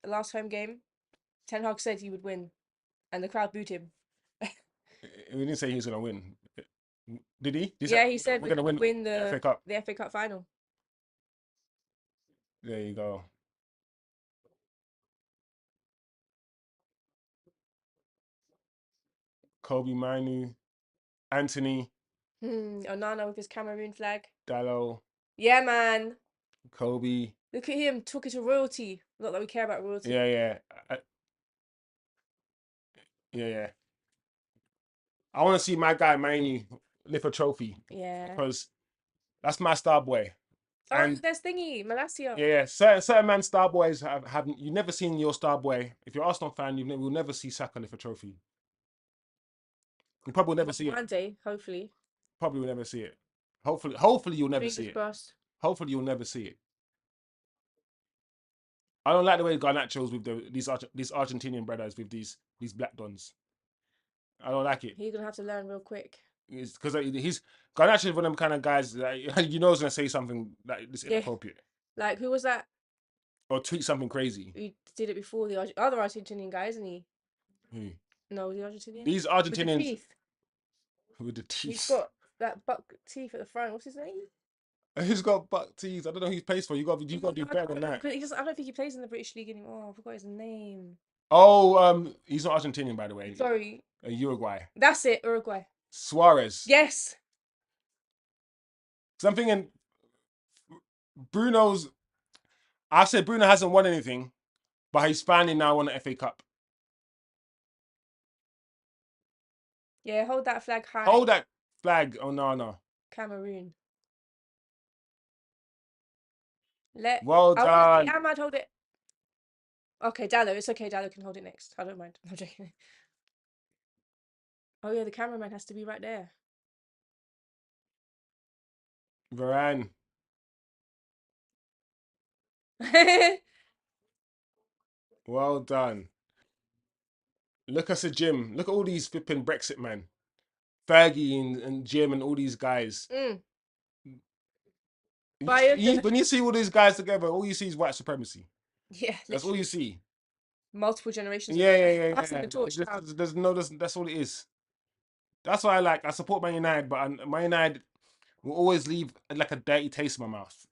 the last home game, Ten Hag said he would win, and the crowd booed him. We didn't say he was gonna win. Did he? Yeah, he said We're we're gonna gonna win the FA Cup. the FA Cup final. There you go. Kobe Manu, Anthony, Onana with his Cameroon flag. Dallo, Yeah, man. Kobe. Look at him talking to royalty. Not that we care about royalty. Yeah. Yeah. I want to see my guy Manu lift a trophy Yeah. because that's my star boy. Oh, And there's thingy, Malacia. yeah, certain man star boys have you've never seen your star boy. If you're Arsenal fan, you'll never see Saka lift a trophy. You probably will never see it. One day, hopefully. Probably will never see it. Hopefully you'll never see Fingers it. crossed. Hopefully you'll never see it. I don't like the way Garnacho's with these Argentinian brothers with these black dons. I don't like it. He's gonna have to learn real quick. It's because he's Garnacho is one of them kind of guys that you know is gonna say something that is inappropriate Like, who was that? or tweet something crazy. He did it before the other Argentinian guy, isn't he? Who? No, the Argentinian. These With the Argentinians teeth. with the He's teeth. got that buck teeth at the front. What's his name? Who's got buck teeth? I don't know who he plays for. You got to do better than that. But he doesn't. I don't think he plays in the British League anymore. I forgot his name. Oh, he's not Argentinian, by the way. Sorry. Uruguay. That's it. Uruguay. Suarez. Yes. So I'm thinking Bruno's. I said Bruno hasn't won anything, but he's finally now won the FA Cup. Yeah, hold that flag high. Hold that flag. Oh no. Cameroon. Well I want done. Ahmad hold it. Okay, Dallo. It's okay. Dallo can hold it next. I don't mind. I'm joking. Oh yeah, the cameraman has to be right there. Varane. Well done. Look at the gym. Look at all these flipping Brexit man. Fergie and Jim and all these guys. When you see all these guys together, all you see is white supremacy. Yeah, that's all you see. Multiple generations. Yeah. That's all it is. That's why I support Man United, but Man United will always leave like a dirty taste in my mouth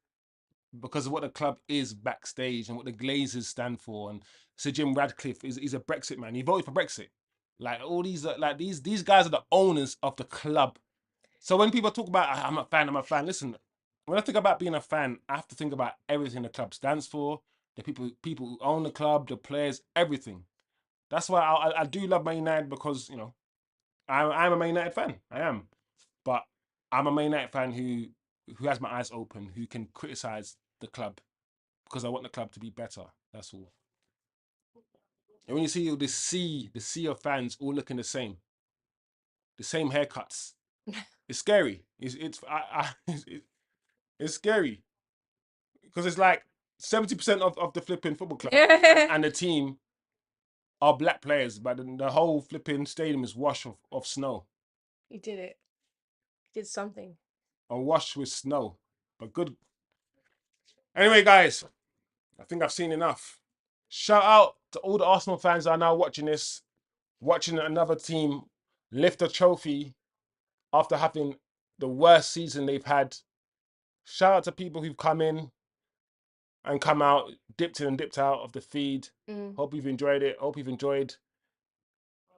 because of what the club is backstage and what the Glazers stand for. And Sir Jim Radcliffe he's a Brexit man. He voted for Brexit. Like all these these guys are the owners of the club. So when people talk about I'm a fan, listen, when I think about being a fan, I have to think about everything the club stands for, the people who own the club, the players, everything. That's why I do love Man United because, you know, I'm a Man United fan. I am. But I'm a Man United fan who has my eyes open, who can criticize the club because I want the club to be better. That's all. And when you see the sea of fans all looking the same haircuts, it's scary. It's scary because it's like 70% of the flipping football club and the team are black players, but the whole flipping stadium is washed of snow. He did it. He did something. Or washed with snow. But good. Anyway, guys, I think I've seen enough. Shout out to all the Arsenal fans that are now watching this. watching another team lift a trophy after having the worst season they've had. Shout out to people who've come in and come out, dipped in and dipped out of the feed. Hope you've enjoyed it. Hope you've enjoyed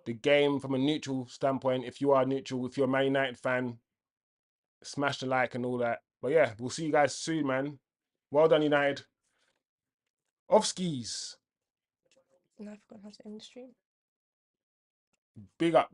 the game from a neutral standpoint. If you are neutral, if you're a Man United fan, smash the like and all that. But yeah, we'll see you guys soon, man. Well done, United. Off skis. And I forgot how to end the stream. Big up.